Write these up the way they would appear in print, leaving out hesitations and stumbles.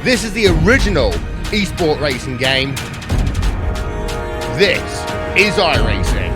This is the original esport racing game. This is iRacing.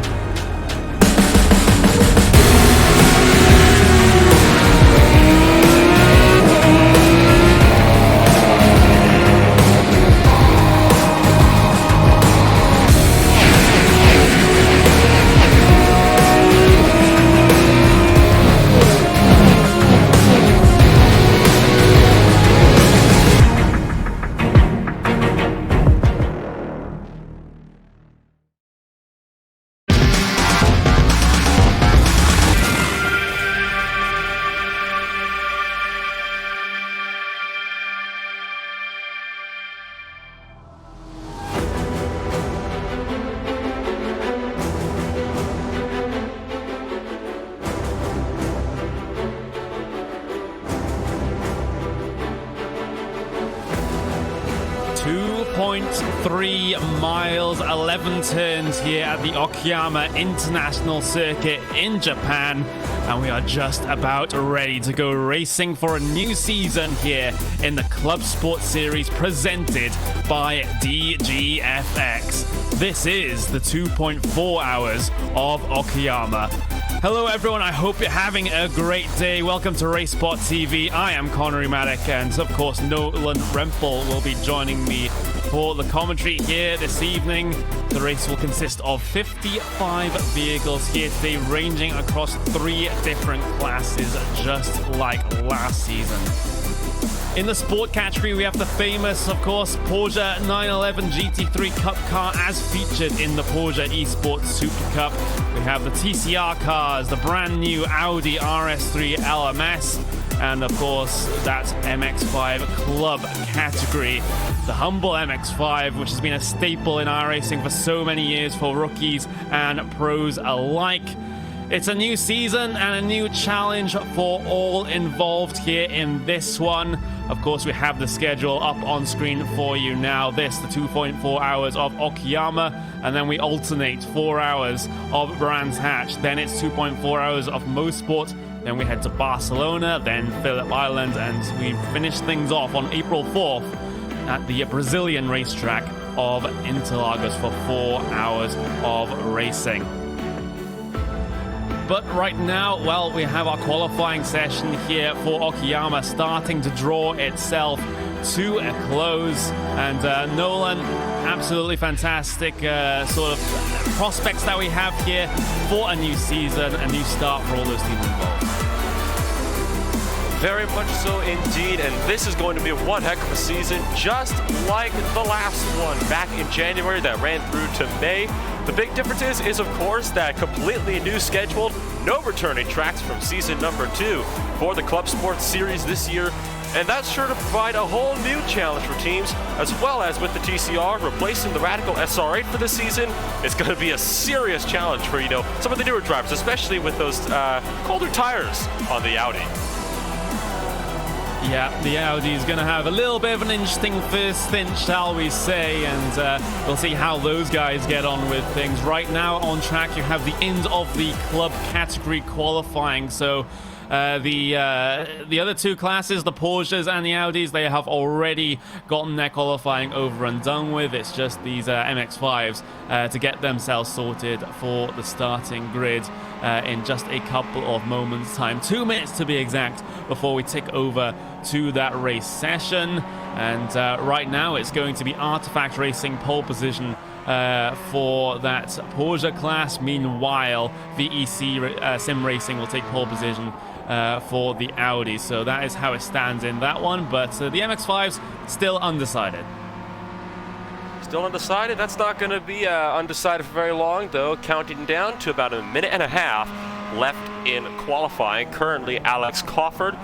.3 miles, 11 turns here at the Okayama International Circuit in Japan, and we are just about ready to go racing for a new season here in the ClubSport series presented by DGFX. This is the 2.4 hours of Okayama. Hello everyone, I hope you're having a great day. Welcome to RaceSpot TV. I am Connery Maddock, and of course Nolan Rempel will be joining me for the commentary here this evening. The race will consist of 55 vehicles here today, ranging across 3 different classes, just like last season. In the sport category, we have the famous, of course, Porsche 911 GT3 Cup car as featured in the Porsche Esports Super Cup. We have the TCR cars, the brand new Audi RS3 LMS, and of course, that MX-5 Club category. The humble MX-5, which has been a staple in iRacing for so many years for rookies and pros alike. It's a new season and a new challenge for all involved here in this one. Of course, we have the schedule up on screen for you now. This, the 2.4 hours of Okayama, and then we alternate 4 hours of Brands Hatch. Then it's 2.4 hours of Motorsport. Then we head to Barcelona, then Phillip Island, and we finish things off on April 4th at the Brazilian racetrack of Interlagos for 4 hours of racing. But right now, well, we have our qualifying session here for Okayama starting to draw itself to a close. And Nolan, absolutely fantastic sort of prospects that we have here for a new season, a new start for all those teams involved. Very much so indeed, and this is going to be one heck of a season, just like the last one back in January that ran through to May. The big difference is of course, that completely new schedule, no returning tracks from season number 2 for the ClubSport series this year, and that's sure to provide a whole new challenge for teams, as well as with the TCR replacing the Radical SR8 for this season. It's going to be a serious challenge for, some of the newer drivers, especially with those colder tires on the Audi. Yeah, the Audi is going to have a little bit of an interesting first stint, shall we say, and we'll see how those guys get on with things. Right now on track, you have the end of the club category qualifying, so the other 2 classes, the Porsches and the Audis, they have already gotten their qualifying over and done with. It's just these MX-5s to get themselves sorted for the starting grid in just a couple of moments' time. 2 minutes to be exact before we tick over to that race session. And right now it's going to be Artifact Racing pole position for that Porsche class. Meanwhile, VEC Sim Racing will take pole position for the Audi. So that is how it stands in that one. But the MX-5s still undecided. Still undecided? That's not going to be undecided for very long, though. Counting down to about a minute and a half left in qualifying. Currently, Alex Crawford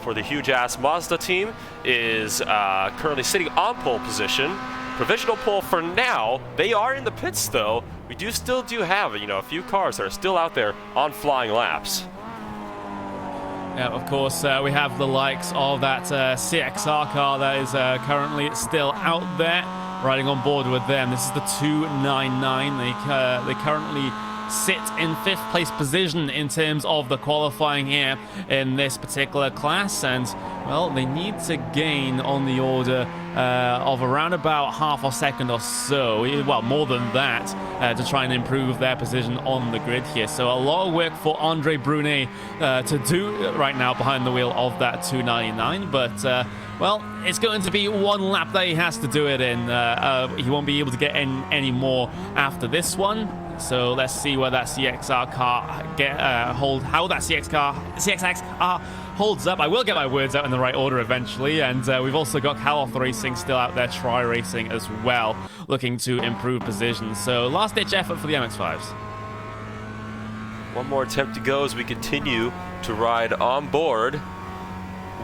for the huge-ass Mazda team is currently sitting on pole position. Provisional pole for now. They are in the pits, though. We still do have, a few cars that are still out there on flying laps. Yeah, of course, we have the likes of that CXR car that is currently still out there, riding on board with them. This is the 299. They currently sit in 5th place position in terms of the qualifying here in this particular class, and well, they need to gain on the order of around about half a second or so, well, more than that, to try and improve their position on the grid here. So a lot of work for Andre Brunet to do right now behind the wheel of that 299, but well, it's going to be one lap that he has to do it in. He won't be able to get in any more after this one. So let's see where that CXR car how that CXR holds up. I will get my words out in the right order eventually, and we've also got Caloth Racing still out there, Try Racing as well, looking to improve position. So last-ditch effort for the MX-5s. One more attempt to go as we continue to ride on board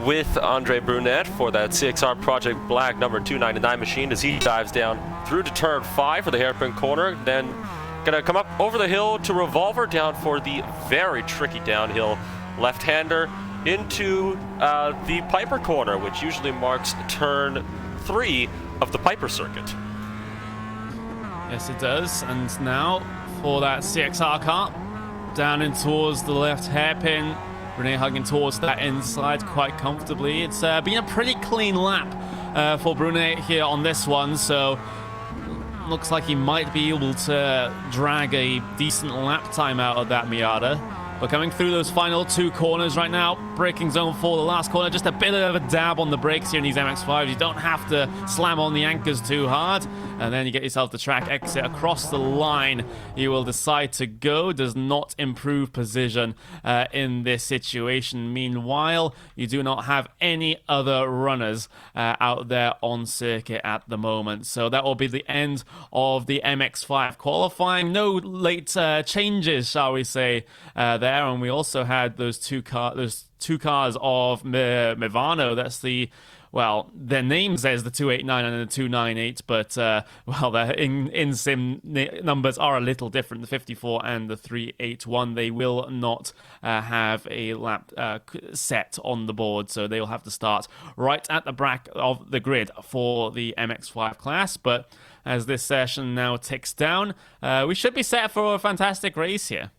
with Andre Brunet for that CXR Project Black number 299 machine as he dives down through to turn 5 for the hairpin corner, then gonna come up over the hill to Revolver down for the very tricky downhill left-hander into the Piper corner, which usually marks turn 3 of the Piper circuit. Yes, it does. And now for that CXR car, down in towards the left hairpin. Renee hugging towards that inside quite comfortably. It's been a pretty clean lap for Brunet here on this one, so looks like he might be able to drag a decent lap time out of that Miata. But coming through those final 2 corners right now, braking zone for the last corner, just a bit of a dab on the brakes here in these MX-5s. You don't have to slam on the anchors too hard, and then you get yourself the track exit across the line. You will decide to go. Does not improve position in this situation. Meanwhile, you do not have any other runners out there on circuit at the moment. So that will be the end of the MX-5 qualifying. No late changes, shall we say, there. And we also had those two cars of Mivano. That's the, well, their name says the 289 and the 298, but well, their in-sim numbers are a little different. The 54 and the 381, they will not have a lap set on the board, so they will have to start right at the back of the grid for the MX-5 class. But as this session now ticks down, we should be set for a fantastic race here.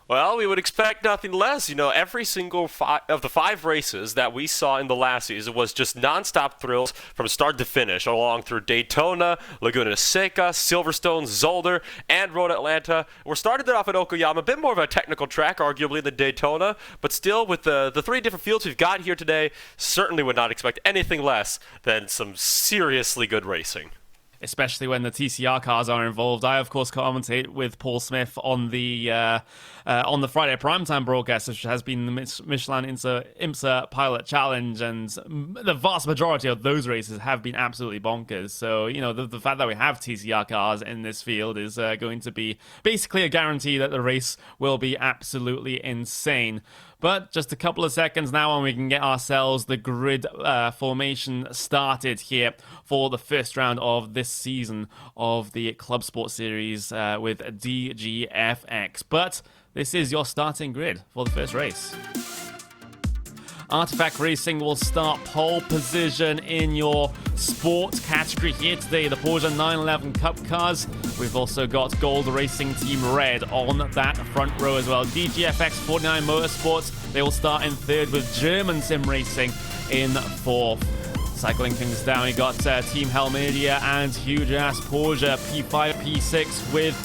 Well, we would expect nothing less. You know, every single of the 5 races that we saw in the last season was just non-stop thrills from start to finish, along through Daytona, Laguna Seca, Silverstone, Zolder, and Road Atlanta. We're starting it off at Okayama, a bit more of a technical track, arguably, than Daytona, but still, with the 3 different fields we've got here today, certainly would not expect anything less than some seriously good racing. Especially when the TCR cars are involved. I, of course, commentate with Paul Smith on the Friday primetime broadcast, which has been the Michelin IMSA Pilot Challenge, and the vast majority of those races have been absolutely bonkers. So, you know, the fact that we have TCR cars in this field is going to be basically a guarantee that the race will be absolutely insane. But just a couple of seconds now and we can get ourselves the grid formation started here for the first round of this season of the ClubSport series with DGFX. But this is your starting grid for the first race. Artifact Racing will start pole position in your sport category here today. The Porsche 911 Cup cars. We've also got Gold Racing Team Red on that front row as well. DGFX 49 Motorsports, they will start in 3rd with German Sim Racing in 4th. Cycling things down, you got Team Helmedia and Huge Ass Porsche P5, P6 with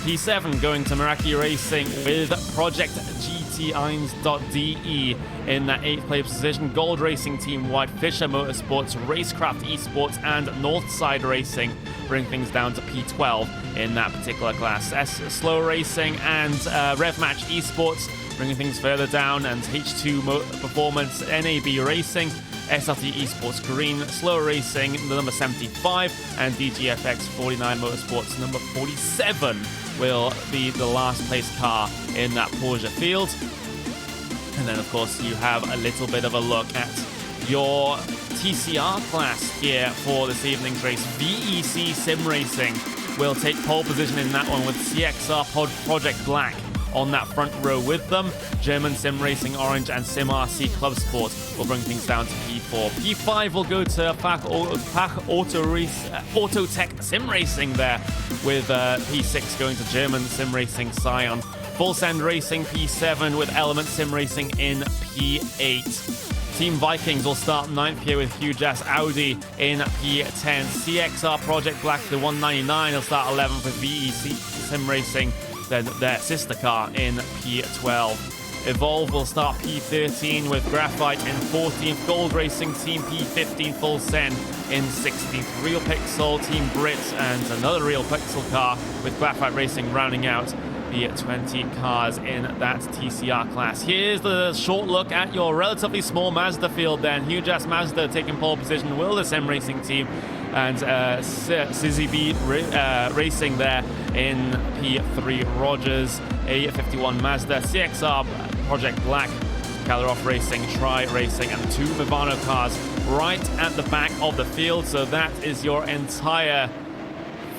P7 going to Meraki Racing with Project GT1.de in that 8th place position. Gold Racing Team White, Fisher Motorsports, Racecraft Esports, and Northside Racing bring things down to P12 in that particular class. Slow Racing and RevMatch Esports bringing things further down, and H2 Performance, NAB Racing, SRT Esports Green, Slow Racing, the number 75, and DGFX 49 Motorsports, number 47, will be the last place car in that Porsche field. And then, of course, you have a little bit of a look at your TCR class here for this evening's race. VEC Sim Racing will take pole position in that one with CXR Project Black on that front row with them. German Sim Racing Orange and Sim RC ClubSport will bring things down to P4. P5 will go to Fach Autotech Sim Racing there, with P6 going to German Sim Racing Scion. Full Send Racing P7 with Element Sim Racing in P8. Team Vikings will start 9th here with Huge Ass Audi in P10. CXR Project Black, the 199, will start 11th with VEC Sim Racing, then their sister car in P12. Evolve will start P13 with Graphite in 14th. Gold Racing Team P15 Full Send in 16th. Real Pixel Team Brits and another Real Pixel car with Graphite Racing rounding out the 20 cars in that TCR class. Here's the short look at your relatively small Mazda field then. Huge Ass Mazda taking pole position, will the Sim Racing team, and CZB Racing there in P3. Rogers, A51 Mazda, CXR Project Black, Kaleroff Racing, Tri Racing, and 2 Movano cars right at the back of the field. So that is your entire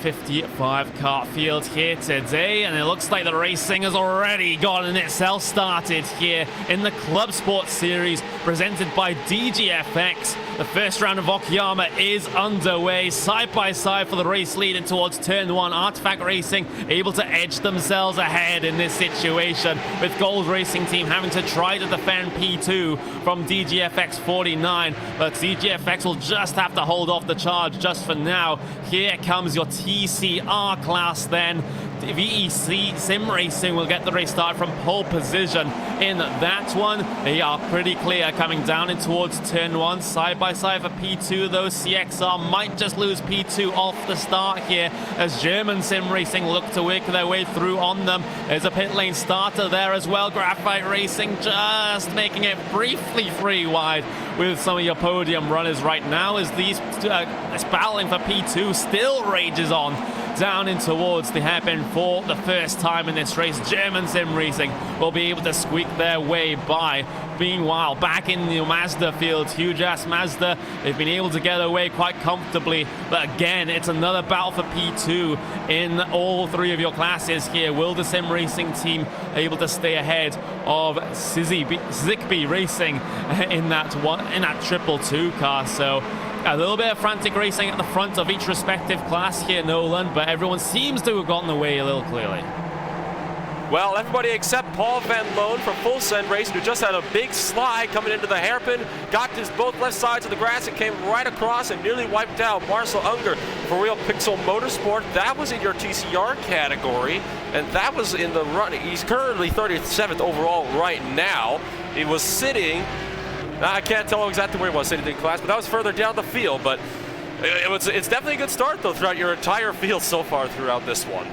55 car field here today, and it looks like the racing has already gotten itself started here in the ClubSport series presented by DGFX. The first round of Okayama is underway, side by side for the race leading towards turn 1. Artifact Racing able to edge themselves ahead in this situation, with Gold Racing Team having to try to defend P2 from DGFX 49, but DGFX will just have to hold off the charge just for now. Here comes your TCR class then. VEC Sim Racing will get the race start from pole position in that one. They are pretty clear coming down in towards turn 1. Side by side for P2 though. CXR might just lose P2 off the start here as German Sim Racing look to work their way through on them. There's a pit lane starter there as well. Graphite Racing just making it briefly free wide with some of your podium runners right now as these this battling for P2 still rages on down in towards the hairpin for the first time in this race. German Sim Racing will be able to squeak their way by. Meanwhile, back in the Mazda field, Huge Ass Mazda, they've been able to get away quite comfortably, but again, it's another battle for P2 in all 3 of your classes here. Will the Sim Racing team able to stay ahead of Zigbee Racing in that triple 2 car? So a little bit of frantic racing at the front of each respective class here, Nolan, but everyone seems to have gotten away a little clearly. Well, everybody except Paul Van Loon from Full Send Racing, who just had a big slide coming into the hairpin, got his both left sides of the grass and came right across and nearly wiped out Marcel Unger for Real Pixel Motorsport. That was in your TCR category, and that was in the run. He's currently 37th overall right now. He was sitting, I can't tell exactly where he was sitting in class, but that was further down the field. But it's definitely a good start, though, throughout your entire field so far throughout this one.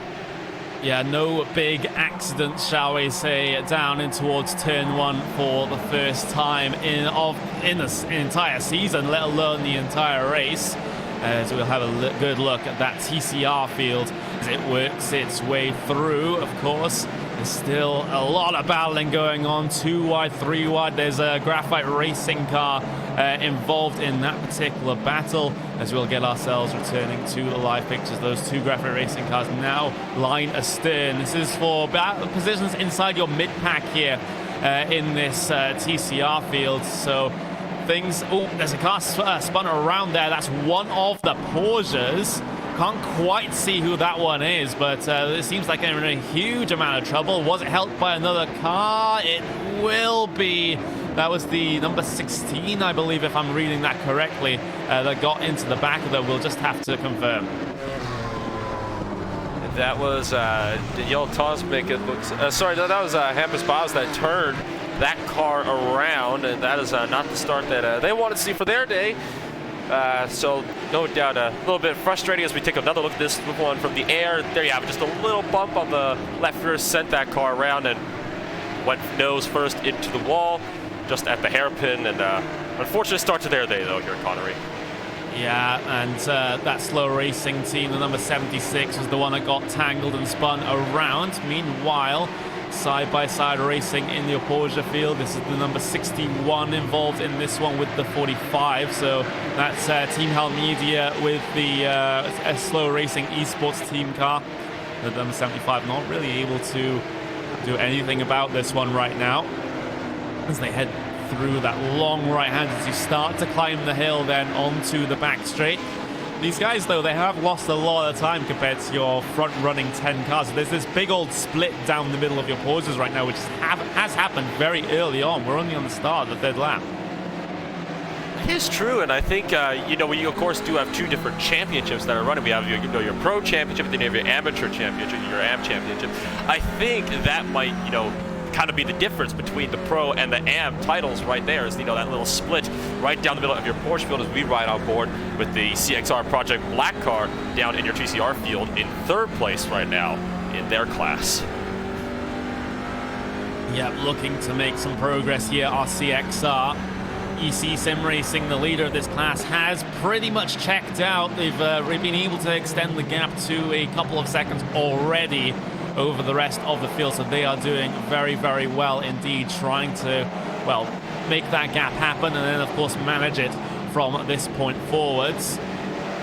Yeah, no big accidents, shall we say, down in towards turn 1 for the first time in the entire season, let alone the entire race. So we'll have a good look at that TCR field as it works its way through. Of course, there's still a lot of battling going on. 2 wide, 3 wide. There's a Graphite Racing car involved in that particular battle, as we'll get ourselves returning to the live pictures. Those 2 Graphite Racing cars now line astern. This is for positions inside your mid-pack here in this TCR field. So things, there's a car spun around there. That's one of the Porsches. Can't quite see who that one is, but it seems like they're in a huge amount of trouble. Was it helped by another car? It will be. That was the number 16, I believe, if I'm reading that correctly, that got into the back of them. We'll just have to confirm. That was Daniel Tosmick. It looks. Sorry, no, that was Hampus Bowes that turned that car around, and that is not the start that they wanted to see for their day. So no doubt a little bit frustrating as we take another look at this one from the air. There you have it, just a little bump on the left rear sent that car around and went nose first into the wall just at the hairpin, and unfortunate start to their day though here at Connery. Yeah, and that slow racing team, the number 76, was the one that got tangled and spun around. Meanwhile, side-by-side racing in the Porsche field. This is the number 61 involved in this one with the 45. So that's Team Hell Media with the slow racing esports team car. The number 75 not really able to do anything about this one right now as they head through that long right hand as you start to climb the hill then onto the back straight. These guys, though, they have lost a lot of time compared to your front-running 10 cars. There's this big old split down the middle of your pauses right now, which has happened very early on. We're only on the start of the third lap. It is true, and I think, we of course do have 2 different championships that are running. We have your pro championship, and then you have your amateur championship, your AM championship. I think that might, kind of be the difference between the pro and the AM titles right there is, that little split right down the middle of your Porsche field as we ride on board with the CXR Project Black car down in your TCR field in 3rd place right now in their class. Yep, looking to make some progress here, our CXR. EC Sim Racing, the leader of this class, has pretty much checked out. They've been able to extend the gap to a couple of seconds already over the rest of the field, so they are doing very, very well indeed, trying to, well, make that gap happen and then, of course, manage it from this point forwards,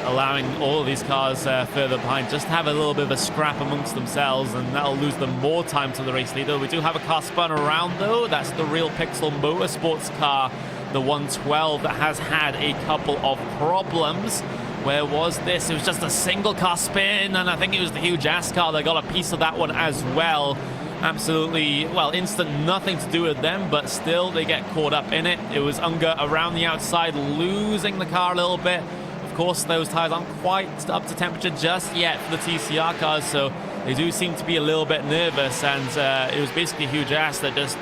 allowing all of these cars further behind just to have a little bit of a scrap amongst themselves, and that'll lose them more time to the race leader. We do have a car spun around, though. That's the Real Pixel Motorsports car, the 112, that has had a couple of problems. Where was this? It was just a single car spin, and I think it was the huge ass car that got a piece of that one as well. Absolutely, well, instant nothing to do with them, but still they get caught up in it. It was Unger around the outside, losing the car a little bit. Of course, those tires aren't quite up to temperature just yet for the TCR cars, so they do seem to be a little bit nervous, and it was basically huge ass that just,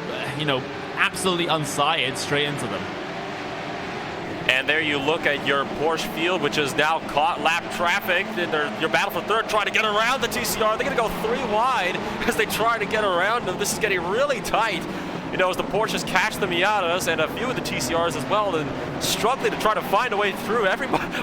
absolutely unsighted straight into them. And there you look at your Porsche field, which is now caught lap traffic. Your battle for 3rd, trying to get around the TCR. They're going to go 3 wide as they try to get around them. This is getting really tight, as the Porsches catch the Miatas and a few of the TCRs as well, and struggling to try to find a way through.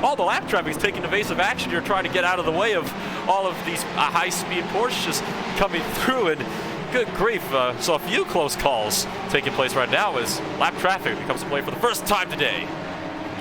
All the lap traffic is taking evasive action. You're trying to get out of the way of all of these high-speed Porsches coming through, and good grief. So a few close calls taking place right now as lap traffic becomes a play for the first time today.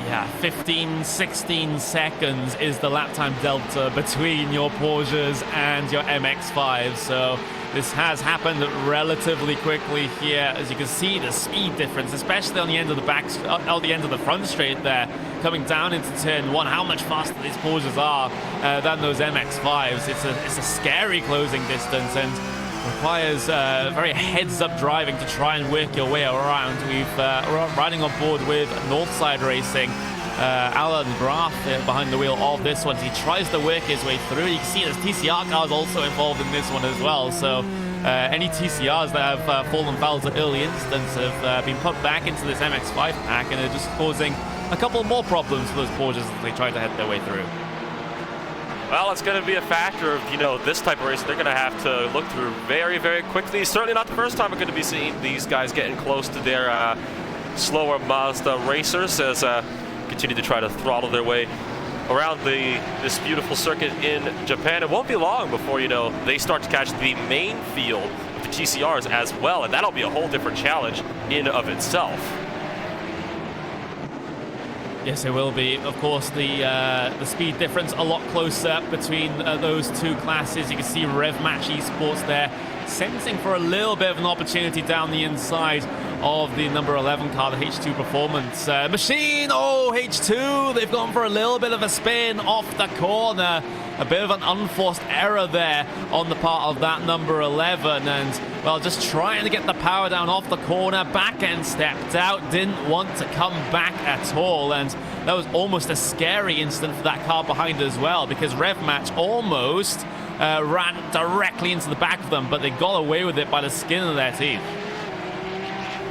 Yeah, 15, 16 seconds is the lap time delta between your Porsches and your MX-5. So this has happened relatively quickly here. As you can see, the speed difference, especially on the end of the front straight there, coming down into turn 1, how much faster these Porsches are than those MX-5s. It's a scary closing distance, and requires very heads-up driving to try and work your way around. We're riding on board with Northside Racing. Alan Graf behind the wheel of this one. He tries to work his way through. You can see there's TCR cars also involved in this one as well. So any TCRs that have fallen foul at early instance have been put back into this MX-5 pack, and are just causing a couple more problems for those Porsches as they try to head their way through. Well, it's going to be a factor of, this type of race they're going to have to look through very, very quickly. Certainly not the first time we're going to be seeing these guys getting close to their slower Mazda racers as continue to try to throttle their way around this beautiful circuit in Japan. It won't be long before, they start to catch the main field of the TCRs as well, and that'll be a whole different challenge in of itself. Yes, it will be. Of course, the speed difference a lot closer between those two classes. You can see RevMatch Esports there sensing for a little bit of an opportunity down the inside of the number 11 car, the H2 Performance machine. Oh, H2, they've gone for a little bit of a spin off the corner. A bit of an unforced error there on the part of that number 11, and well, just trying to get the power down off the corner. Back end stepped out, didn't want to come back at all, and that was almost a scary incident for that car behind as well, because RevMatch almost ran directly into the back of them, but they got away with it by the skin of their teeth.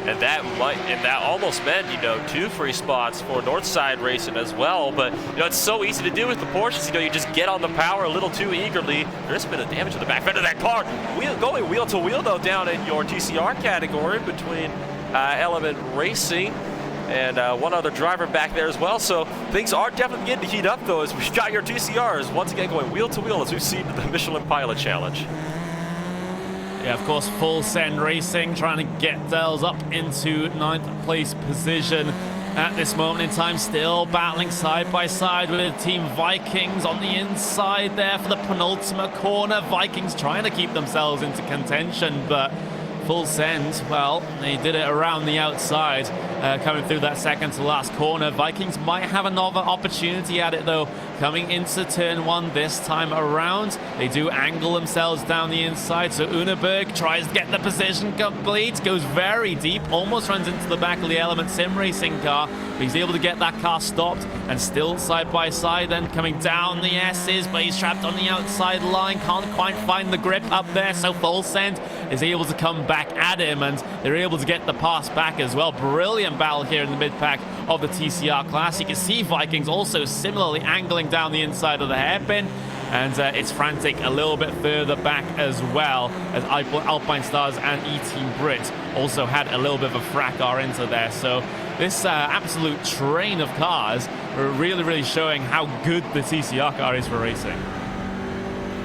And that almost meant, 2 free spots for Northside Racing as well. But, it's so easy to do with the Porsches. You just get on the power a little too eagerly. There's a bit of damage to the back end of that car. Going wheel to wheel, though, down in your TCR category between Element Racing and one other driver back there as well. So things are definitely beginning to heat up, though, as we've got your TCRs once again going wheel to wheel as we see the Michelin Pilot Challenge. Yeah, of course, Full Send Racing trying to get themselves up into 9th place position at this moment in time, still battling side by side with Team Vikings on the inside there for the penultimate corner. Vikings trying to keep themselves into contention, but full send. Well, they did it around the outside, coming through that second to last corner. Vikings might have another opportunity at it though, coming into turn 1 this time around. They do angle themselves down the inside, so Uneberg tries to get the position complete, goes very deep, almost runs into the back of the Element Sim Racing car, but he's able to get that car stopped, and still side by side then coming down the S's, but he's trapped on the outside line, can't quite find the grip up there, so full send is able to come back at him, and they're able to get the pass back as well. Brilliant battle here in the mid-pack of the TCR class. You can see Vikings also similarly angling down the inside of the hairpin, and it's frantic a little bit further back as well, as Alpine Stars and E-Team Brit also had a little bit of a fracas into there. So this absolute train of cars are really showing how good the TCR car is for racing.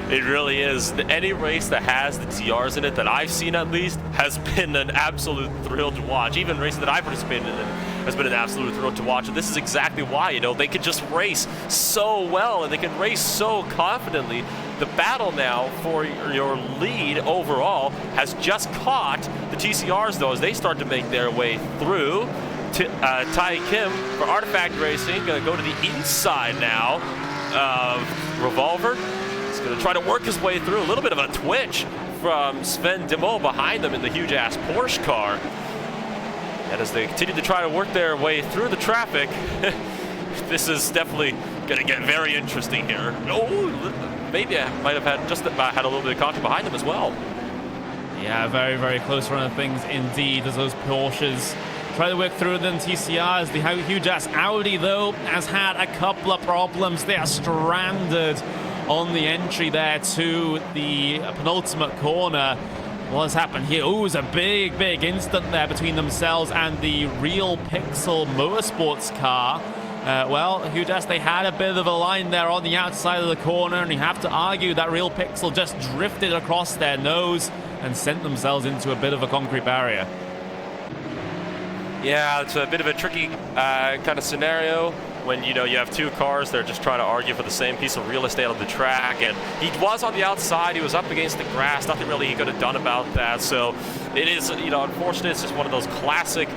It really is. Any race that has the TRs in it that I've seen at least has been an absolute thrill to watch. Even races that I participated in has been an absolute thrill to watch. And this is exactly why, you know, they can just race so well and they can race so confidently. The battle now for your lead overall has just caught the TCRs though as they start to make their way through. Tai Kim for Artifact Racing gonna go to the inside now of Revolver. He's going to try to work his way through. A little bit of a twitch from Sven Demo behind them in the huge-ass Porsche car. And as they continue to try to work their way through the traffic, this is definitely going to get very interesting here. Oh, maybe I might have had a little bit of contact behind them as well. Yeah, very close run of things indeed as those Porsches try to work through them. TCRs, the huge-ass Audi, though, has had a couple of problems. They are stranded on the entry there to the penultimate corner. What has happened here? Oh, it's a big instant there between themselves and the Real Pixel Motorsports car. Well, Hudas, they had a bit of a line there on the outside of the corner, and you have to argue that Real Pixel just drifted across their nose and sent themselves into a bit of a concrete barrier. Yeah, it's a bit of a tricky kind of scenario when, you know, you have two cars, they're just trying to argue for the same piece of real estate on the track, and he was on the outside, he was up against the grass, nothing really he could have done about that. So it is, you know, unfortunate. It's just one of those classic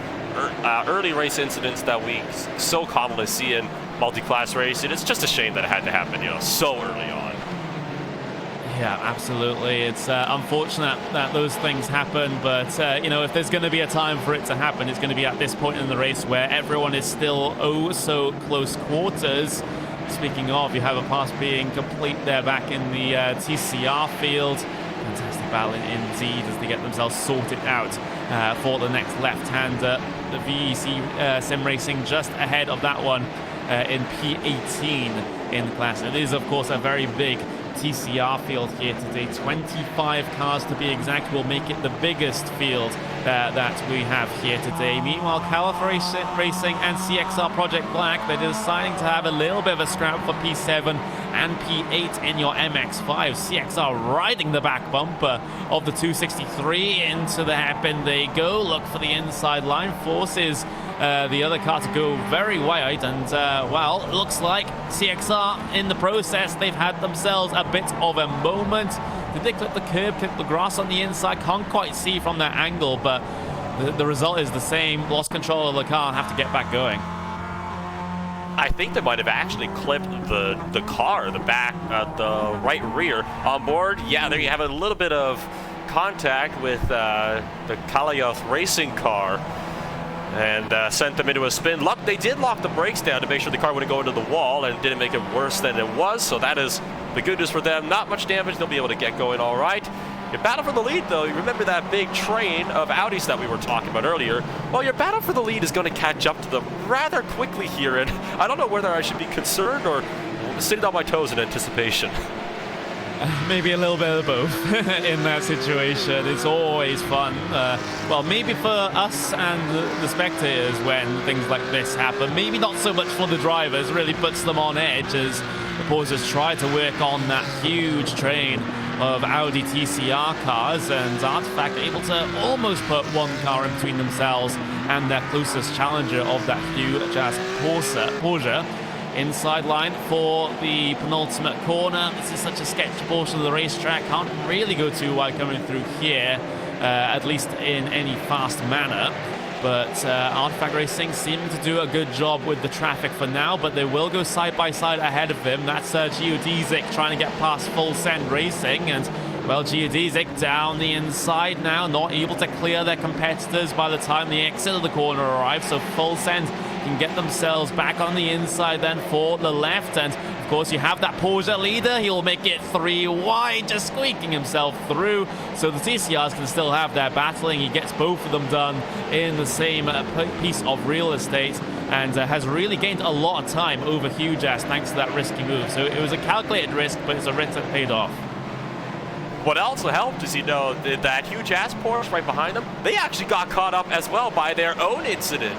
early race incidents that we so commonly see in multi-class racing. It's just a shame that it had to happen, you know, so early on. Yeah, absolutely. It's unfortunate that those things happen, but you know, if there's going to be a time for it to happen, it's going to be at this point in the race where everyone is still oh so close quarters. Speaking of, you have a pass being complete there back in the TCR field. Fantastic battle indeed as they get themselves sorted out for the next left-hander. The VEC Sim Racing just ahead of that one in P18 in the class. It is, of course, a very big TCR field here today. 25 cars to be exact will make it the biggest field that we have here today. Meanwhile, Califa Racing and CXR Project Black, they're deciding to have a little bit of a scrap for P7 and P8 in your MX-5. CXR riding the back bumper of the 263 into the hairpin they go. Look for the inside line, forces the other car to go very wide, and well, it looks like CXR in the process, they've had themselves a bit of a moment. Did they clip the curb, clip the grass on the inside? Can't quite see from that angle, but the result is the same. Lost control of the car and have to get back going. I think they might have actually clipped the car, the back, the right rear on board. Yeah, there you have a little bit of contact with the Kalayoth racing car and sent them into a spin. They did lock the brakes down to make sure the car wouldn't go into the wall and didn't make it worse than it was, so that is the good news for them. Not much damage, they'll be able to get going all right. Your battle for the lead, though, you remember that big train of Audis that we were talking about earlier? Well, your battle for the lead is going to catch up to them rather quickly here, and I don't know whether I should be concerned or sitting on my toes in anticipation. Maybe a little bit of both in that situation. It's always fun. Well, maybe for us and the spectators when things like this happen. Maybe not so much for the drivers. Really puts them on edge as the Porsches try to work on that huge train of Audi TCR cars, and Artifact able to almost put one car in between themselves and their closest challenger of that huge-ass Porsche. Inside line for the penultimate corner. This is such a sketchy portion of the racetrack. Can't really go too wide coming through here. at least in any fast manner. But Artifact Racing seeming to do a good job with the traffic for now, but they will go side by side ahead of him. That's Geodesic trying to get past Full Send Racing, and well, Geodesic down the inside now, not able to clear their competitors by the time the exit of the corner arrives, so Full Send can get themselves back on the inside then for the left, and of course you have that Porsche leader. He'll make it 3 wide, just squeaking himself through, so the TCRs can still have their battling. He gets both of them done in the same piece of real estate, and has really gained a lot of time over Huge Ass thanks to that risky move. So it was a calculated risk, but it's a risk that paid off. What also helped is, that huge-ass Porsche right behind them, they actually got caught up as well by their own incident.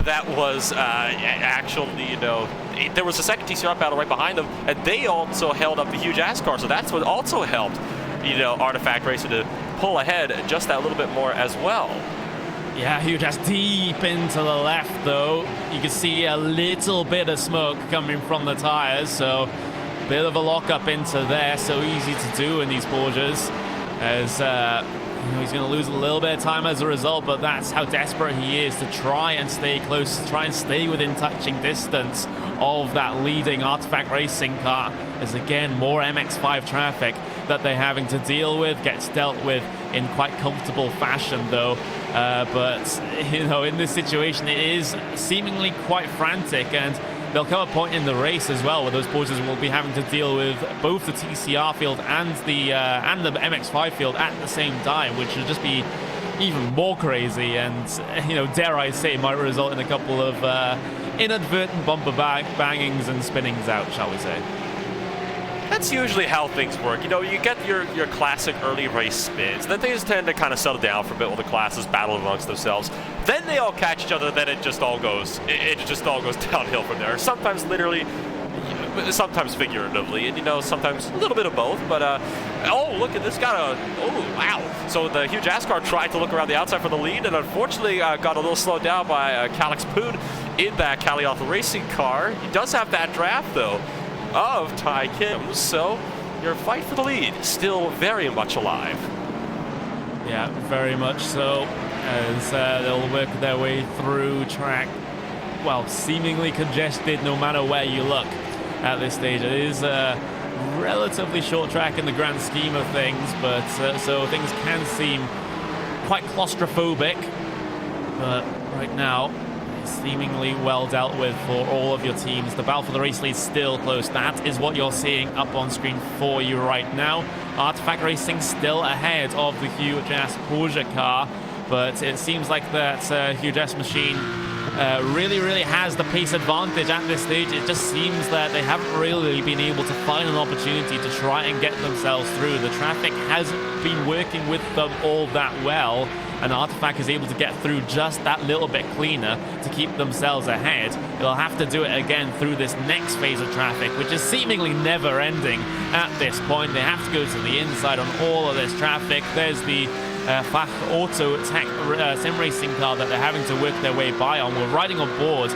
That was actually, there was a second TCR battle right behind them, and they also held up the huge-ass car, so that's what also helped, Artifact Racing to pull ahead just that little bit more as well. Yeah, Huge Ass deep into the left, though. You can see a little bit of smoke coming from the tires, so bit of a lockup into there, so easy to do in these Porsches, as he's going to lose a little bit of time as a result, but that's how desperate he is to try and stay close, to try and stay within touching distance of that leading Artifact Racing car, as again, more MX-5 traffic that they're having to deal with, gets dealt with in quite comfortable fashion though, but in this situation it is seemingly quite frantic, and there'll come a point in the race as well where those Porsches will be having to deal with both the TCR field and the MX-5 field at the same time, which would just be even more crazy, and dare I say, might result in a couple of inadvertent bumper bangings and spinnings out, shall we say. That's usually how things work. You get your classic early race spins. Then things tend to kind of settle down for a bit while the classes battle amongst themselves. Then they all catch each other. Then it just all goes downhill from there. Sometimes literally, sometimes figuratively, and sometimes a little bit of both. But oh, look at this guy! Oh, wow! So the huge ass car tried to look around the outside for the lead, and unfortunately got a little slowed down by Calix Poon in that Cali Alpha Racing car. He does have that draft though of Ty Kim, so your fight for the lead still very much alive. Yeah, very much so, as they'll work their way through track, well, seemingly congested no matter where you look at this stage. It is a relatively short track in the grand scheme of things, but so things can seem quite claustrophobic, but right now seemingly well dealt with for all of your teams. The battle for the race lead still close. That is what you're seeing up on screen for you right now. Artifact Racing still ahead of the Huge Ass Porsche car, but it seems like that Huge Ass machine really has the pace advantage at this stage. It just seems that they haven't really been able to find an opportunity to try and get themselves through. The traffic hasn't been working with them all that well, and Artifact is able to get through just that little bit cleaner to keep themselves ahead. They'll have to do it again through this next phase of traffic, which is seemingly never ending at this point. They have to go to the inside on all of this traffic. There's the Fach Auto Tech sim racing car that they're having to work their way by on. We're riding on board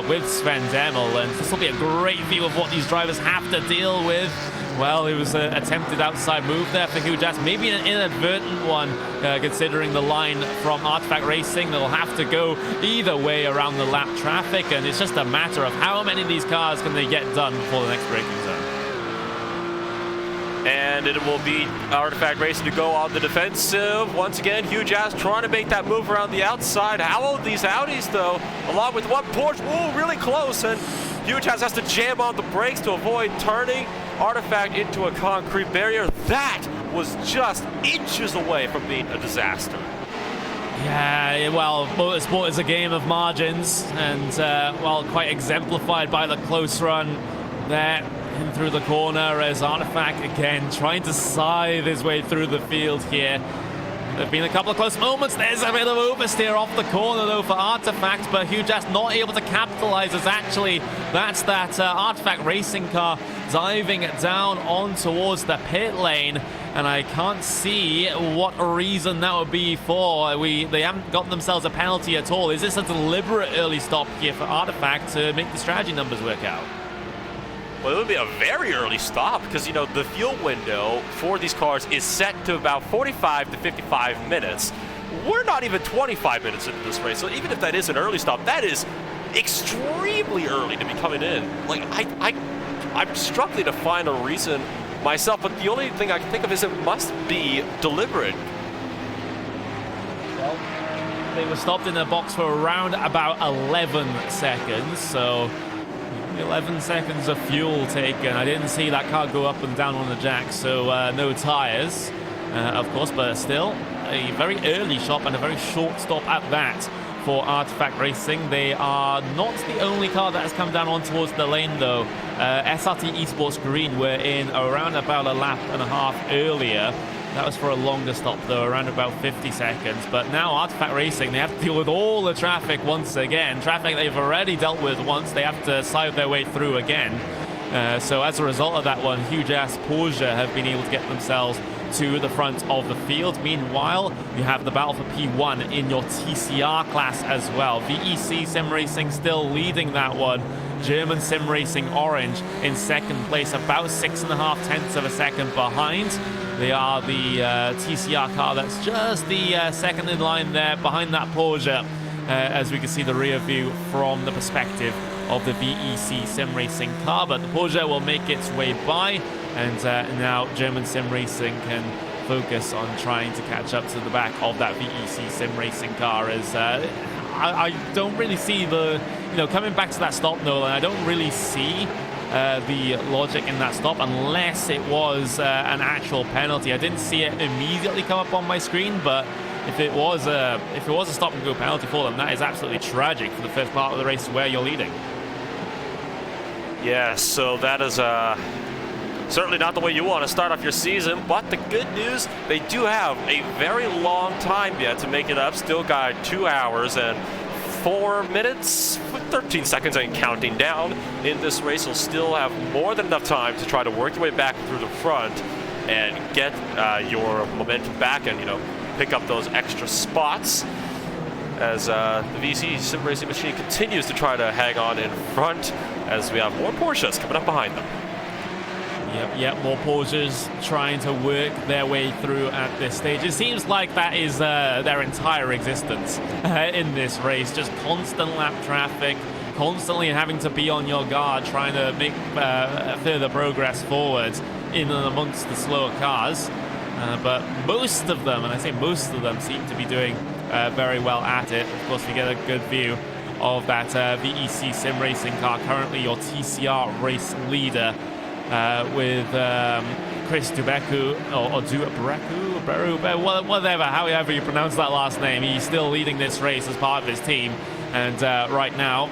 with Sven Demel, and this will be a great view of what these drivers have to deal with. Well, it was an attempted outside move there for Huge Ass, maybe an inadvertent one, considering the line from Artifact Racing. They'll have to go either way around the lap traffic, and it's just a matter of how many of these cars can they get done before the next braking zone. And it will be Artifact Racing to go on the defensive. Once again, Huge Ass trying to make that move around the outside. How about these Audis, though, along with one Porsche? Ooh, really close, and Huge Ass has to jam on the brakes to avoid turning Artifact into a concrete barrier. That was just inches away from being a disaster. Yeah, well, motorsport is a game of margins, and well, quite exemplified by the close run there in through the corner, as Artifact again trying to scythe his way through the field here. There have been a couple of close moments. There's a bit of oversteer off the corner though for Artifact, but Huge Ass not able to capitalize, as actually that's that Artifact Racing car diving down on towards the pit lane, and I can't see what reason that would be for. They haven't gotten themselves a penalty at all. Is this a deliberate early stop here for Artifact to make the strategy numbers work out? Well, it would be a very early stop because, you know, the fuel window for these cars is set to about 45 to 55 minutes. We're not even 25 minutes into this race, so even if that is an early stop, that is extremely early to be coming in. Like, I'm struggling to find a reason myself, but the only thing I can think of is it must be deliberate. Well, they were stopped in their box for around about 11 seconds, so 11 seconds of fuel taken. I didn't see that car go up and down on the jack, so no tires, of course, but still a very early stop and a very short stop at that for Artifact Racing. They are not the only car that has come down on towards the lane, though. SRT Esports Green were in around about a lap and a half earlier. That was for a longer stop, though, around about 50 seconds. But now Artifact Racing, they have to deal with all the traffic once again. Traffic they've already dealt with once, they have to slide their way through again. So as a result of that one, huge-ass Porsche have been able to get themselves to the front of the field. Meanwhile, you have the battle for P1 in your TCR class as well. VEC Sim Racing still leading that one. German Sim Racing Orange in second place, about 6.5 tenths of a second behind. They are the TCR car that's just the second in line there behind that Porsche, as we can see the rear view from the perspective of the VEC Sim Racing car. But the Porsche will make its way by, and now German Sim Racing can focus on trying to catch up to the back of that VEC Sim Racing car. As I don't really see the, coming back to that stop, Nolan, I don't really see the logic in that stop unless it was an actual penalty. I didn't see it immediately come up on my screen, but if it was a stop and go penalty for them, that is absolutely tragic for the first part of the race where you're leading. Yeah, so that is certainly not the way you want to start off your season, but the good news, they do have a very long time yet to make it up. Still got 2 hours and 4 minutes, 13 seconds and counting down in this race. You'll still have more than enough time to try to work your way back through the front and get your momentum back and, pick up those extra spots as the VC Sim Racing machine continues to try to hang on in front as we have more Porsches coming up behind them. Yep, more Porsches trying to work their way through at this stage. It seems like that is their entire existence in this race. Just constant lap traffic, constantly having to be on your guard, trying to make further progress forward in and amongst the slower cars. But most of them, and I say most of them, seem to be doing very well at it. Of course, we get a good view of that VEC Sim Racing car, currently your TCR race leader. With Chris Dubeku, or Dubeku, whatever, however you pronounce that last name. He's still leading this race as part of his team. And right now,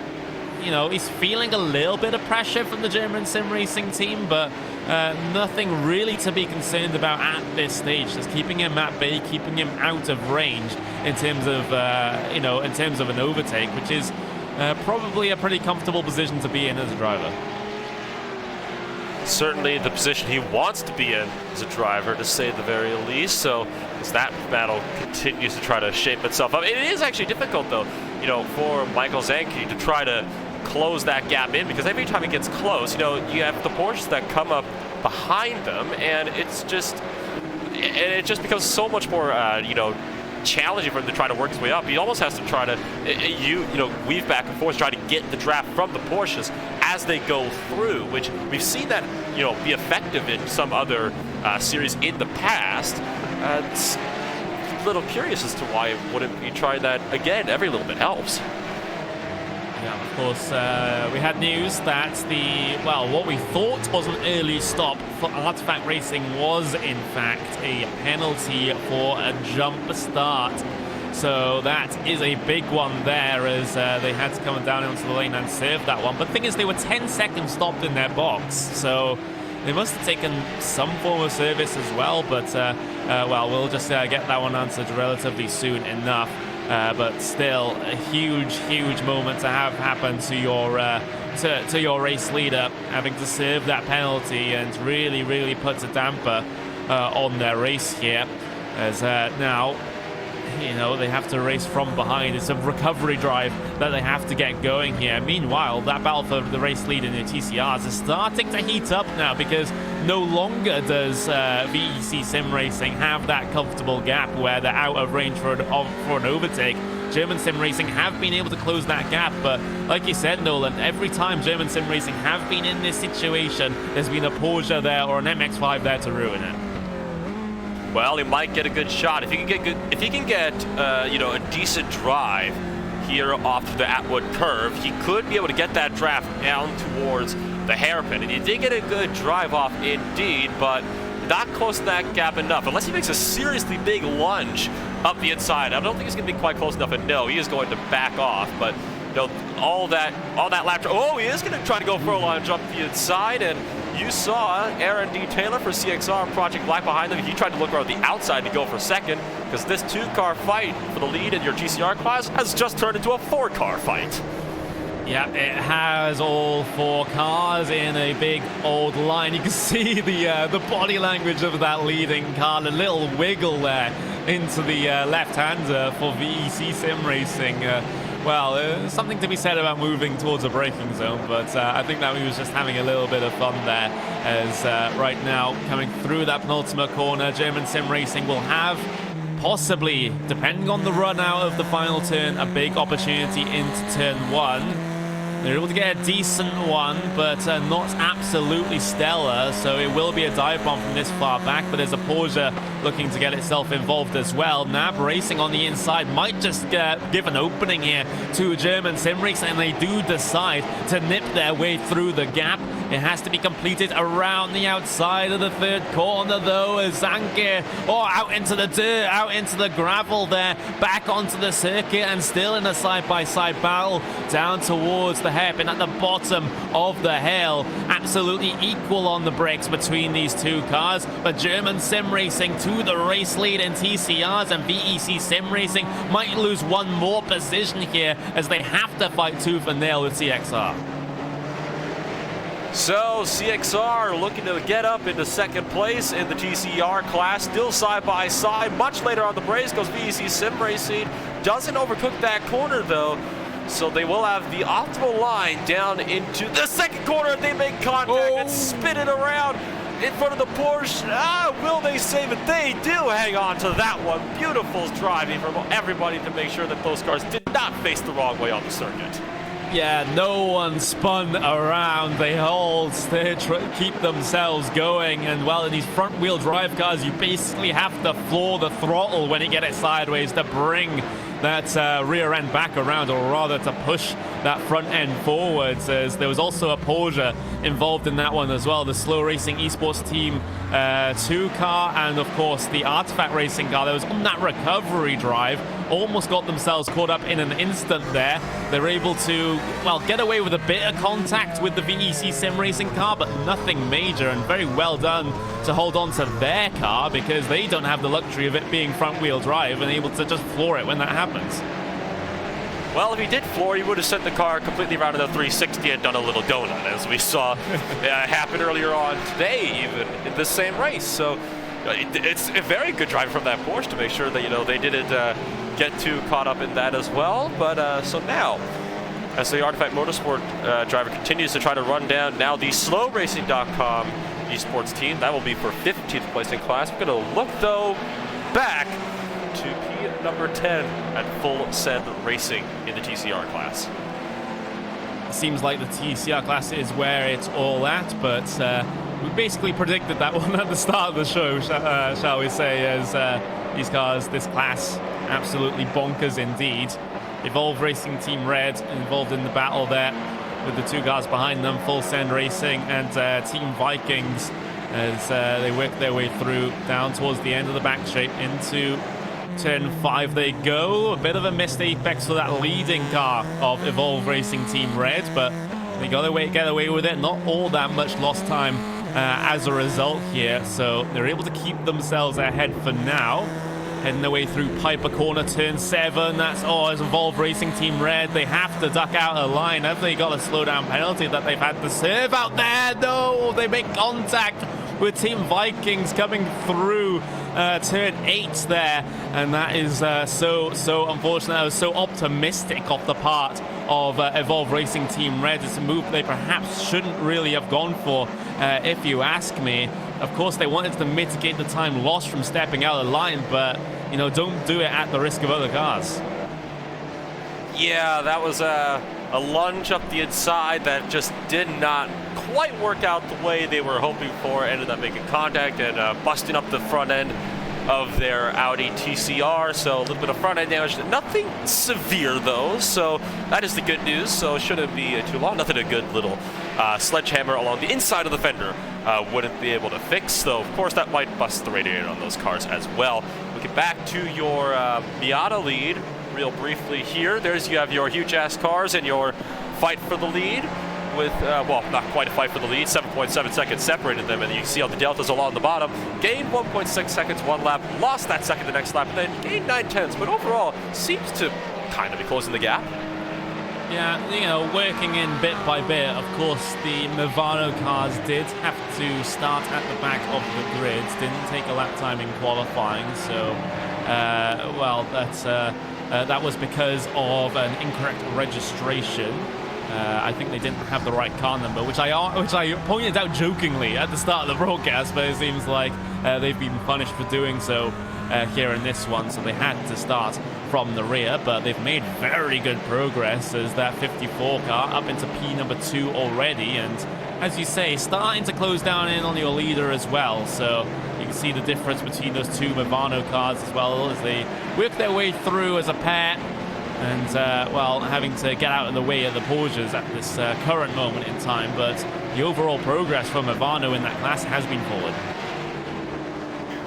he's feeling a little bit of pressure from the German Sim Racing team, but nothing really to be concerned about at this stage. Just keeping him at bay, keeping him out of range in terms of, in terms of an overtake, which is probably a pretty comfortable position to be in as a driver. Certainly the position he wants to be in as a driver, to say the very least. So as that battle continues to try to shape itself up, it is actually difficult, though, for Michael Zanke to try to close that gap in, because every time he gets close, you have the Porsches that come up behind them, and it just becomes so much more, challenging for him to try to work his way up. He almost has to try to, weave back and forth, try to get the draft from the Porsches as they go through, which we've seen that, be effective in some other series in the past. It's a little curious as to why wouldn't we try that again. Every little bit helps. Yeah, of course, we had news that what we thought was an early stop for Artifact Racing was, in fact, a penalty for a jump start. So that is a big one there, as they had to come down onto the lane and serve that one. But the thing is, they were 10 seconds stopped in their box, so they must have taken some form of service as well. But, we'll just get that one answered relatively soon enough. But still, a huge moment to have happen to your race leader, having to serve that penalty, and really puts a damper on their race here. As now you know, they have to race from behind. It's a recovery drive that they have to get going here. Meanwhile, that battle for the race lead in the TCRs is starting to heat up now, because no longer does VEC Sim Racing have that comfortable gap where they're out of range for an overtake. German Sim Racing have been able to close that gap, but like you said, Nolan, every time German Sim Racing have been in this situation, there's been a Porsche there or an MX-5 there to ruin it. Well, he might get a good shot if he can get you know, a decent drive here off the Atwood curve. He could be able to get that draft down towards the hairpin, and he did get a good drive off indeed, but not close to that gap enough. Unless he makes a seriously big lunge up the inside, I don't think he's going to be quite close enough. And no, he is going to back off. But you know, all that lap. Oh, he is going to try to go for a lunge up the inside, and you saw Aaron D. Taylor for CXR, Project Black behind him. He tried to look around the outside to go for second, because this 2-car fight for the lead in your TCR class has just turned into a 4-car fight. Yeah, it has all 4 cars in a big old line. You can see the body language of that leading car, a little wiggle there into the left-hander for VEC Sim Racing. Well, something to be said about moving towards a braking zone, but I think that he was just having a little bit of fun there, as right now, coming through that penultimate corner, German Sim Racing will have possibly, depending on the run out of the final turn, a big opportunity into turn 1. They're able to get a decent one, but not absolutely stellar, so it will be a dive bomb from this far back, but there's a Porsche looking to get itself involved as well. NAB Racing on the inside might just give an opening here to German Sim Racing, and they do decide to nip their way through the gap. It has to be completed around the outside of the 3rd corner, though, as Zanke, out into the dirt, out into the gravel there, back onto the circuit, and still in a side-by-side battle down towards the hairpin at the bottom of the hill. Absolutely equal on the brakes between these 2 cars, but German Sim Racing to the race lead in TCRs, and VEC Sim Racing might lose 1 more position here, as they have to fight tooth and nail with CXR. So CXR looking to get up into 2nd place in the TCR class, still side by side. Much later on the brakes goes VEC Sim Racing. Doesn't overcook that corner though, so they will have the optimal line down into the 2nd corner. They make contact and spin it around in front of the Porsche. Will they save it? They do hang on to that one. Beautiful driving from everybody to make sure that those cars did not face the wrong way on the circuit. Yeah, no one spun around. They all keep themselves going. And well, in these front-wheel drive cars, you basically have to floor the throttle when you get it sideways to bring that rear end back around, or rather to push that front end forwards, as there was also a Porsche involved in that one as well, the Slow Racing Esports Team 2 car, and of course the Artifact Racing car that was on that recovery drive, almost got themselves caught up in an instant there. They're able to, well, get away with a bit of contact with the VEC Sim Racing car, but nothing major, and very well done to hold on to their car, because they don't have the luxury of it being front wheel drive and able to just floor it when that happens. Well, if he did floor, he would have sent the car completely around to the 360 and done a little donut, as we saw happen earlier on today, even in the same race. So it's a very good drive from that Porsche to make sure that, you know, they didn't get too caught up in that as well. But so now, as the Artifact Motorsport driver continues to try to run down now the slowracing.com esports team, that will be for 15th place in class. We're going to look, though, back to P number 10 at Full Send Racing in the TCR class. It seems like the TCR class is where it's all at, but we basically predicted that one at the start of the show, shall we say, as these cars, this class, absolutely bonkers indeed. Evolve Racing Team Red involved in the battle there with the 2 cars behind them, Full Send Racing and Team Vikings, as they work their way through down towards the end of the back straight into turn 5 they go. A bit of a missed apex for that leading car of Evolve Racing Team Red, but they got to get away with it. Not all that much lost time as a result here, so they're able to keep themselves ahead for now. Heading their way through Piper Corner, turn 7. That's it's Evolve Racing Team Red. They have to duck out of line. Have they got a slowdown penalty that they've had to serve out there? No, they make contact with Team Vikings coming through turn 8 there, and that is so unfortunate. That was so optimistic off the part of Evolve Racing Team Red. It's a move they perhaps shouldn't really have gone for, if you ask me. Of course, they wanted to mitigate the time lost from stepping out of the line, but, you know, don't do it at the risk of other cars. Yeah, that was a lunge up the inside that just did not quite work out the way they were hoping for. Ended up making contact and busting up the front end of their Audi TCR, so a little bit of front end damage. Nothing severe though, so that is the good news. So it shouldn't be too long. Nothing a good little sledgehammer along the inside of the fender wouldn't be able to fix. Though of course that might bust the radiator on those cars as well. Looking back to your Miata lead real briefly here. You have your huge ass cars and your fight for the lead with, well, not quite a fight for the lead. 7.7 seconds separated them, and you can see all the deltas along the bottom. Gained 1.6 seconds one lap, lost that second the next lap, and then gained 9/10, but overall seems to kind of be closing the gap. Yeah, you know, working in bit by bit. Of course, the Movano cars did have to start at the back of the grids, didn't take a lap time in qualifying, so, well, that was because of an incorrect registration. I think they didn't have the right car number, which I pointed out jokingly at the start of the broadcast, but it seems like they've been punished for doing so here in this one, so they had to start from the rear, but they've made very good progress as that 54 car up into P number 2 already, and as you say, starting to close down in on your leader as well, so you can see the difference between those two Movano cars as well as they work their way through as a pair. And, well, having to get out of the way of the Porsches at this current moment in time, but the overall progress from Movano in that class has been forward.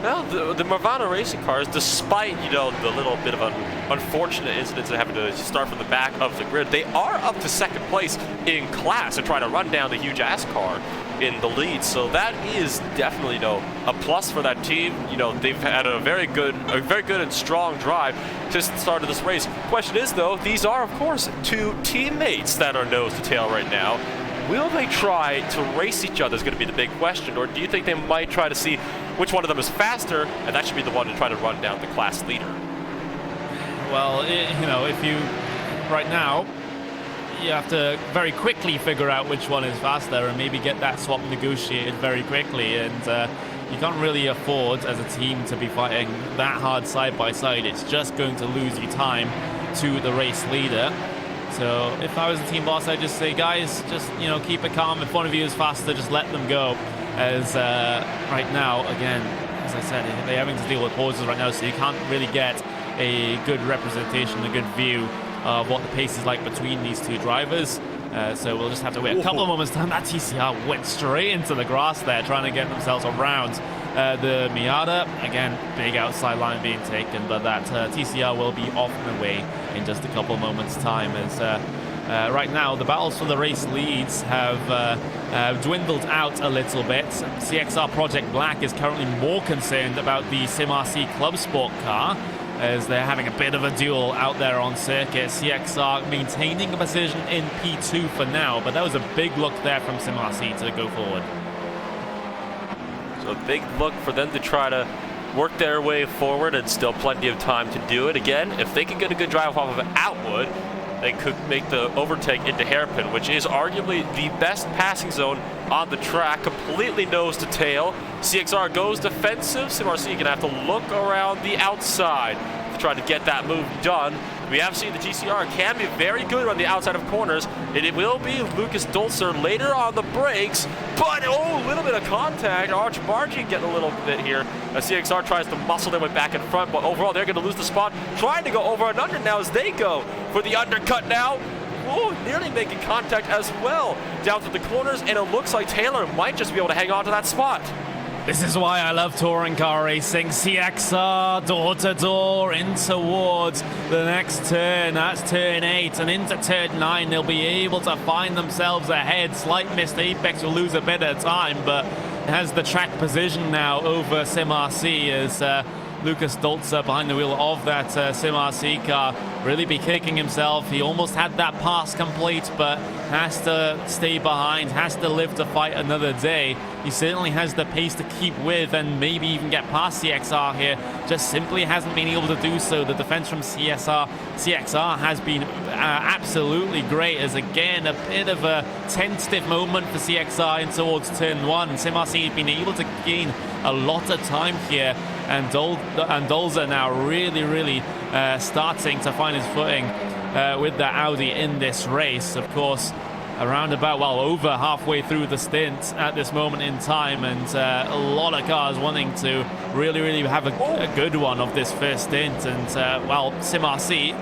Well, the Movano racing cars, despite, you know, the little bit of an unfortunate incidents of having to start from the back of the grid, they are up to second place in class and trying to run down the huge ass car in the lead. So that is definitely, you know, a plus for that team. You know, they've had a very good and strong drive to start of this race. Question is, though, these are, of course, two teammates that are nose to tail right now. Will they try to race each other is going to be the big question, or do you think they might try to see which one of them is faster, and that should be the one to try to run down the class leader? Well, you know, if you, right now, you have to very quickly figure out which one is faster and maybe get that swap negotiated very quickly, and you can't really afford as a team to be fighting that hard side by side. It's just going to lose you time to the race leader. So if I was a team boss, I'd just say, guys, just, you know, keep it calm. If one of you is faster, just let them go. As right now, again, as I said, they're having to deal with pauses right now, so you can't really get a good representation, a good view of what the pace is like between these two drivers. So we'll just have to wait a couple of moments time. That TCR went straight into the grass there, trying to get themselves around the Miata. Again, big outside line being taken, but that TCR will be off and away in just a couple of moments time. As right now, the battles for the race leads have dwindled out a little bit. CXR Project Black is currently more concerned about the SimRC ClubSport car, as they're having a bit of a duel out there on circuit. CXR maintaining a position in P2 for now, but that was a big look there from SimRC to go forward. So a big look for them to try to work their way forward, and still plenty of time to do it. Again, if they can get a good drive off of Outwood, they could make the overtake into Hairpin, which is arguably the best passing zone on the track, completely nose to tail. CXR goes defensive. SimRC going to have to look around the outside to try to get that move done. We have seen the TCR can be very good on the outside of corners, and it will be Lucas Dulcer later on the brakes, but oh, a little bit of contact. Archbargy getting a little bit here. CXR tries to muscle their way back in front, but overall they're going to lose the spot, trying to go over and under now as they go for the undercut now. Oh, nearly making contact as well down to the corners, and it looks like Taylor might just be able to hang on to that spot. This is why I love touring car racing. CXR door to door in towards the next turn. That's turn 8, and into turn 9 they'll be able to find themselves ahead. Slight missed apex will lose a bit of time, but has the track position now over SimRC as Lucas Dolzer behind the wheel of that Sim RC car really be kicking himself. He almost had that pass complete, but has to stay behind, has to live to fight another day. He certainly has the pace to keep with and maybe even get past CXR here. Just simply hasn't been able to do so. The defense from CXR has been absolutely great, as again a bit of a tentative moment for CXR in towards turn 1. Sim RC has been able to gain a lot of time here, and Dolzer now really starting to find his footing with that Audi in this race. Of course, around about, well, over halfway through the stint at this moment in time, and a lot of cars wanting to really have a good one of this first stint. And well, Sim RC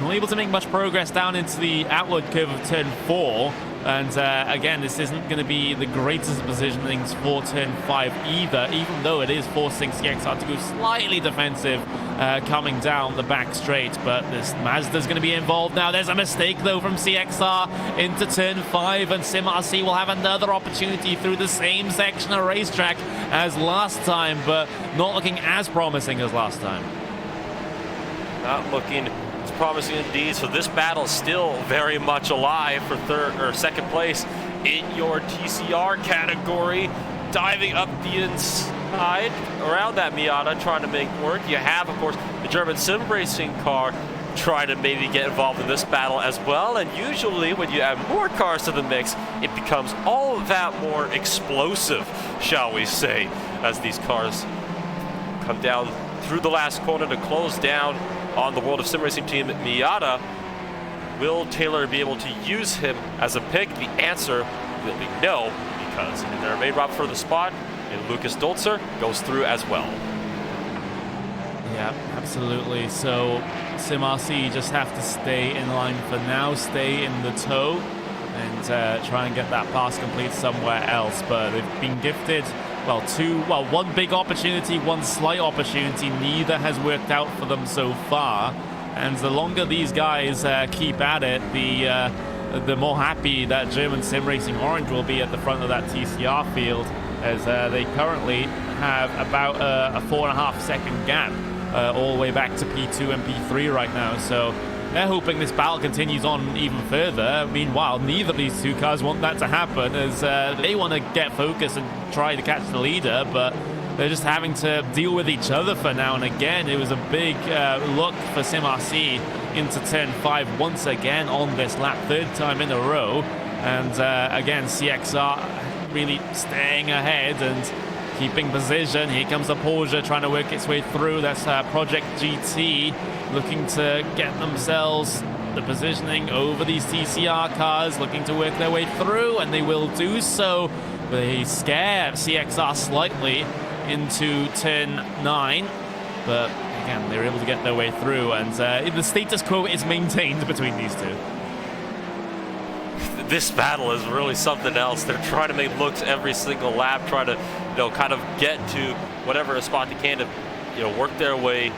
not able to make much progress down into the outward curve of turn 4. And again, this isn't going to be the greatest positionings for turn 5 either, even though it is forcing CXR to go slightly defensive coming down the back straight. But this Mazda's going to be involved now. There's a mistake though from CXR into turn 5, and Sim RC will have another opportunity through the same section of racetrack as last time, but not looking as promising as last time. Not looking promising indeed. So this battle is still very much alive for third or second place in your TCR category. Diving up the inside around that Miata, trying to make work. You have, of course, the German sim racing car trying to maybe get involved in this battle as well. And usually when you add more cars to the mix, it becomes all that more explosive, shall we say, as these cars come down through the last corner to close down on the World of Sim Racing team Miata. Will Taylor be able to use him as a pick? The answer will be no, because in their main route for the spot, and Lucas Dolzer goes through as well. Yeah, absolutely. So Sim RC just have to stay in line for now, stay in the tow, and try and get that pass complete somewhere else. But they've been gifted, one big opportunity, one slight opportunity. Neither has worked out for them so far. And the longer these guys keep at it, the more happy that German Sim Racing Orange will be at the front of that TCR field, as they currently have about a 4.5 second gap all the way back to P2 and P3 right now. So they're hoping this battle continues on even further. Meanwhile, neither of these two cars want that to happen, as they want to get focused and try to catch the leader, but they're just having to deal with each other for now. And again, it was a big look for Sim RC into turn 5 once again on this lap, third time in a row. And again, CXR really staying ahead and keeping position. Here comes the Porsche trying to work its way through. That's Project GT looking to get themselves the positioning over these TCR cars, looking to work their way through, and they will do so. They scare CXR slightly into turn 9, but again, they're able to get their way through, and the status quo is maintained between these two. This battle is really something else. They're trying to make looks every single lap, trying to, kind of get to whatever spot they can to, work their way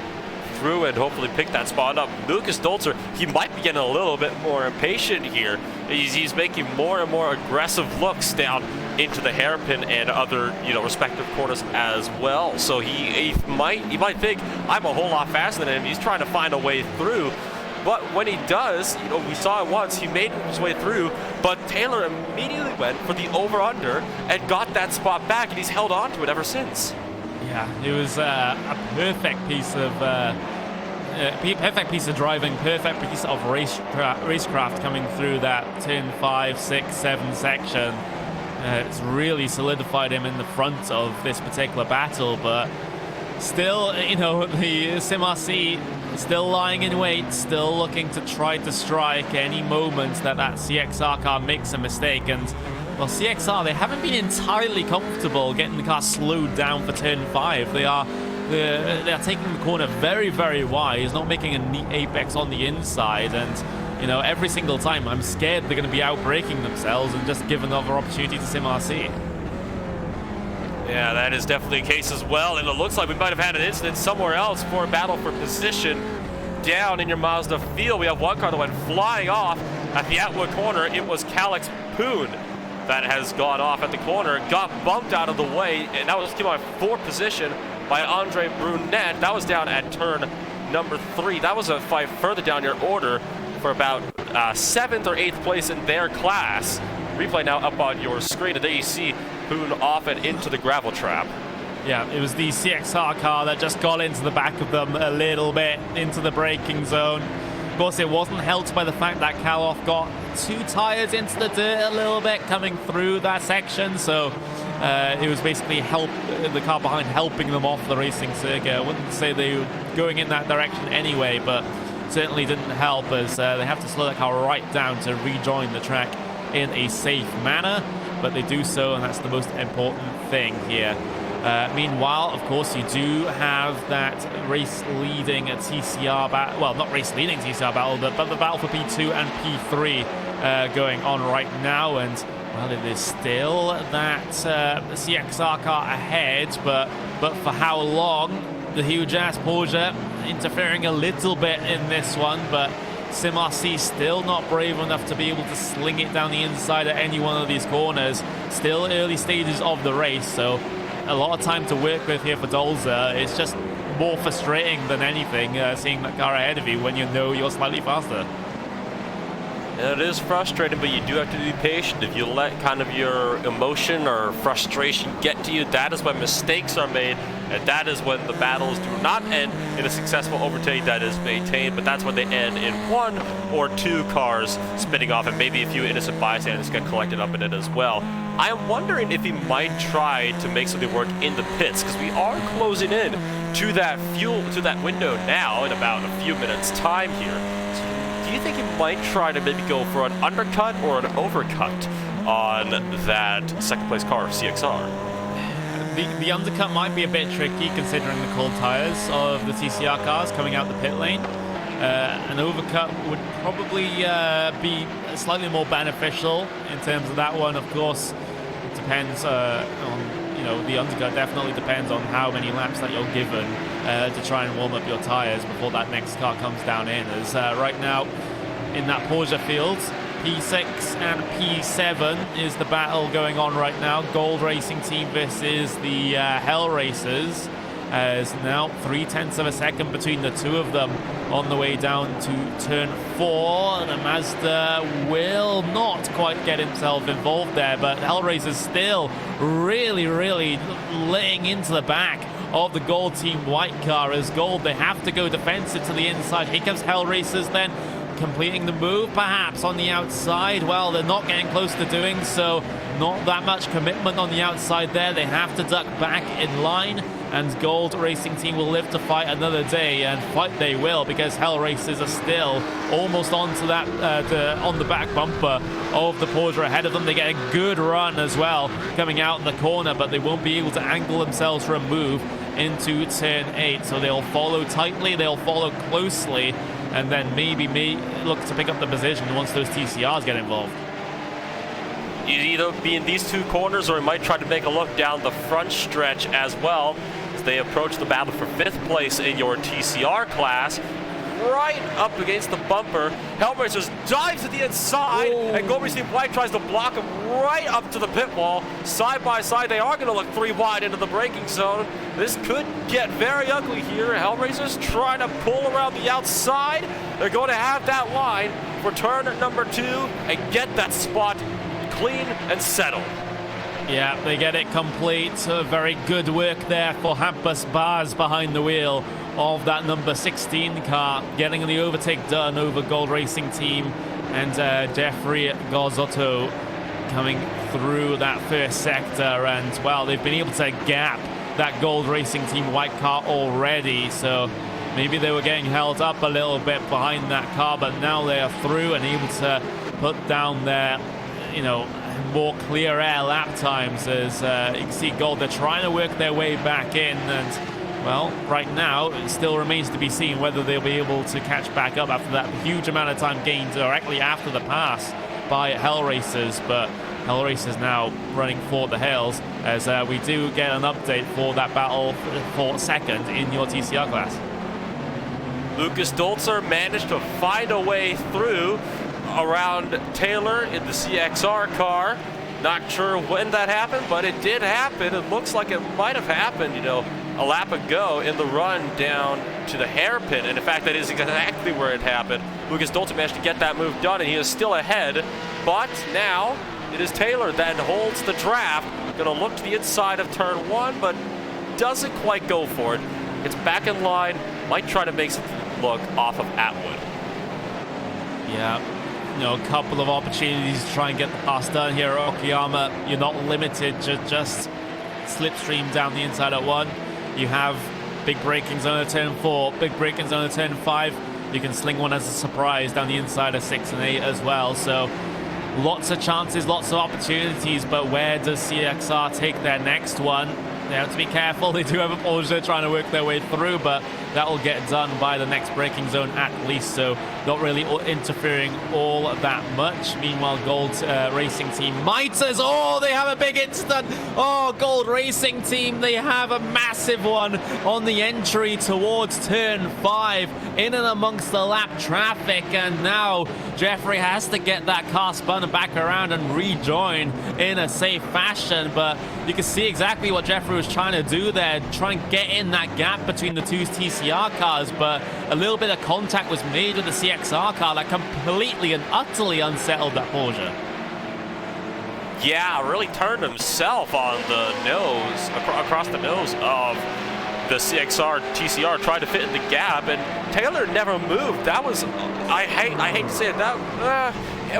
through and hopefully pick that spot up. Lucas Dolzer, he might be getting a little bit more impatient here. He's making more and more aggressive looks down into the hairpin and other, respective corners as well. So he might think, I'm a whole lot faster than him. He's trying to find a way through. But when he does, we saw it once, he made his way through, but Taylor immediately went for the over-under and got that spot back, and he's held on to it ever since. Yeah, it was a perfect piece of driving, perfect piece of racecraft coming through that turn 5, 6, 7 section. It's really solidified him in the front of this particular battle, but still, the Sim RC still lying in wait, still looking to try to strike any moment that CXR car makes a mistake. And well, CXR, they haven't been entirely comfortable getting the car slowed down for turn 5. They are taking the corner very, very wide. He's not making a neat apex on the inside, and every single time I'm scared they're going to be outbraking themselves and just give another opportunity to Sim RC. Yeah, that is definitely a case as well, and it looks like we might have had an incident somewhere else for a battle for position down in your Mazda field. We have one car that went flying off at the outward corner. It was Calix Poon that has gone off at the corner, got bumped out of the way, and that was keep on 4th position. by Andre Brunet. That was down at turn number 3. That was a fight further down your order for about 7th or 8th place in their class. Replay now up on your screen, and there you see Poon off and into the gravel trap. Yeah, it was the CXR car that just got into the back of them a little bit, into the braking zone. Of course, it wasn't helped by the fact that Kaloff got 2 tires into the dirt a little bit coming through that section, so it was basically the car behind helping them off the racing circuit. I wouldn't say they were going in that direction anyway, but certainly didn't help as they have to slow that car right down to rejoin the track in a safe manner, but they do so, and that's the most important thing here. Meanwhile, of course, you do have that race-leading TCR battle. Well, not race-leading TCR battle, but the battle for P2 and P3 going on right now. And, well, it is still that CXR car ahead, but for how long? The huge-ass Porsche interfering a little bit in this one, but SimRC still not brave enough to be able to sling it down the inside at any one of these corners. Still early stages of the race, so a lot of time to work with here for Dolza. It's just more frustrating than anything seeing that car ahead of you when you know you're slightly faster. It is frustrating, but you do have to be patient. If you let kind of your emotion or frustration get to you, that is when mistakes are made, and that is when the battles do not end in a successful overtake that is maintained, but that's when they end in 1 or 2 cars spinning off, and maybe a few innocent bystanders get collected up in it as well. I am wondering if he might try to make something work in the pits, because we are closing in to that window now in about a few minutes' time here. Do you think he might try to maybe go for an undercut or an overcut on that second place car, CXR? The undercut might be a bit tricky considering the cold tires of the TCR cars coming out the pit lane. An overcut would probably be slightly more beneficial in terms of that one. Of course, it depends on, the undercut definitely depends on how many laps that you're given to try and warm up your tires before that next car comes down in. As right now in that Porsche field, P6 and P7 is the battle going on right now. Gold Racing Team versus the Hell Racers. As now 0.3 of a second between the two of them on the way down to turn 4. The Mazda will not quite get himself involved there, but Hellraiser's still really laying into the back of the Gold Team white car. As Gold, they have to go defensive to the inside. Here comes Hellraisers then, completing the move perhaps on the outside. Well, they're not getting close to doing so. Not that much commitment on the outside there. They have to duck back in line, and Gold Racing Team will live to fight another day, and fight they will, because Hell Racers are still almost onto that on the back bumper of the Porsche ahead of them. They get a good run as well coming out the corner, but they won't be able to angle themselves for a move into turn 8. So they'll follow tightly, they'll follow closely, and then maybe look to pick up the position once those TCRs get involved. You'd either be in these 2 corners, or he might try to make a look down the front stretch as well as they approach the battle for 5th place in your TCR class. Right up against the bumper, Hellraisers dives to the inside, and Gold Racing White tries to block him right up to the pit wall. Side by side, they are going to look 3 wide into the braking zone. This could get very ugly here. Hellraisers trying to pull around the outside. They're going to have that line for turn number 2 and get that spot clean and settled. Yeah, they get it complete. Very good work there for Hampus Bars behind the wheel of that number 16 car, getting the overtake done over Gold Racing Team, and Jeffrey Gozzotto coming through that first sector. And, well, they've been able to gap that Gold Racing Team white car already, so maybe they were getting held up a little bit behind that car, but now they are through and able to put down their more clear air lap times. As you can see Gold, they're trying to work their way back in, and, well, right now it still remains to be seen whether they'll be able to catch back up after that huge amount of time gained directly after the pass by Hellraisers. But Hellraisers now running for the hills, as we do get an update for that battle for 2nd in your TCR class. Lucas Dolzer managed to find a way through around Taylor in the CXR car. Not sure when that happened, but it did happen. It looks like it might have happened, a lap ago in the run down to the hairpin, and in fact that is exactly where it happened. Lucas Dalton managed to get that move done, and he is still ahead, but now it is Taylor that holds the draft. Gonna look to the inside of turn 1, but doesn't quite go for it. It's back in line, might try to make some look off of Atwood. Yeah, you know, a couple of opportunities to try and get the pass done here at Okayama. You're not limited to just slipstream down the inside at 1. You have big braking zone at turn 4, big braking zone at turn 5. You can sling one as a surprise down the inside of 6 and 8 as well. So lots of chances, lots of opportunities, but where does CXR take their next one? They have to be careful. They do have a Porsche trying to work their way through, but that will get done by the next braking zone at least, so not really interfering all that much. Meanwhile, Gold Racing Team Miters, oh, they have a big incident. Oh, Gold Racing Team, they have a massive one on the entry towards turn 5, in and amongst the lap traffic, and now Jeffrey has to get that car spun back around and rejoin in a safe fashion, but you can see exactly what Jeffrey was trying to do there, try and get in that gap between the two TCR cars, but a little bit of contact was made with the CXR car that completely and utterly unsettled that Porsche. Yeah, really turned himself on the nose, across the nose of the CXR TCR, tried to fit in the gap, and Taylor never moved. That was, I hate to say it, that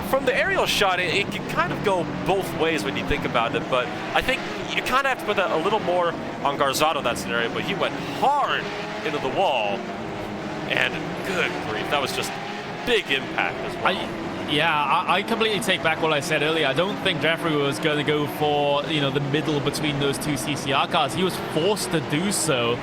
from the aerial shot, it can kind of go both ways when you think about it, but I think you kind of have to put that a little more on Garzado in that scenario, but he went hard into the wall, and good grief, that was just big impact as well. I completely take back what I said earlier. I don't think Jeffrey was going to go for, you know, the middle between those two CCR cars. He was forced to do so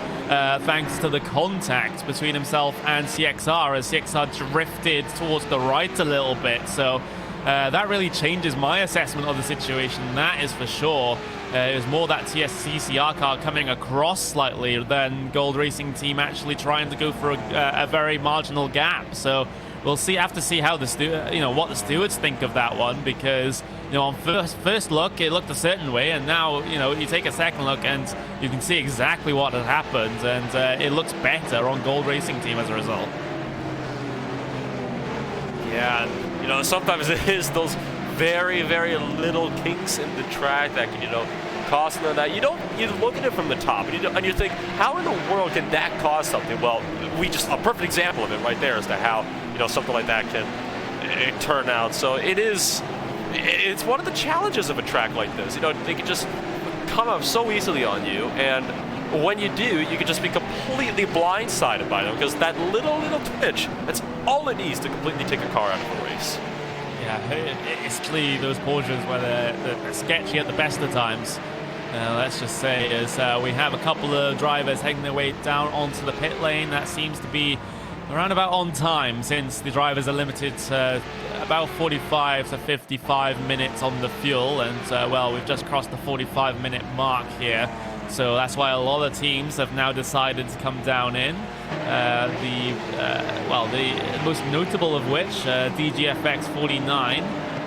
thanks to the contact between himself and CXR, as CXR drifted towards the right a little bit. So that really changes my assessment of the situation, that is for sure. It was more that CCR car coming across slightly than Gold Racing Team actually trying to go for a very marginal gap. So we'll have to see how what the stewards think of that one, because on first look it looked a certain way, and now you take a second look and you can see exactly what had happened, and it looks better on Gold Racing Team as a result. Yeah, and sometimes it is those very, very little kinks in the track that can cause them that. You look at it from the top and you think, how in the world can that cause something? Well, a perfect example of it right there as to how something like that can turn out. So it's one of the challenges of a track like this. They can just come up so easily on you, and when you do, you can just be completely blindsided by them, because that little twitch, that's all it needs to completely take a car out of the race. Yeah, especially those Porsches where they're sketchy at the best of times. Let's just say, as we have a couple of drivers heading their way down onto the pit lane. That seems to be around about on time, since the drivers are limited to about 45 to 55 minutes on the fuel, and well, we've just crossed the 45-minute mark here, so that's why a lot of teams have now decided to come down in. The most notable of which, DGFX 49,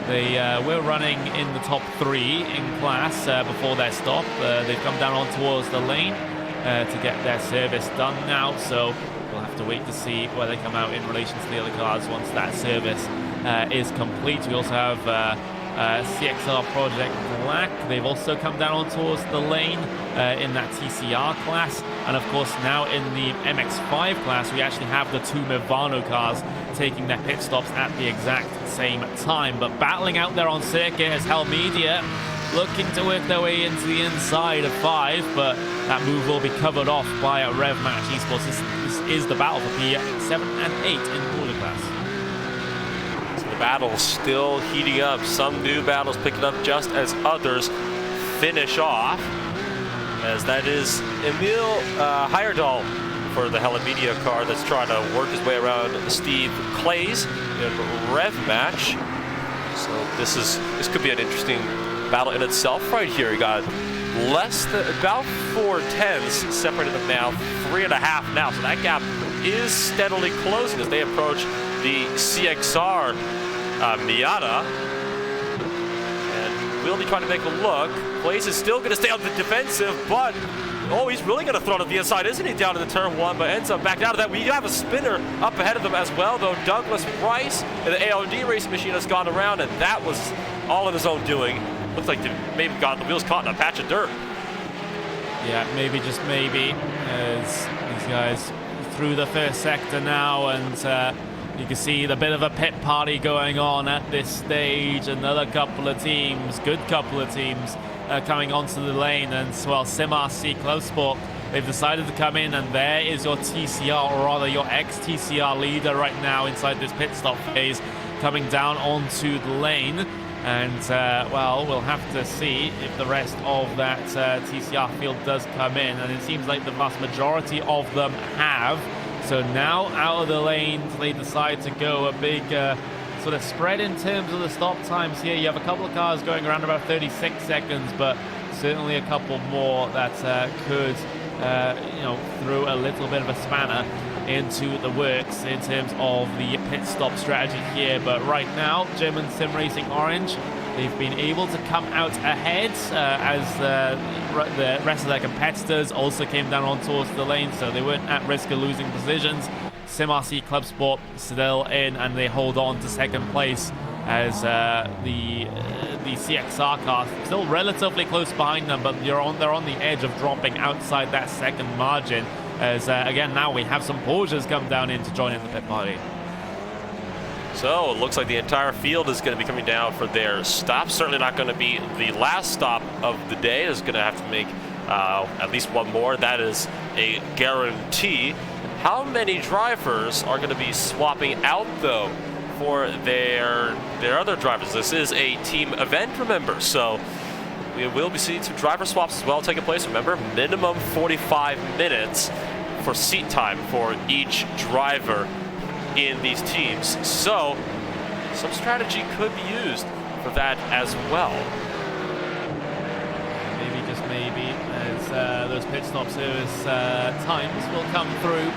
they were running in the top 3 in class before their stop. They've come down on towards the lane to get their service done now, so we'll have to wait to see where they come out in relation to the other cars once that service is complete. We also have CXR Project Black. They've also come down on towards the lane in that TCR class, and of course now in the MX5 class we actually have the 2 Movano cars taking their pit stops at the exact same time. But battling out there on circuit is Hell Media, looking to work their way into the inside of 5, but that move will be covered off by a Rev Match Esports. This is the battle for P7 and 8 in Porsche class. So the battle's still heating up. Some new battles picking up just as others finish off, as that is Emil Heyerdahl for the Hella Media car that's trying to work his way around Steve Clays in Rev Match. So this could be an interesting battle in itself right here. You got about 4 tenths separating them now, 3.5 now. So that gap is steadily closing as they approach the CXR Miata. And we'll be trying to make a look. Clays is still going to stay on the defensive, but Oh, he's really going to throw it at the inside, isn't he, down to the turn one, but ends up back out of that. We have a spinner up ahead of them as well, though. Douglas Rice in the AOD racing machine has gone around, and that was all of his own doing. Looks like they maybe got the wheels caught in a patch of dirt. Yeah, maybe, just maybe, as these guys through the first sector now, and you can see the bit of a pit party going on at this stage. Another couple of teams, good couple of teams, coming onto the lane, and well, SimRC ClubSport, they've decided to come in, and there is your TCR, or rather your ex-TCR leader right now inside this pit stop phase, coming down onto the lane. And well, we'll have to see if the rest of that TCR field does come in, and it seems like the vast majority of them have. So now out of the lanes, they decide to go a big sort of spread in terms of the stop times here. You have a couple of cars going around about 36 seconds, but certainly a couple more that could, you know, throw a little bit of a spanner into the works in terms of the pit stop strategy here. But right now, German Sim Racing Orange, they've been able to come out ahead as the rest of their competitors also came down on towards the lane, so they weren't at risk of losing positions. SimRC ClubSport still in, and they hold on to second place as the CXR car still relatively close behind them, but they're on the edge of dropping outside that second margin. As again, now we have some Porsches come down in to join in the pit party. So it looks like the entire field is going to be coming down for their stop. Certainly not going to be the last stop of the day. Is going to have to make at least one more. That is a guarantee. How many drivers are going to be swapping out, though, for their other drivers? This is a team event, remember, so we will be seeing some driver swaps as well taking place. Remember, minimum 45 minutes for seat time for each driver in these teams. So some strategy could be used for that as well. Maybe, just maybe, as those pit stop service times will come through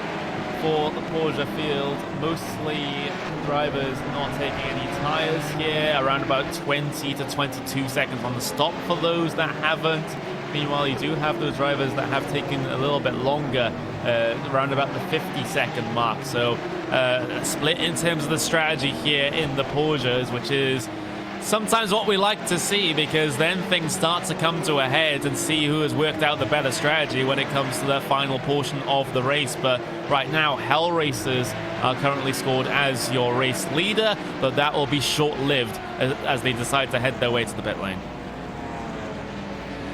for the Porsche field. Mostly drivers not taking any tires here, around about 20 to 22 seconds on the stop for those that haven't. Meanwhile, you do have those drivers that have taken a little bit longer, around about the 50-second mark. So split in terms of the strategy here in the Porsches, which is sometimes what we like to see, because then things start to come to a head and see who has worked out the better strategy when it comes to the final portion of the race. But right now, Hell Racers are currently scored as your race leader, but that will be short-lived as they decide to head their way to the pit lane.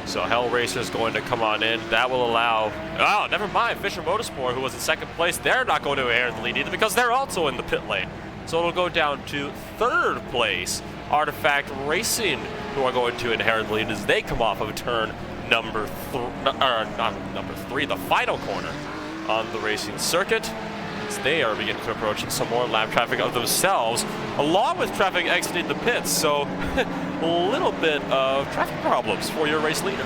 So Hell Racers going to come on in. That will allow... Oh, never mind. Fisher Motorsport, who was in second place, they're not going to inherit the lead either because they're also in the pit lane. So it'll go down to third place. Artifact Racing, who are going to inherit the lead as they come off of turn number three, the final corner on the racing circuit. As they are beginning to approach some more lap traffic of themselves, along with traffic exiting the pits. So a little bit of traffic problems for your race leader.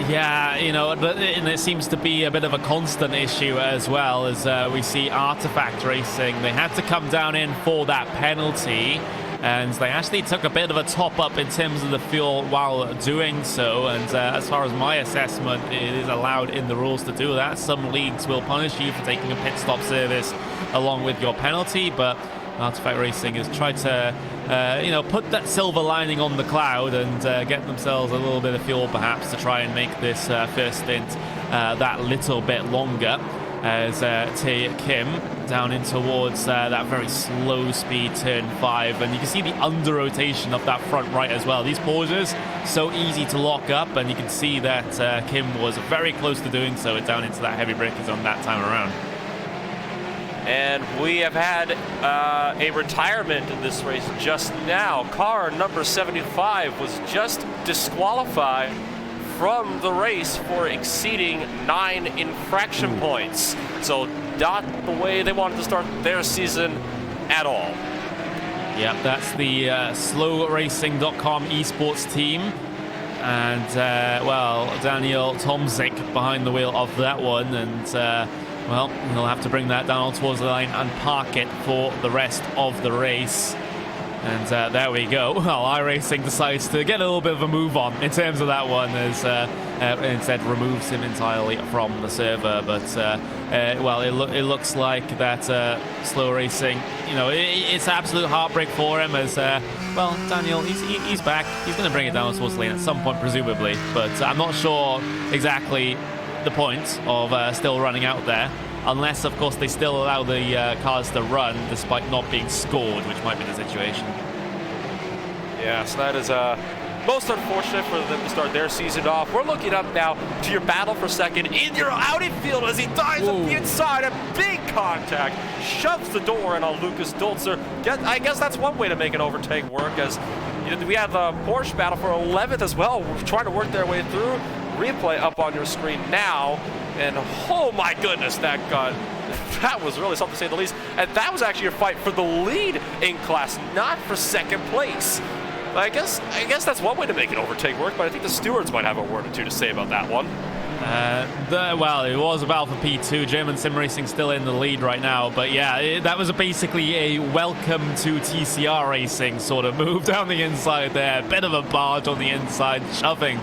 Yeah, you know, and it seems to be a bit of a constant issue as well, as we see Artifact Racing. They had to come down in for that penalty, and they actually took a bit of a top up in terms of the fuel while doing so. And as far as my assessment, it is allowed in the rules to do that. Some leagues will punish you for taking a pit stop service along with your penalty, but Artifact Racing has tried to you know, put that silver lining on the cloud and get themselves a little bit of fuel perhaps to try and make this first stint that little bit longer, as Tae Kim down in towards that very slow speed turn 5, and you can see the under rotation of that front right as well. These Porsches so easy to lock up, and you can see that Kim was very close to doing so down into that heavy braking zone that time around. And we have had a retirement in this race just now. Car number 75 was just disqualified from the race for exceeding 9 infraction points. So not the way they wanted to start their season at all. Yeah, that's the slowracing.com esports team. And, well, Daniel Tomzik behind the wheel of that one. And, well, he'll have to bring that down towards the line and park it for the rest of the race. And there we go. Well, iRacing decides to get a little bit of a move on in terms of that one, as instead removes him entirely from the server. But well, it looks like that slow racing, you know, it's absolute heartbreak for him. As well, Daniel, he's back. He's going to bring it down towards the lane at some point, presumably. But I'm not sure exactly the point of still running out there. Unless, of course, they still allow the cars to run despite not being scored, which might be the situation. Yeah, so that is most unfortunate for them to start their season off. We're looking up now to your battle for second in your out infield as he dives up the inside. A big contact, shoves the door in on Lucas Dolzer. I guess that's one way to make an overtake work, as you know, we have the Porsche battle for 11th as well. We're trying to work their way through. Replay up on your screen now. And oh my goodness, that was really something to say the least. And that was actually a fight for the lead in class, not for second place. I guess that's one way to make an overtake work, but I think the stewards might have a word or two to say about that one. Well, it was a battle for P2. German Sim Racing still in the lead right now, but yeah, that was basically a welcome to TCR Racing sort of move down the inside there. Bit of a barge on the inside, shoving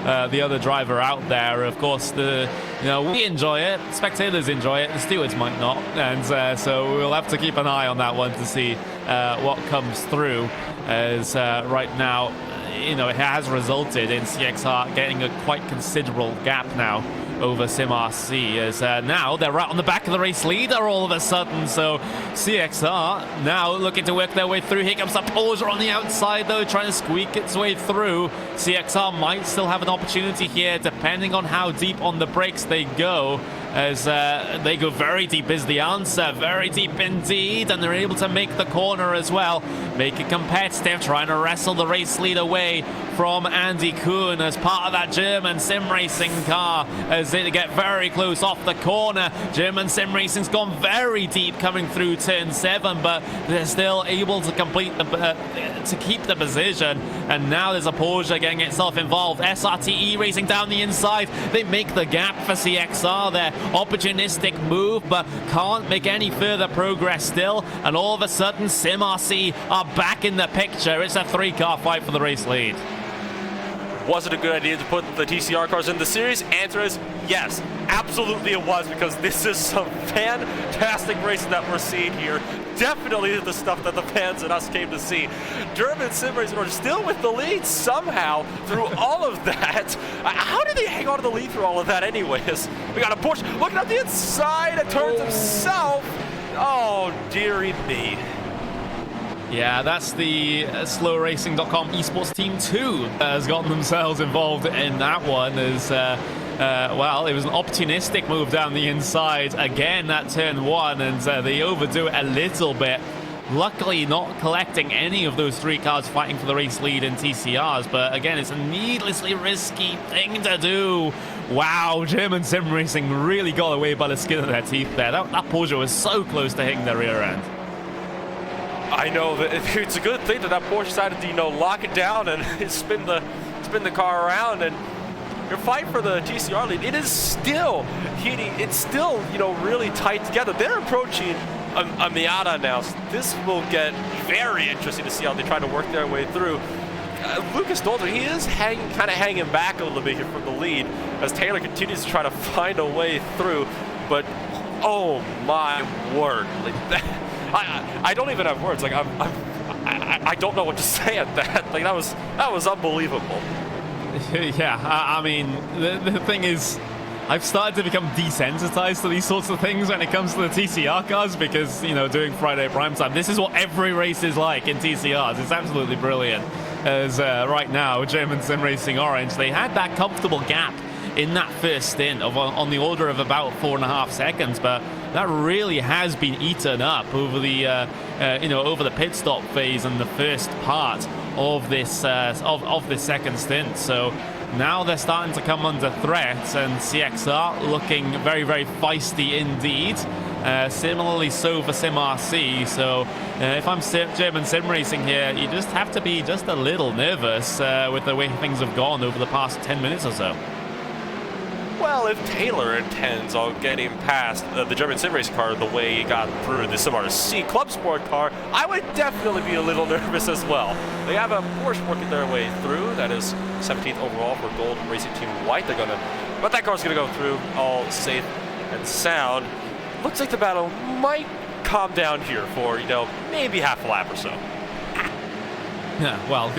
the other driver out there. Of course, we enjoy it, spectators enjoy it, the stewards might not, and so we'll have to keep an eye on that one to see what comes through, as right now, you know, it has resulted in CXR getting a quite considerable gap now over SimRC, as now they're right on the back of the race leader all of a sudden. So CXR now looking to work their way through. Here comes the Porsche on the outside though, trying to squeak its way through. CXR might still have an opportunity here depending on how deep on the brakes they go, as they go very deep is the answer, very deep indeed, and they're able to make the corner as well, make it competitive, trying to wrestle the race lead away from Andy Kuhn as part of that German Sim Racing car, as they get very close off the corner. German Sim Racing's gone very deep coming through turn 7, but they're still able to complete to keep the position. And now there's a Porsche getting itself involved. SRTE racing down the inside, they make the gap for CXR there. Opportunistic move, but can't make any further progress still, and all of a sudden SimRC are back in the picture. It's a 3-car fight for the race lead. Was it a good idea to put the TCR cars in the series? Answer is yes, absolutely it was, because this is some fantastic racing that we're seeing here. Definitely the stuff that the fans and us came to see. German Sim Racing are still with the lead somehow through all of that. How did they hang on to the lead through all of that anyways? We got a Porsche looking up the inside and turns himself. Oh, dearie me. Yeah, that's the slowracing.com esports team 2 has gotten themselves involved in that one, as well, it was an opportunistic move down the inside again at turn 1, and they overdo it a little bit. Luckily not collecting any of those 3 cars fighting for the race lead in TCRs, but again, it's a needlessly risky thing to do. Wow, German Sim Racing really got away by the skin of their teeth there. That Porsche was so close to hitting their rear end. I know that it's a good thing that Porsche decided to, lock it down and spin the car around, and your fight for the TCR lead, it is still heating. It's still, really tight together. They're approaching a Miata now. So this will get very interesting to see how they try to work their way through. Lucas Dolzer, he is kind of hanging back a little bit here from the lead as Taylor continues to try to find a way through, but oh my word. Like that, I don't even have words. Like I don't know what to say at that. Like that was unbelievable. Yeah, I mean the thing is, I've started to become desensitized to these sorts of things when it comes to the TCR cars, because doing Friday primetime, this is what every race is like in TCRs. It's absolutely brilliant. As right now, German Sim Racing Orange, they had that comfortable gap in that first stint of on the order of about 4.5 seconds, but that really has been eaten up over the over the pit stop phase and the first part of this of this second stint. So now they're starting to come under threat, and CXR looking very, very feisty indeed. Similarly so for SimRC. So if I'm German Sim Racing here, you just have to be just a little nervous with the way things have gone over the past 10 minutes or so. well, if Taylor intends on getting past the German sim race car the way he got through the SimRC ClubSport car, I would definitely be a little nervous as well. They have a Porsche working their way through. That is 17th overall for Gold Racing Team White. But that car's gonna go through all safe and sound. Looks like the battle might calm down here for, maybe half a lap or so. Yeah, well,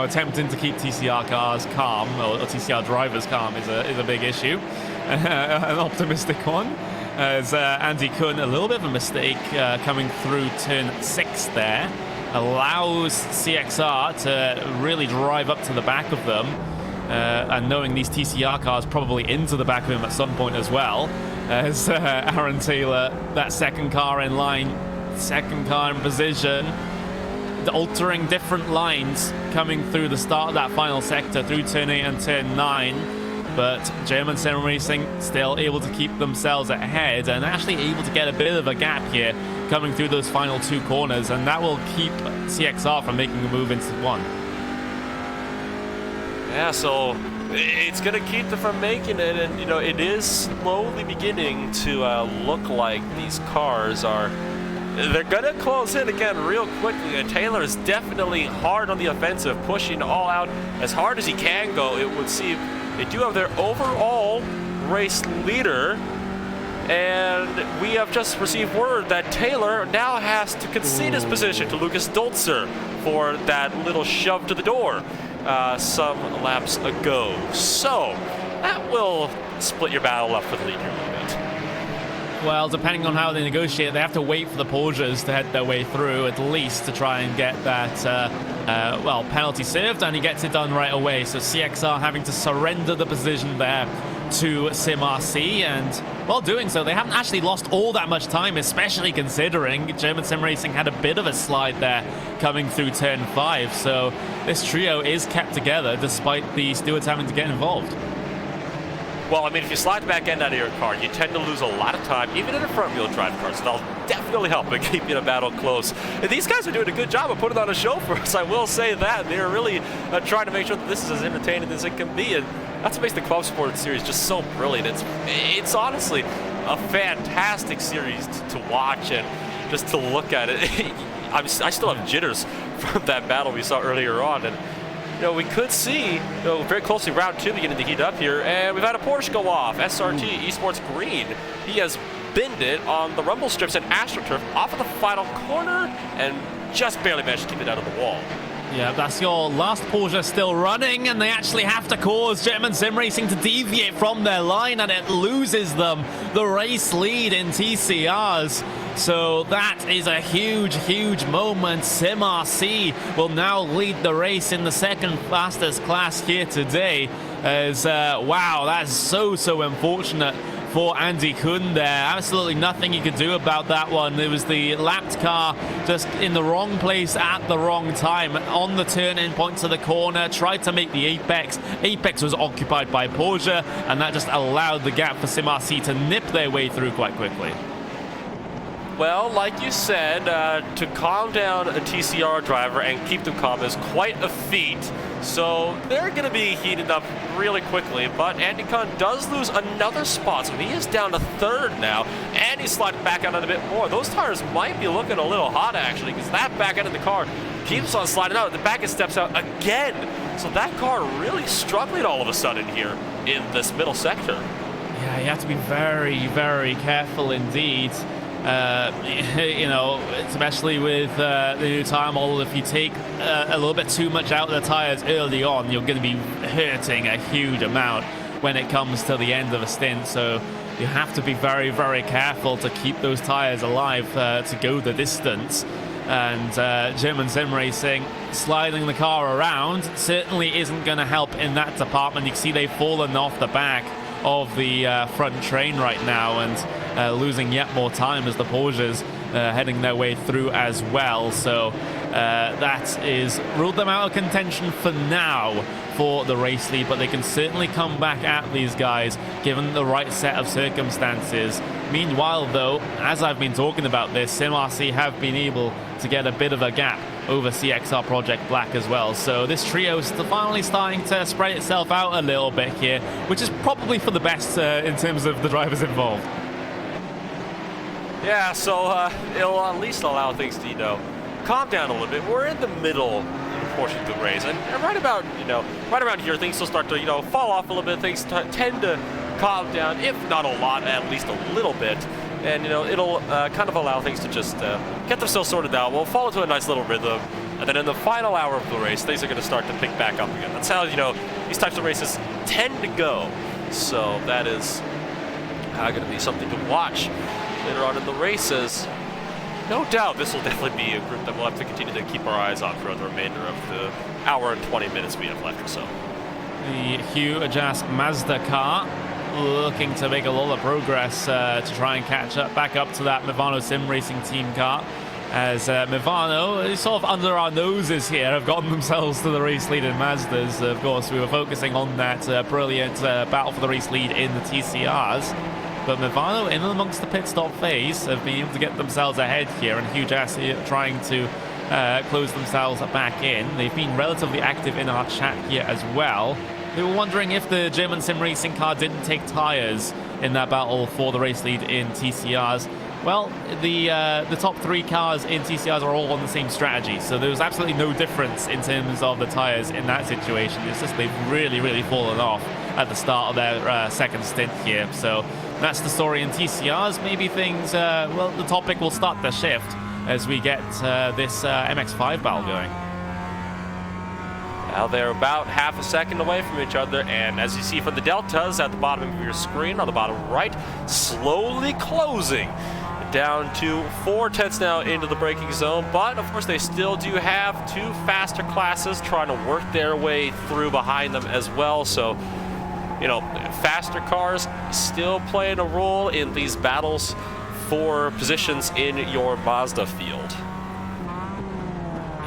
attempting to keep TCR cars calm, or TCR drivers calm, is a big issue. An optimistic one, as Andy Kuhn, a little bit of a mistake coming through turn 6 there, allows CXR to really drive up to the back of them, and knowing these TCR cars probably into the back of him at some point as well, as Aaron Taylor, that second car in line, second car in position, altering different lines coming through the start of that final sector through turn 8 and turn 9, but German Sim Racing still able to keep themselves ahead and actually able to get a bit of a gap here coming through those final 2 corners, and that will keep CXR from making a move into 1. Yeah, so it's going to keep them from making it, and it is slowly beginning to look like these cars they're going to close in again real quickly, and Taylor is definitely hard on the offensive, pushing all out as hard as he can go. It would seem they do have their overall race leader, and we have just received word that Taylor now has to concede his position to Lucas Dolzer for that little shove to the door some laps ago. So that will split your battle up for the lead here a little bit. Well, depending on how they negotiate, they have to wait for the Porsches to head their way through, at least to try and get that, penalty served, and he gets it done right away. So CXR having to surrender the position there to SimRC, and while doing so, they haven't actually lost all that much time, especially considering German Sim Racing had a bit of a slide there coming through turn 5. So this trio is kept together despite the stewards having to get involved. Well, I mean, if you slide the back end out of your car, you tend to lose a lot of time, even in a front-wheel drive car, so that'll definitely help in keeping the battle close. And these guys are doing a good job of putting on a show for us, I will say that. They're really trying to make sure that this is as entertaining as it can be, and that's what makes the ClubSport series just so brilliant. It's honestly a fantastic series to watch and just to look at it. I still have jitters from that battle we saw earlier on, and we could see very closely round 2 beginning to heat up here, and we've had a Porsche go off. SRT Esports Green. He has binned it on the rumble strips and AstroTurf off of the final corner and just barely managed to keep it out of the wall. Yeah, that's your last Porsche still running, and they actually have to cause German Sim Racing to deviate from their line, and it loses them the race lead in TCRs. So that is a huge, huge moment. SimRC will now lead the race in the second fastest class here today. As, wow, that's so unfortunate for Andy Kuhn there. Absolutely nothing he could do about that one. It was the lapped car just in the wrong place at the wrong time. On the turn-in point to the corner, tried to make the apex. Apex was occupied by Porsche, and that just allowed the gap for SimRC to nip their way through quite quickly. Well, like you said, to calm down a TCR driver and keep them calm is quite a feat. So they're going to be heated up really quickly, but Andy Kuhn does lose another spot, so he is down to 3rd now, and he's sliding back out a bit more. Those tires might be looking a little hot, actually, because that back end of the car keeps on sliding out. The back end steps out again. So that car really struggling all of a sudden here in this middle sector. Yeah, you have to be very, very careful indeed. Especially with the new tire model, if you take a little bit too much out of the tires early on, you're going to be hurting a huge amount when it comes to the end of a stint. So you have to be very, very careful to keep those tires alive to go the distance. And German Sim Racing sliding the car around certainly isn't going to help in that department. You can see they've fallen off the back of the front train right now, and losing yet more time as the Porsches heading their way through as well. So that is ruled them out of contention for now for the race lead, but they can certainly come back at these guys given the right set of circumstances. Meanwhile, though, as I've been talking about this, SimRC have been able to get a bit of a gap over CXR Project Black as well. So this trio is finally starting to spread itself out a little bit here, which is probably for the best in terms of the drivers involved. Yeah, so it'll at least allow things to, calm down a little bit. We're in the middle portion of the race, and right about, right around here, things will start to, fall off a little bit. Things tend to calm down, if not a lot, at least a little bit. And, it'll kind of allow things to just get themselves sorted out. We'll fall into a nice little rhythm. And then in the final hour of the race, things are going to start to pick back up again. That's how, these types of races tend to go. So that is going to be something to watch later on in the races. No doubt this will definitely be a group that we'll have to continue to keep our eyes on throughout the remainder of the hour and 20 minutes we have left or so. The Hugh Ajas Mazda car looking to make a lot of progress to try and catch up back up to that Movano Sim Racing team car, as Movano, sort of under our noses here, have gotten themselves to the race lead in Mazdas. Of course, we were focusing on that brilliant battle for the race lead in the TCRs, but Movano, in amongst the pit stop phase, have been able to get themselves ahead here, and Hugh Ajas trying to close themselves back in. They've been relatively active in our chat here as well. We were wondering if the German sim racing car didn't take tires in that battle for the race lead in TCRs. Well, the top three cars in TCRs are all on the same strategy, so there was absolutely no difference in terms of the tires in that situation. It's just they've really fallen off at the start of their second stint here. So that's the story in TCRs. Maybe things, well, the topic will start to shift as we get this MX-5 battle going. Now they're about half a second away from each other, and as you see from the deltas at the bottom of your screen, on the bottom right, slowly closing down to 4/10 now into the braking zone. But of course they still do have two faster classes trying to work their way through behind them as well. So, faster cars still playing a role in these battles for positions in your Mazda field.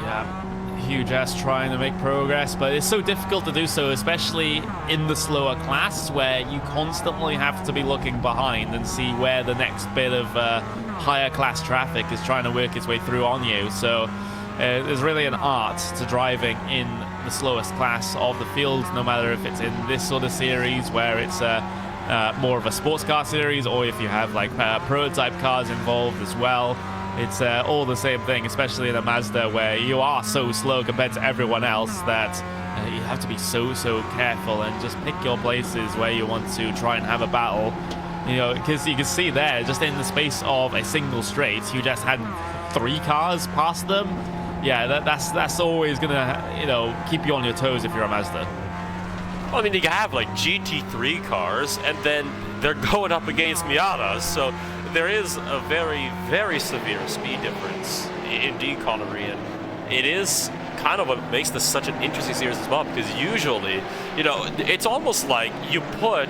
Yeah. Hugh Ajas trying to make progress, but it's so difficult to do so, especially in the slower class where you constantly have to be looking behind and see where the next bit of higher class traffic is trying to work its way through on you. So there's really an art to driving in the slowest class of the field, no matter if it's in this sort of series where it's more of a sports car series, or if you have like prototype cars involved as well. It's all the same thing, especially in a Mazda where you are so slow compared to everyone else that you have to be so careful and just pick your places where you want to try and have a battle. Because you can see there, just in the space of a single straight, you just had 3 cars past them. Yeah, that's always gonna keep you on your toes if you're a Mazda. Well, I mean, you have like GT3 cars, and then they're going up against Miatas, so there is a very severe speed difference in D-Connery, and it is kind of what makes this such an interesting series as well, because usually, it's almost like you put,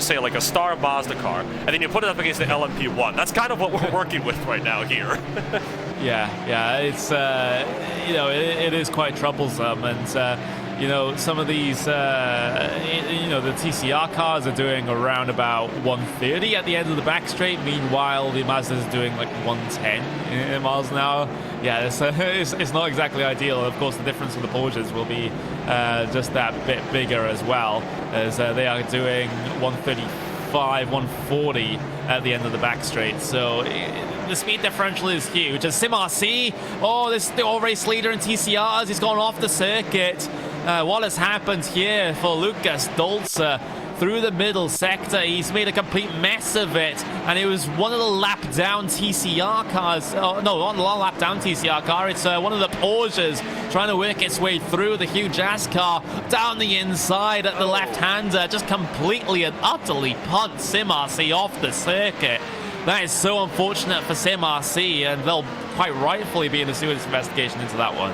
say, like a Star Mazda car, and then you put it up against the LMP1. That's kind of what we're working with right now here. Yeah, it's, it is quite troublesome, and some of these, the TCR cars are doing around about 130 at the end of the back straight. Meanwhile, the Mazda's doing like 110 miles an hour. Yeah, it's not exactly ideal. Of course, the difference with the Porsches will be just that bit bigger as well, as they are doing 135, 140 at the end of the back straight. So the speed differential is huge. As SimRC, this is the all-race leader in TCRs. He's gone off the circuit. What has happened here for Lucas Dolce through the middle sector? He's made a complete mess of it, and it was one of the lap-down TCR cars. Not a lap-down TCR car. It's one of the Porsches trying to work its way through the Hugh Ajas car down the inside at the left-hander. Just completely and utterly punt SimRC off the circuit. That is so unfortunate for SimRC, and they'll quite rightfully be in a serious investigation into that one.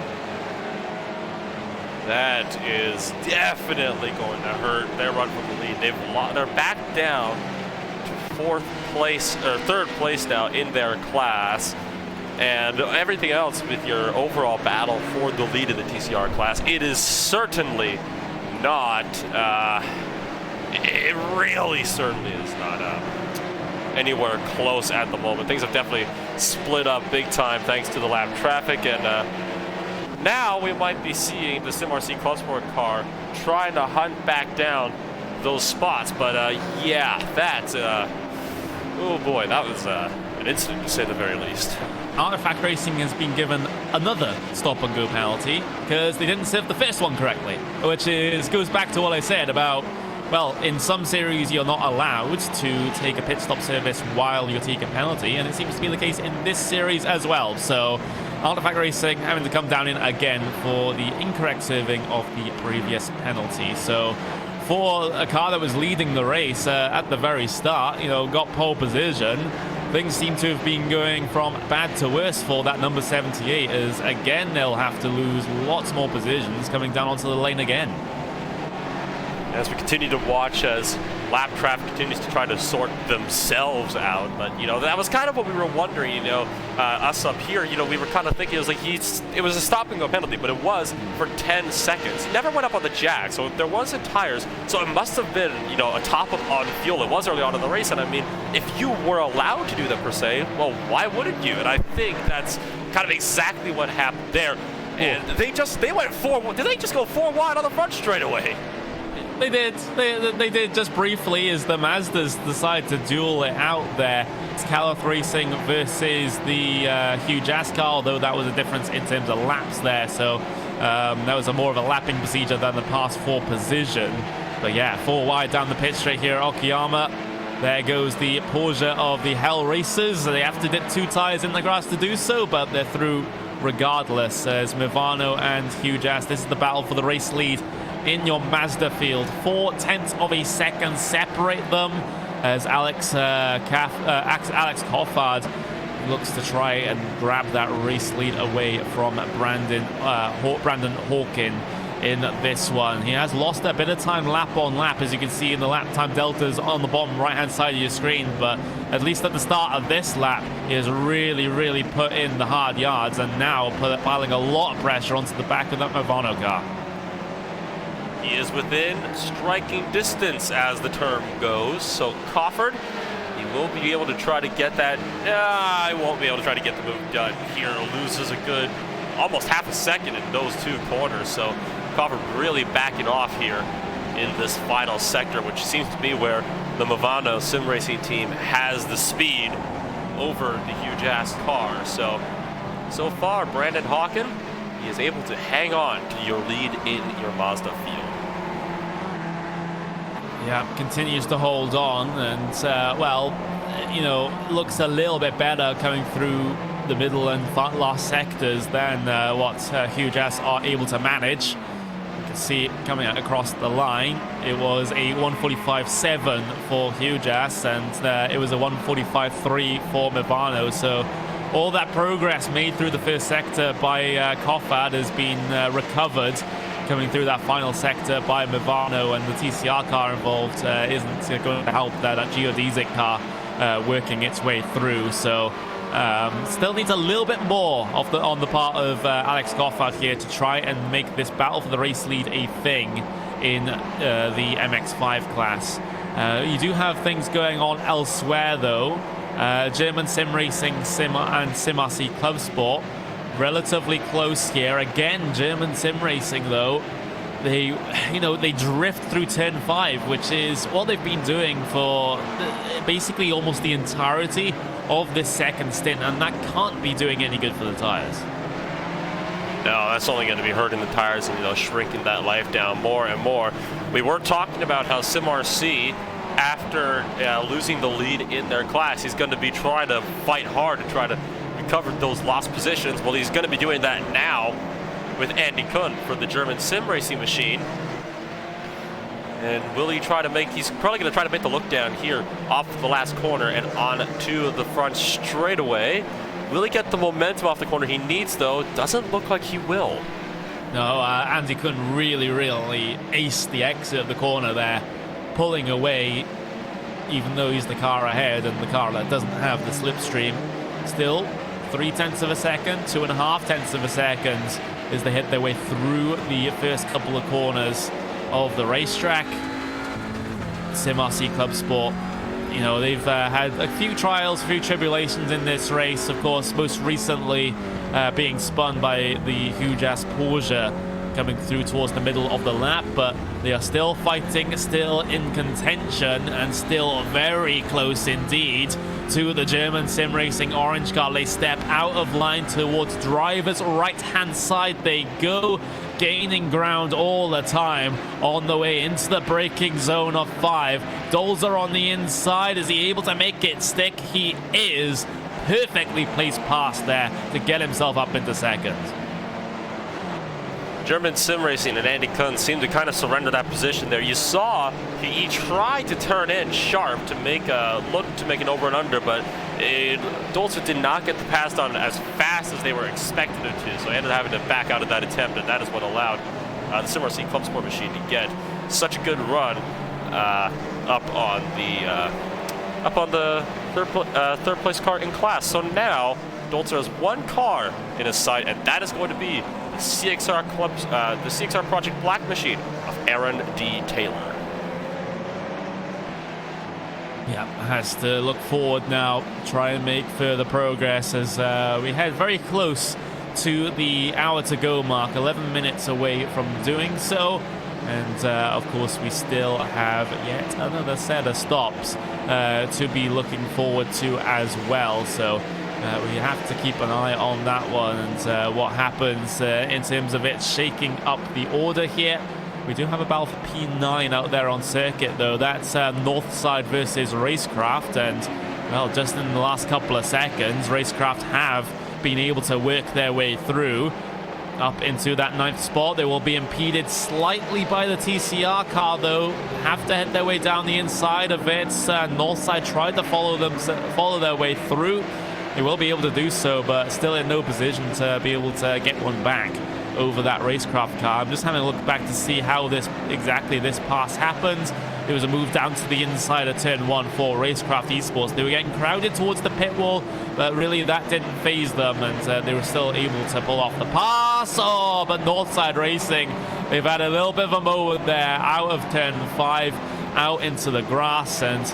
That is definitely going to hurt their run from the lead. They're back down to 3rd place now in their class, and everything else with your overall battle for the lead in the TCR class, it is certainly not. It really certainly is not anywhere close at the moment. Things have definitely split up big time thanks to the lap traffic, and now we might be seeing the SimRC ClubSport car trying to hunt back down those spots. But yeah, that oh boy, that was an incident to say the very least. Artifact Racing has been given another stop and go penalty because they didn't serve the first one correctly, which goes back to what I said about, well, in some series you're not allowed to take a pit stop service while you're taking a penalty, and it seems to be the case in this series as well. So Artifact Racing having to come down in again for the incorrect serving of the previous penalty. So for a car that was leading the race at the very start, got pole position, things seem to have been going from bad to worse for that number 78, as again they'll have to lose lots more positions coming down onto the lane again. As we continue to watch as lap traffic continues to try to sort themselves out, but that was kind of what we were wondering. Us up here, we were kind of thinking it was like it was a stop and go penalty, but it was for 10 seconds. He never went up on the jack, so there wasn't tires, so it must have been a top up on fuel. It was early on in the race, and I mean, if you were allowed to do that per se, well, why wouldn't you? And I think that's kind of exactly what happened there. And they went 4. Did they just go 4 wide on the front straight away? They did. They did just briefly as the Mazdas decide to duel it out there. It's Caloth Racing versus the Huge Ass car, although that was a difference in terms of laps there. So that was more of a lapping procedure than the pass 4 position. But yeah, 4 wide down the pit straight here at Okayama. There goes the Porsche of the Hell Racers. They have to dip 2 tires in the grass to do so, but they're through regardless. As Movano and Huge Ass, this is the battle for the race lead in your Mazda field. 0.4 of a second separate them as Alex Coffard looks to try and grab that race lead away from Brandon Hawkin in this one. He has lost a bit of time lap on lap, as you can see in the lap time deltas on the bottom right hand side of your screen, but at least at the start of this lap he has really put in the hard yards, and now piling a lot of pressure onto the back of that Movano car. He is within striking distance as the term goes, so Coffard, he will be able to try to get that. He won't be able to try to get the move done here. Loses a good almost half a second in those 2 corners, so Coffard really backing off here in this final sector, which seems to be where the Movano sim racing team has the speed over the Huge Ass car. So far, Brandon Hawkin, he is able to hang on to your lead in your Mazda field. Yeah, continues to hold on, and looks a little bit better coming through the middle and last sectors than what Huge Ass are able to manage. You can see it coming across the line. It was a 1:45.7 for Huge Ass, and it was a 1:45.3 for Movano. So all that progress made through the first sector by Coffard has been recovered coming through that final sector by Movano, and the TCR car involved isn't going to help that geodesic car working its way through. So still needs a little bit more on the part of Alex Coffard here to try and make this battle for the race lead a thing in the MX-5 class. You do have things going on elsewhere though. German Sim Racing and SimRC ClubSport relatively close here. Again, German Sim Racing though, they drift through turn 5, which is what they've been doing for basically almost the entirety of this second stint, and that can't be doing any good for the tires. No, that's only going to be hurting the tires and shrinking that life down more and more. We were talking about how SimRC, after losing the lead in their class, he's going to be trying to fight hard to try to recover those lost positions. Well, he's going to be doing that now with Andy Kuhn for the German sim racing machine. And will he try to make, he's probably going to try to make the look down here off the last corner and on to the front straightaway. Will he get the momentum off the corner he needs though? Doesn't look like he will. No, Andy Kuhn really aced the exit of the corner there, pulling away, even though he's the car ahead and the car that doesn't have the slipstream. Still, 0.3 of a second, 2.5 of a second as they hit their way through the first couple of corners of the racetrack. SimRC ClubSport you know, they've had a few trials, a few tribulations in this race. Of course, most recently being spun by the huge-ass Porsche coming through towards the middle of the lap, but they are still fighting, still in contention, and still very close indeed to the German sim racing orange car. They step out of line towards driver's right-hand side. They go, gaining ground all the time on the way into the braking zone of 5. Dolzer on the inside. Is he able to make it stick? He is. Perfectly placed pass there to get himself up into second. German sim racing and Andy Kuhn seemed to kind of surrender that position there. You saw he tried to turn in sharp to make a look to make an over and under, but Dolzer did not get the pass done as fast as they were expecting him to, so he ended up having to back out of that attempt, and that is what allowed the sim racing ClubSport machine to get such a good run up on the third place car in class. So now Dolzer has one car in his sight, and that is going to be the CXR Project Black machine of Aaron D. Taylor. Yeah, has to look forward now, try and make further progress as we head very close to the hour to go mark, 11 minutes away from doing so. And of course, we still have yet another set of stops to be looking forward to as well. So we have to keep an eye on that one and what happens in terms of it shaking up the order here. We do have a battle for P9 out there on circuit, though. That's Northside versus Racecraft, and well, just in the last couple of seconds, Racecraft have been able to work their way through up into that 9th spot. They will be impeded slightly by the TCR car, though. Have to head their way down the inside of it. Northside tried to follow their way through. They will be able to do so, but still in no position to be able to get one back over that Racecraft car. I'm just having a look back to see how this pass happened. It was a move down to the inside of turn 1 for Racecraft Esports. They were getting crowded towards the pit wall, but really that didn't phase them, and they were still able to pull off the pass. Oh, but Northside Racing, they've had a little bit of a moment there out of turn 5, out into the grass, and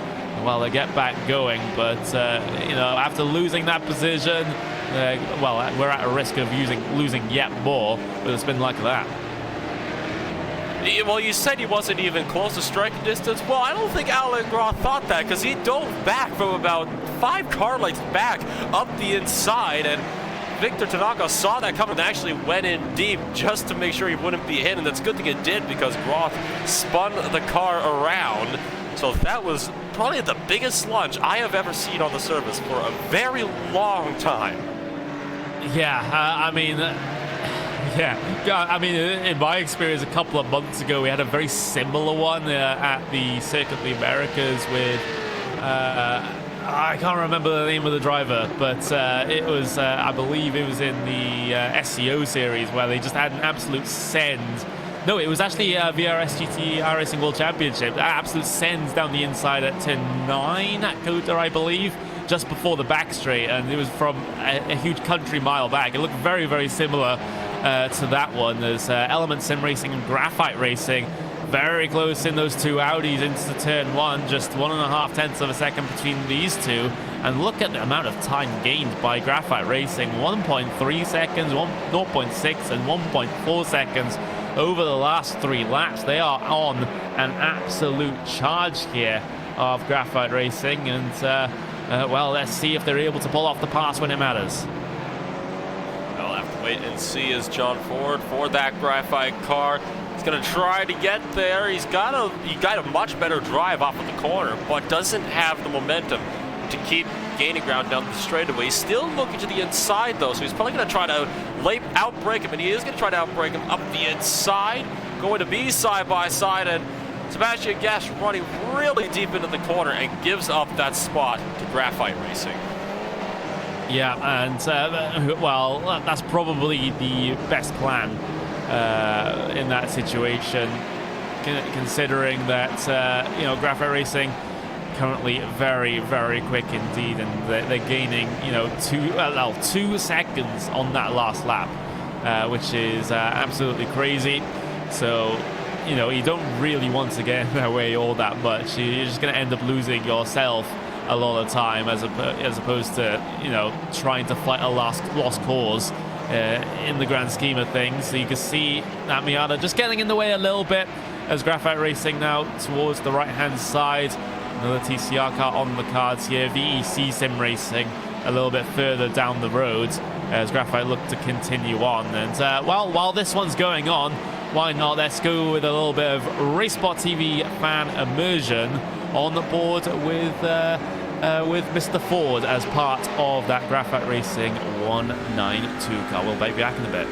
well, they get back going, but you know, after losing that position, well, we're at a risk of losing yet more with a spin like that. Well, you said he wasn't even close to striking distance. Well, I don't think Alan Groth thought that, because he dove back from about 5 car lengths back up the inside, and Victor Tanaka saw that coming and actually went in deep just to make sure he wouldn't be hit, and that's a good thing it did, because Groth spun the car around. So that was probably the biggest lunge I have ever seen on the surface for a very long time. Yeah, I mean, in my experience, a couple of months ago, we had a very similar one at the Circuit of the Americas with, I can't remember the name of the driver, but it was, I believe it was in the SEO series where they just had an absolute send. No, it was actually VRS GT iRacing World Championship. Absolute sends down the inside at turn 9 at Kota, I believe, just before the back straight, and it was from a huge country mile back. It looked very, very similar to that one. There's Element Sim Racing and Graphite Racing very close in those two Audis into turn 1, just 1.5 tenths of a second between these two. And look at the amount of time gained by Graphite Racing, 1.3 seconds, 0.6 and 1.4 seconds over the last 3 laps. They are on an absolute charge here of Graphite Racing, and well, let's see if they're able to pull off the pass when it matters. We'll have to wait and see as John Ford for that Graphite car. He's going to try to get there. He got a much better drive off of the corner, but doesn't have the momentum to keep gaining ground down the straightaway. He's still looking to the inside, though, so he's probably going to try to outbrake him, and he is going to try to outbrake him up the inside, going to be side by side, and Sebastian Gash running really deep into the corner and gives up that spot to Graphite Racing. Yeah, and well, that's probably the best plan in that situation, considering that you know, Graphite Racing currently very, very quick indeed, and they're gaining, you know, 2 seconds on that last lap, which is absolutely crazy. So you know, you don't really want to get in their way all that much. You're just going to end up losing yourself a lot of time as opposed to, you know, trying to fight a lost cause in the grand scheme of things. So you can see that Miata just getting in the way a little bit as Graphite Racing now towards the right-hand side. Another TCR car on the cards here. VEC Sim Racing a little bit further down the road as Graphite look to continue on. And while this one's going on, why not? Let's go with a little bit of RaceSport TV fan immersion on the board with Mr. Ford as part of that Graphite Racing 192 car. We'll be back in a bit.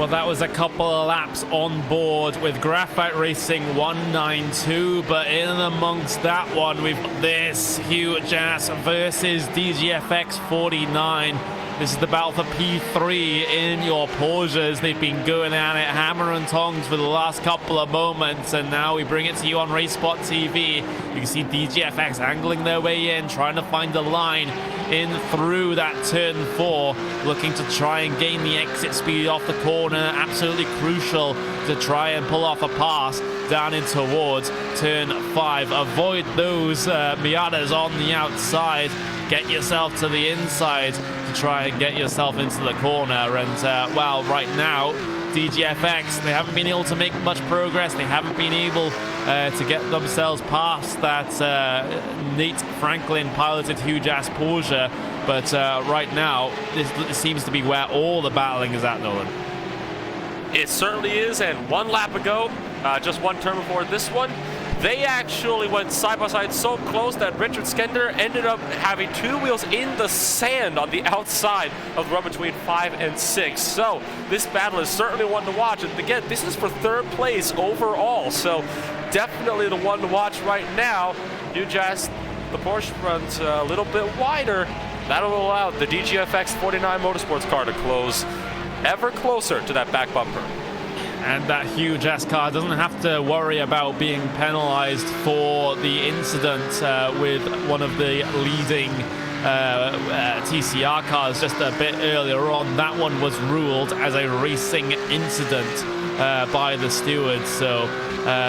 Well, that was a couple of laps on board with Graphite Racing 192, but in amongst that one, we've got this huge ass versus DGFX 49. This is the battle for P3 in your Porsches. They've been going at it hammer and tongs for the last couple of moments, and now we bring it to you on RaceSpot TV. You can see DGFX angling their way in, trying to find a line in through that turn 4, looking to try and gain the exit speed off the corner. Absolutely crucial to try and pull off a pass down in towards turn 5. Avoid those Miatas on the outside. Get yourself to the inside to try and get yourself into the corner. And, well, right now, DGFX, they haven't been able to make much progress. They haven't been able to get themselves past that Nate Franklin piloted huge-ass Porsche. But right now, this seems to be where all the battling is at, Nolan. It certainly is, and one lap ago, just one turn before this one, they actually went side by side so close that Richard Skender ended up having two wheels in the sand on the outside of the run between 5 and 6. So this battle is certainly one to watch. And again, this is for third place overall. So definitely the one to watch right now. The Porsche runs a little bit wider. That'll allow the DGFX 49 Motorsports car to close ever closer to that back bumper. And that huge-ass car doesn't have to worry about being penalized for the incident with one of the leading TCR cars just a bit earlier on. That one was ruled as a racing incident by the stewards, so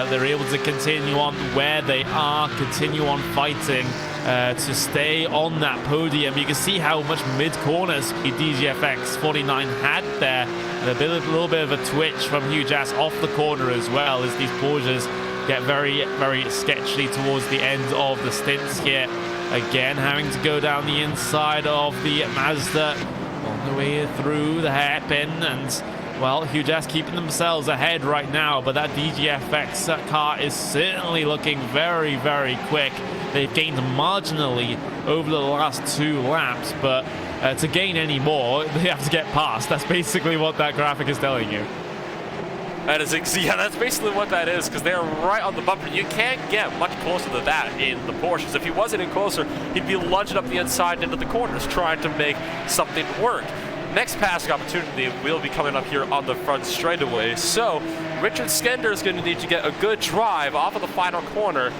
they're able to continue on where they are, continue on fighting to stay on that podium. You can see how much mid-corner speed DGFX 49 had there, and a little bit of a twitch from Huge Ass off the corner as well, as these Porsches get very, very sketchy towards the end of the stints here. Again, having to go down the inside of the Mazda on the way through the hairpin, and well, Huge Ass keeping themselves ahead right now, but that DGFX car is certainly looking very, very quick. They've gained marginally over the last 2 laps, but to gain any more, they have to get past. That's basically what that graphic is telling you. Yeah, that's basically what that is, because they're right on the bumper. You can't get much closer to that in the Porsches. If he wasn't in closer, he'd be lunging up the inside into the corners, trying to make something work. Next passing opportunity will be coming up here on the front straightaway. So Richard Skender is going to need to get a good drive off of the final corner.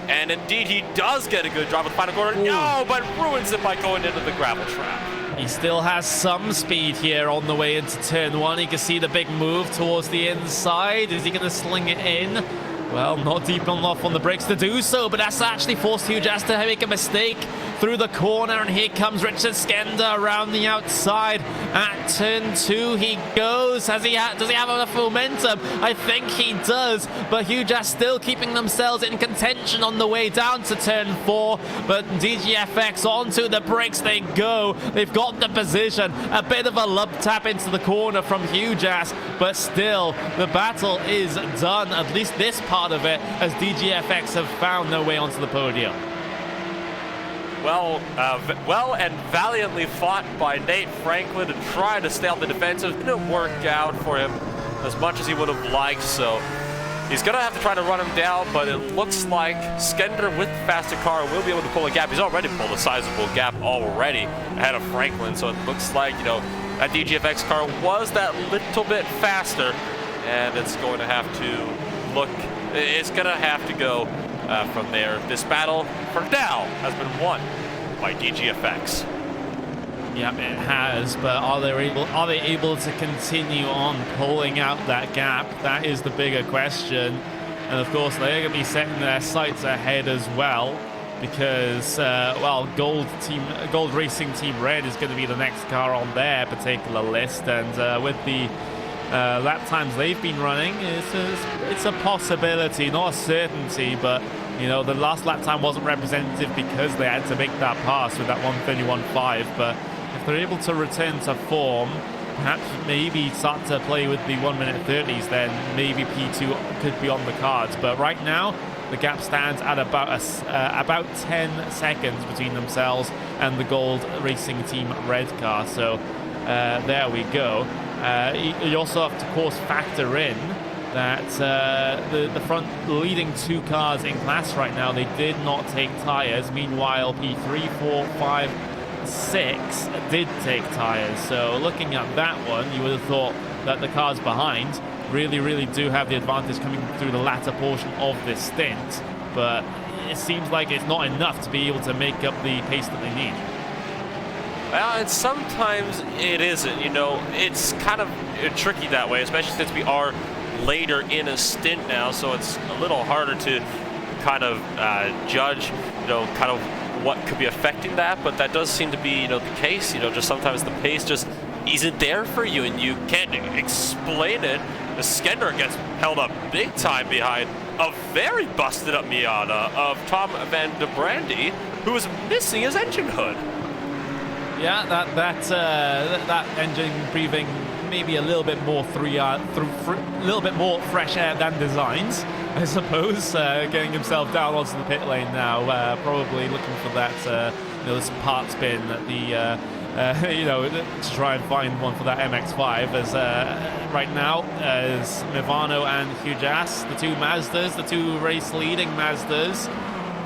And indeed, he does get a good drive of the final corner. Ooh. No, but ruins it by going into the gravel trap. He still has some speed here on the way into turn 1. You can see the big move towards the inside. Is he going to sling it in? Well, not deep enough on the brakes to do so, but that's actually forced Huge Ass to make a mistake through the corner, and here comes Richard Skender around the outside at turn 2. He goes. Does he have enough momentum? I think he does, but Huge Ass still keeping themselves in contention on the way down to turn 4, but DGFX onto the brakes they go. They've got the position. A bit of a lub tap into the corner from Huge Ass, but still, the battle is done, at least this part of it, as DGFX have found their way onto the podium. Well and valiantly fought by Nate Franklin to try to stay on the defensive. It didn't work out for him as much as he would have liked, so he's going to have to try to run him down, but it looks like Skender with the faster car will be able to pull a gap. He's already pulled a sizable gap already ahead of Franklin, so it looks like, you know, that DGFX car was that little bit faster, and it's going to have to look, it's going to have to go from there. This battle, for now, has been won by DGFX. Yep, it has, but are they able to continue on pulling out that gap? That is the bigger question. And of course, they're going to be setting their sights ahead as well, because, well, Gold Racing Team Red is going to be the next car on their particular list, and with the lap times they've been running, it's a possibility, not a certainty, but you know, the last lap time wasn't representative because they had to make that pass with that 1:31.5, but if they're able to return to form, perhaps maybe start to play with the 1:30s, then maybe P2 could be on the cards. But right now, the gap stands at about 10 seconds between themselves and the Gold Racing Team Red car. So there we go. You also have to, of course, factor in that the front leading 2 cars in class right now, they did not take tires. Meanwhile, P3, 4, 5, 6 did take tires. So looking at that one, you would have thought that the cars behind really do have the advantage coming through the latter portion of this stint. But it seems like it's not enough to be able to make up the pace that they need. Well, and sometimes it isn't, you know, it's kind of tricky that way, especially since we are later in a stint now, so it's a little harder to kind of judge, you know, kind of what could be affecting that, but that does seem to be, you know, the case. You know, just sometimes the pace just isn't there for you and you can't explain it. The Skender gets held up big time behind a very busted up Miata of Tom Van de Brandy, who is missing his engine hood. Yeah, that engine breathing maybe a little bit more little bit more fresh air than designed, I suppose. Getting himself down onto the pit lane now, probably looking for that you know, this parts bin at the you know, to try and find one for that MX-5. As right now, as Mivano and Hujas, the 2 Mazdas, the 2 race leading Mazdas,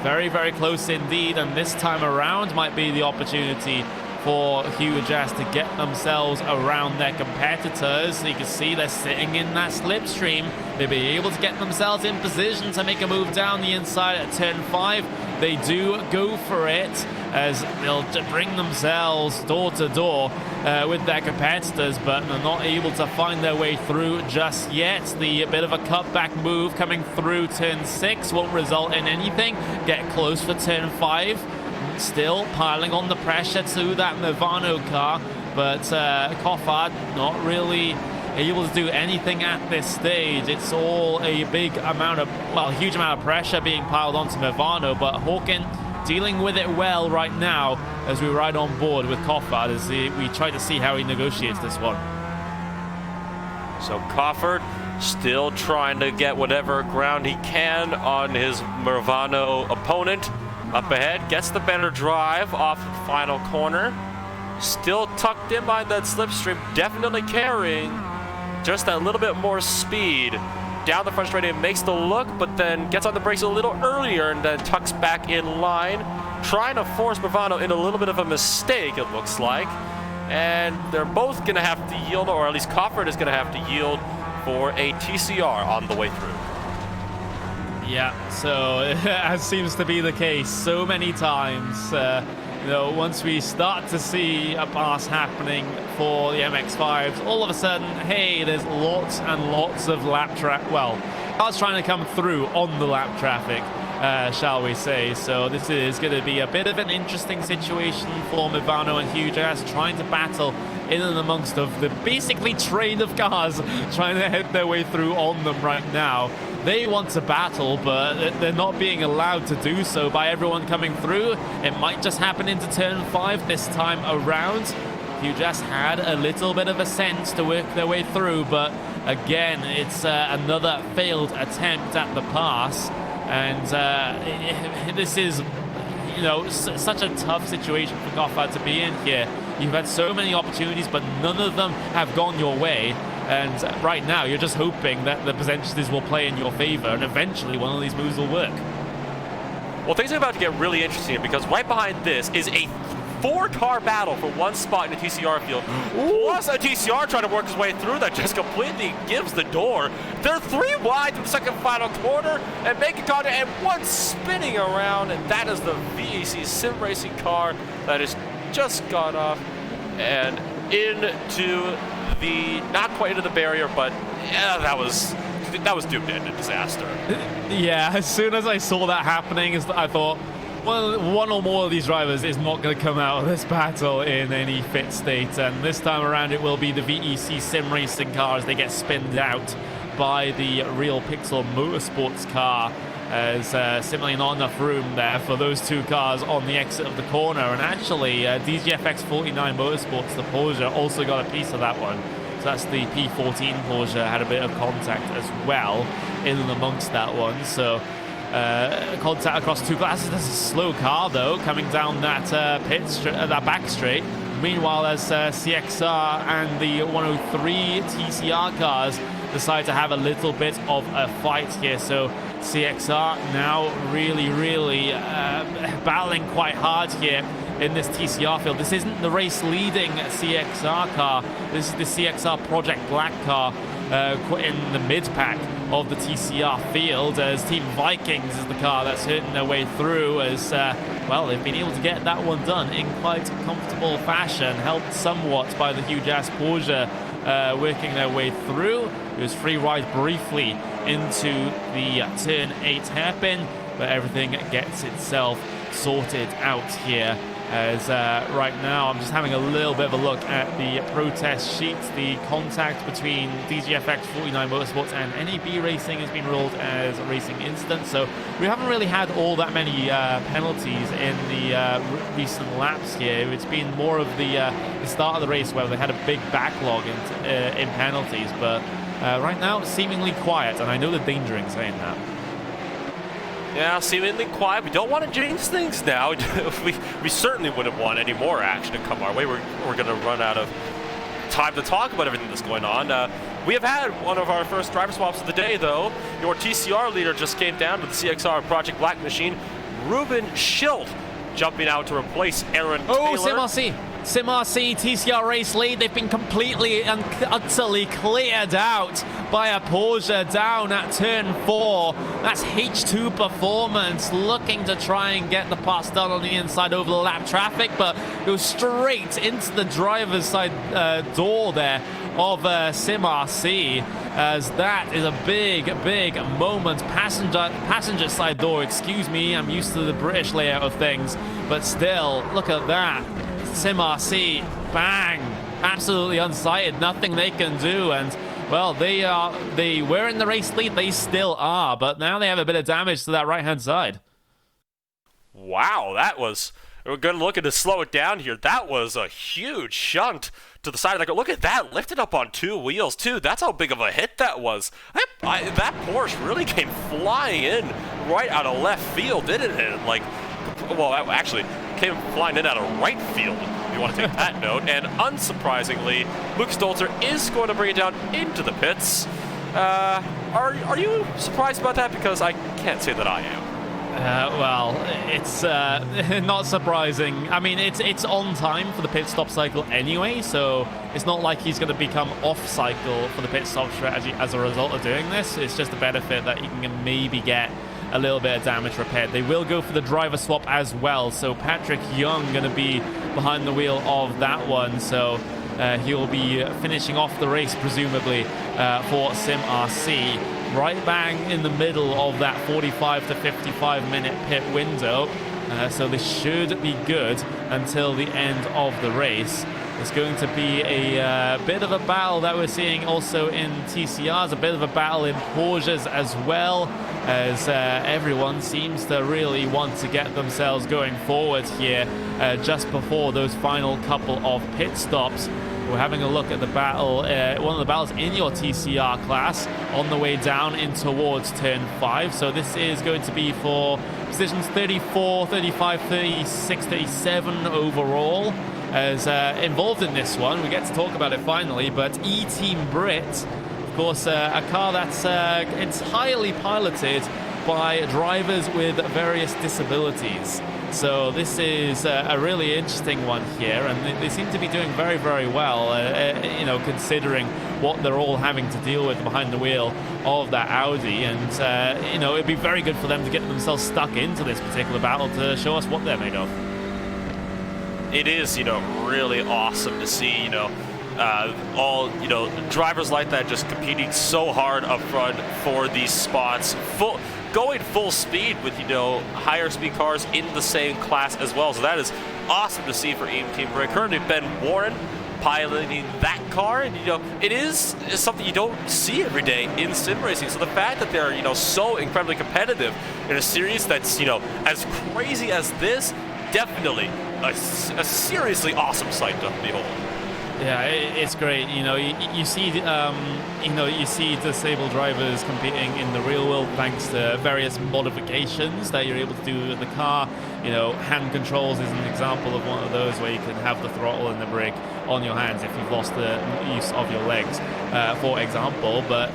very close indeed, and this time around might be the opportunity for Hujas to get themselves around their competitors. So you can see they're sitting in that slipstream. They'll be able to get themselves in position to make a move down the inside at turn 5. They do go for it as they'll bring themselves door to door with their competitors, but they're not able to find their way through just yet. The bit of a cutback move coming through turn 6 won't result in anything. Get close for turn 5. Still piling on the pressure to that Mivano car, but Coffard not really able to do anything at this stage. It's all a big amount of, well, huge amount of pressure being piled onto Mivano, but Hawken dealing with it well right now as we ride on board with Coffard as we try to see how he negotiates this one. So Coffard still trying to get whatever ground he can on his Mivano opponent. Up ahead, gets the better drive off the final corner. Still tucked in behind that slipstream, definitely carrying just that little bit more speed. Down the front straight and makes the look, but then gets on the brakes a little earlier and then tucks back in line. Trying to force Mivano in a little bit of a mistake, it looks like. And they're both going to have to yield, or at least Coffard is going to have to yield for a TCR on the way through. Yeah, so as seems to be the case so many times, you know, once we start to see a pass happening for the MX-5s, all of a sudden, hey, there's lots and lots of lap traffic. Well, cars trying to come through on the lap traffic, shall we say. So this is going to be a bit of an interesting situation for Mivano and Hujas, trying to battle in and amongst of the basically train of cars trying to head their way through on them right now. They want to battle, but they're not being allowed to do so by everyone coming through. It might just happen into turn 5 this time around. Hujas had a little bit of a sense to work their way through, but again, it's another failed attempt at the pass. And this is, you know, such a tough situation for Goffard to be in here. You've had so many opportunities, but none of them have gone your way. And right now, you're just hoping that the percentages will play in your favor, and eventually one of these moves will work. Well, things are about to get really interesting because right behind this is a 4-car battle for one spot in the TCR field. Plus a TCR trying to work his way through that just completely gives the door. They're 3 wide to the second final quarter and making contact and one spinning around, and that is the VAC Sim Racing car that has just gone off and into the, not quite into the barrier, but yeah, that was doomed to end in disaster. Yeah, as soon as I saw that happening, I thought, well, one or more of these drivers is not going to come out of this battle in any fit state, and this time around it will be the VEC Sim Racing cars. They get spinned out by the Real Pixel Motorsports car, as simply not enough room there for those 2 cars on the exit of the corner. And actually, DGFX 49 Motorsports, the Porsche, also got a piece of that one. So that's the P14 Porsche, had a bit of contact as well in and amongst that one. So contact across 2 classes. That's a slow car though, coming down that that back straight. Meanwhile, as CXR and the 103 TCR cars decide to have a little bit of a fight here. So CXR now really battling quite hard here in this TCR field. This isn't the race leading CXR car. This is the CXR Project Black car in the mid-pack of the TCR field, as Team Vikings is the car that's hurting their way through, as well, they've been able to get that one done in quite comfortable fashion, helped somewhat by the huge-ass Porsche working their way through. It was free ride briefly into the turn 8 hairpin, but everything gets itself sorted out here. As right now I'm just having a little bit of a look at the protest sheet. The contact between DGFX 49 Motorsports and NAB Racing has been ruled as a racing incident, so we haven't really had all that many penalties in the recent laps here. It's been more of the start of the race where they had a big backlog in penalties, but right now seemingly quiet, and I know the danger in saying that. Yeah, seemingly quiet. We don't want to jinx things now. we certainly wouldn't want any more action to come our way. We're going to run out of time to talk about everything that's going on. We have had one of our first driver swaps of the day, though. Your TCR leader just came down to the CXR Project Black machine. Ruben Schild jumping out to replace Aaron Taylor. Sim RC TCR race lead. They've been completely and utterly cleared out by a Porsche down at turn 4. That's H2 Performance looking to try and get the pass done on the inside over the lap traffic, but goes straight into the driver's side door there of Sim RC, as that is a big moment. Passenger side door, excuse me, I'm used to the British layout of things, but still, look at that. Sim RC, bang, absolutely unsighted, nothing they can do, and well, they were in the race lead, they still are, but now they have a bit of damage to that right-hand side. Wow, that was, we're going to look to slow it down here. That was a huge shunt to the side. Like, look at that, lifted up on 2 wheels too. That's how big of a hit that was. That Porsche really came flying in right out of left field, didn't it? Like, well, actually came flying in out of right field, if you want to take that note. And unsurprisingly, Luke Stolzer is going to bring it down into the pits. Are you surprised about that? Because I can't say that I am. Well, it's not surprising. I mean, it's on time for the pit stop cycle anyway, so it's not like he's going to become off cycle for the pit stop strategy as a result of doing this. It's just a benefit that he can maybe get a little bit of damage repaired. They will go for the driver swap as well, so Patrick Young going to be behind the wheel of that one, so he will be finishing off the race presumably for Sim RC, right bang in the middle of that 45 to 55 minute pit window, so this should be good until the end of the race. It's going to be a bit of a battle that we're seeing also in TCRs, a bit of a battle in Porsches as well, as everyone seems to really want to get themselves going forward here just before those final couple of pit stops. We're having a look at the battle, one of the battles in your TCR class on the way down in towards turn 5. So this is going to be for positions 34, 35, 36, 37 overall. As involved in this one, we get to talk about it finally, but E-Team Brit, of course, a car that's it's highly piloted by drivers with various disabilities. So this is a really interesting one here, and they seem to be doing very well, you know, considering what they're all having to deal with behind the wheel of that Audi. And you know, it'd be very good for them to get themselves stuck into this particular battle to show us what they're made of. It is, you know, really awesome to see, you know, all, you know, drivers like that just competing so hard up front for these spots, going full speed with, you know, higher speed cars in the same class as well. So that is awesome to see for Team Brick. Currently Ben Warren piloting that car, and, you know, it is something you don't see every day in sim racing. So the fact that they're, you know, so incredibly competitive in a series that's, you know, as crazy as this, definitely a seriously awesome sight to behold. Yeah, it's great. You know, you see disabled drivers competing in the real world thanks to various modifications that you're able to do with the car. You know, hand controls is an example of one of those, where you can have the throttle and the brake on your hands if you've lost the use of your legs, for example. But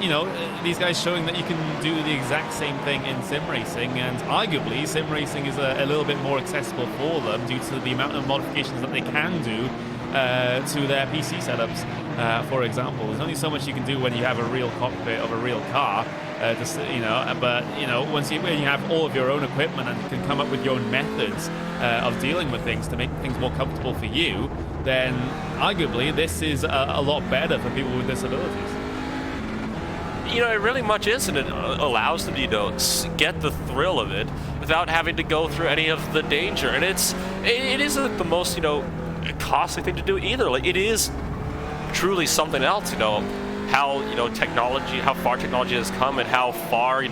you know, these guys showing that you can do the exact same thing in sim racing, and arguably sim racing is a little bit more accessible for them due to the amount of modifications that they can do to their PC setups. For example, there's only so much you can do when you have a real cockpit of a real car. But when you have all of your own equipment and you can come up with your own methods of dealing with things to make things more comfortable for you, then arguably this is a lot better for people with disabilities. You know, it really much is, and it allows them to, get the thrill of it without having to go through any of the danger. And it isn't the most, costly thing to do either. Like, it is truly something else, how far technology has come and how far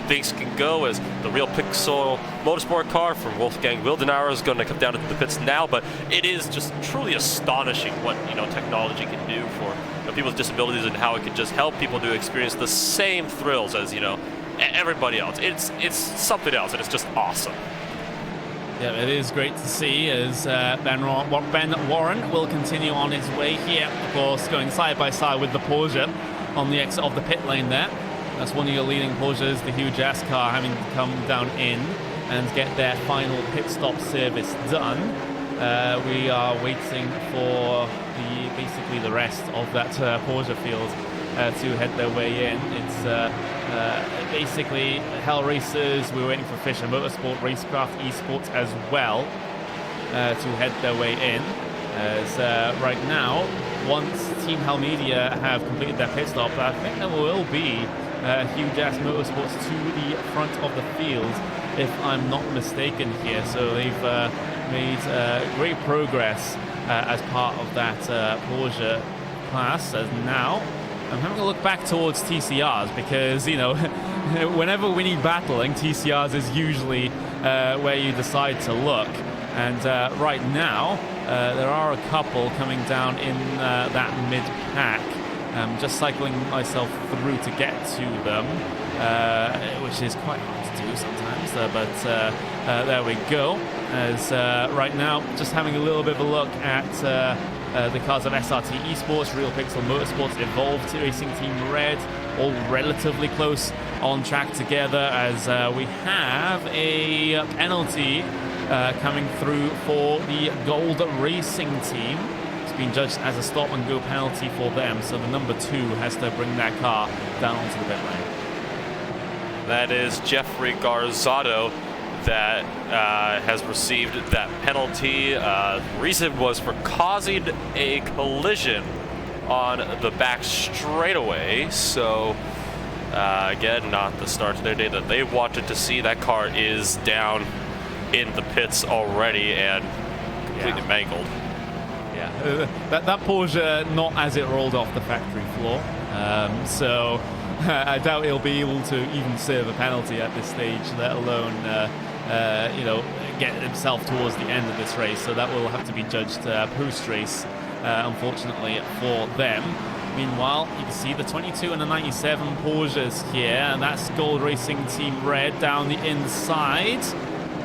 things can go, as the real pixel motorsport car from Wolfgang Wildenauer is going to come down to the pits now. But it is just truly astonishing what technology can do for people with disabilities, and how it can just help people to experience the same thrills as everybody else. It's something else, and it's just awesome. Yeah, it is great to see as Ben Warren will continue on his way here, of course, going side by side with the Porsche on the exit of the pit lane there. That's one of your leading Porsches, the huge ass car, having to come down in and get their final pit stop service done. We are waiting for basically the rest of that Porsche field to head their way in. It's basically Hell Racers. We're waiting for Fisher Motorsport, Racecraft Esports as well to head their way in. As right now, once Team Hell Media have completed their pit stop, I think there will be Huge Ass Motorsports to the front of the field, if I'm not mistaken here. So they've made great progress as part of that Porsche class. As now, I'm having a look back towards TCRs because, whenever we need battling, TCRs is usually where you decide to look. And right now, there are a couple coming down in that mid-pack. Just cycling myself through to get to them, which is quite hard to do sometimes. But there we go. As right now, just having a little bit of a look at the cars of SRT Esports, Real Pixel Motorsports, Evolved Racing Team Red, all relatively close on track together, as we have a penalty coming through for the Gold Racing Team. It's been judged as a stop and go penalty for them, so the number 2 has to bring that car down onto the pit lane. That is Jeffrey Garzado that has received that penalty. Reason was for causing a collision on the back straightaway. So again, not the start to their day that they wanted to see. That car is down in the pits already and completely mangled. Yeah, that Porsche not as it rolled off the factory floor. So I doubt he'll be able to even serve a penalty at this stage, let alone get himself towards the end of this race. So that will have to be judged post-race, unfortunately for them. Meanwhile, you can see the 22 and the 97 Porsches here, and that's Gold Racing Team Red down the inside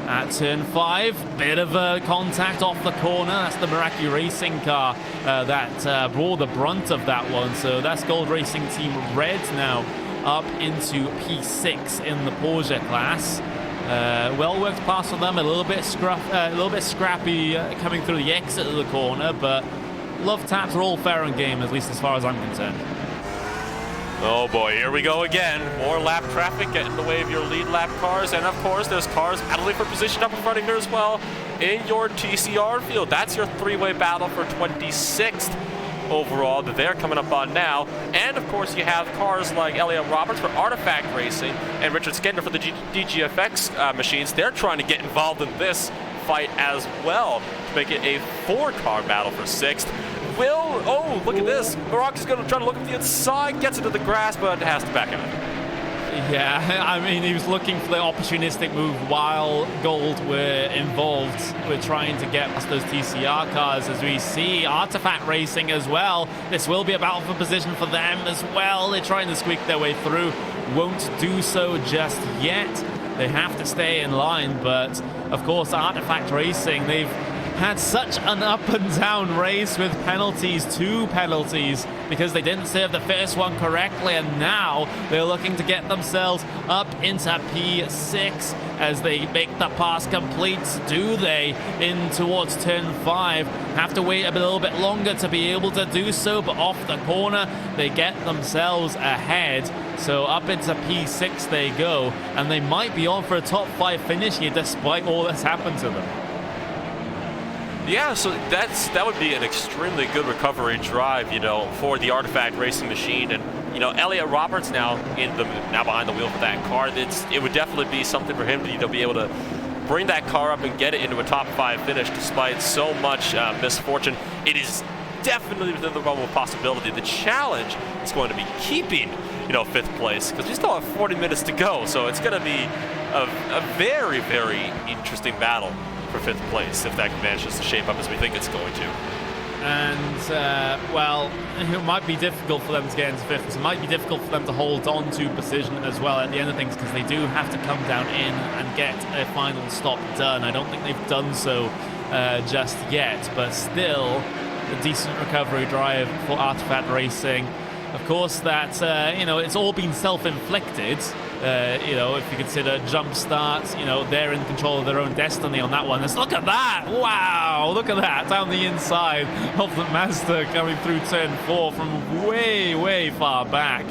at turn 5. Bit of a contact off the corner. That's the Meraki Racing car that bore the brunt of that one. So that's Gold Racing Team Red now up into P6 in the Porsche class. Well worked pass on them, a little bit scrappy coming through the exit of the corner, but love taps are all fair and game, at least as far as I'm concerned. Oh boy, here we go again. More lap traffic getting in the way of your lead lap cars, and of course there's cars battling for position up in front of here as well in your TCR field. That's your 3-way battle for 26th overall that they're coming up on now. And of course you have cars like Elliot Roberts for Artifact Racing and Richard Skender for the DGFX machines. They're trying to get involved in this fight as well to make it a 4-car battle for 6th. Look at this. Barak is going to try to look at the inside, gets into the grass, but has to back out. Yeah, I mean, he was looking for the opportunistic move while Gold were involved with trying to get past those TCR cars. As we see Artifact Racing as well, this will be a battle for position for them as well. They're trying to squeak their way through, won't do so just yet. They have to stay in line, but of course Artifact Racing, they've had such an up and down race with penalties, 2 penalties, because they didn't serve the first one correctly, and now they're looking to get themselves up into P6 as they make the pass complete. Do they in towards turn 5? Have to wait a little bit longer to be able to do so, but off the corner they get themselves ahead. So up into P6 they go, and they might be on for a top 5 finish here despite all that's happened to them. Yeah, so that would be an extremely good recovery drive, you know, for the Artifact Racing machine. And you know, Elliot Roberts now behind the wheel for that car. It would definitely be something for him to be able to bring that car up and get it into a top 5 finish despite so much misfortune. It is definitely within the realm of possibility. The challenge is going to be keeping, you know, 5th place, because we still have 40 minutes to go. So it's going to be a very, very interesting battle for 5th place if that manages to shape up as we think it's going to. And well, it might be difficult for them to get into 5th. It might be difficult for them to hold on to precision as well at the end of things, because they do have to come down in and get a final stop done. I don't think they've done so just yet, but still a decent recovery drive for Artifact Racing. Of course, that you know, it's all been self-inflicted. You know, if you consider jump starts, you know, they're in control of their own destiny on that one. Let's look at that! Wow, look at that down the inside of the Mazda coming through turn 4 from way, way far back.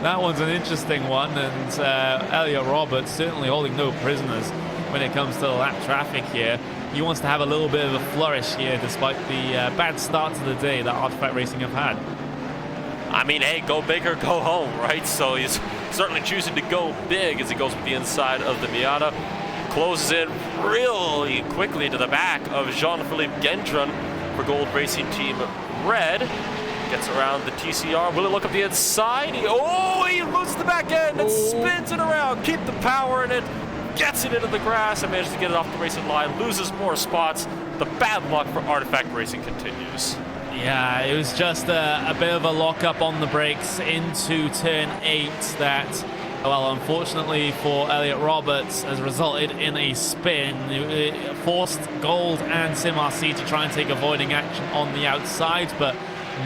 That one's an interesting one, and Elliot Roberts certainly holding no prisoners when it comes to the lap traffic here. He wants to have a little bit of a flourish here despite the bad start to the day that Artifact Racing have had. I mean, hey, go big or go home, right? So he's certainly choosing to go big as he goes with the inside of the Miata. Closes in really quickly to the back of Jean-Philippe Gendron for Gold Racing Team Red. Gets around the TCR. Will it look up the inside? He loses the back end and spins it around. Keep the power in it. Gets it into the grass and manages to get it off the racing line. Loses more spots. The bad luck for Artifact Racing continues. Yeah, it was just a bit of a lock-up on the brakes into turn 8 that, well, unfortunately for Elliot Roberts, has resulted in a spin. It forced Gold and SimRC to try and take avoiding action on the outside, but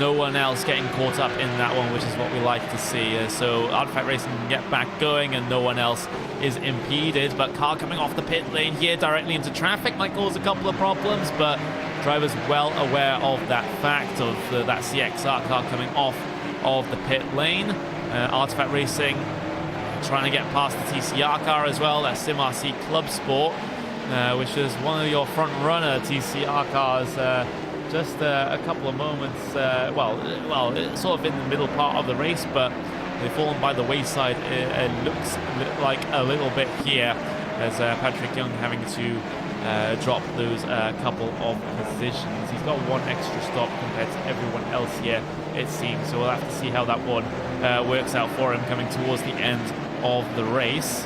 no one else getting caught up in that one, which is what we like to see. So Artifact Racing can get back going and no one else is impeded. But car coming off the pit lane here directly into traffic might cause a couple of problems, but drivers well aware of that fact of that CXR car coming off of the pit lane. Artifact Racing trying to get past the TCR car as well. That's SimRC ClubSport, which is one of your front runner TCR cars. Just a couple of moments, well, sort of in the middle part of the race, but they've fallen by the wayside. It looks like a little bit here, as Patrick Young having to drop those couple of positions. He's got one extra stop compared to everyone else here, it seems, so we'll have to see how that one works out for him coming towards the end of the race.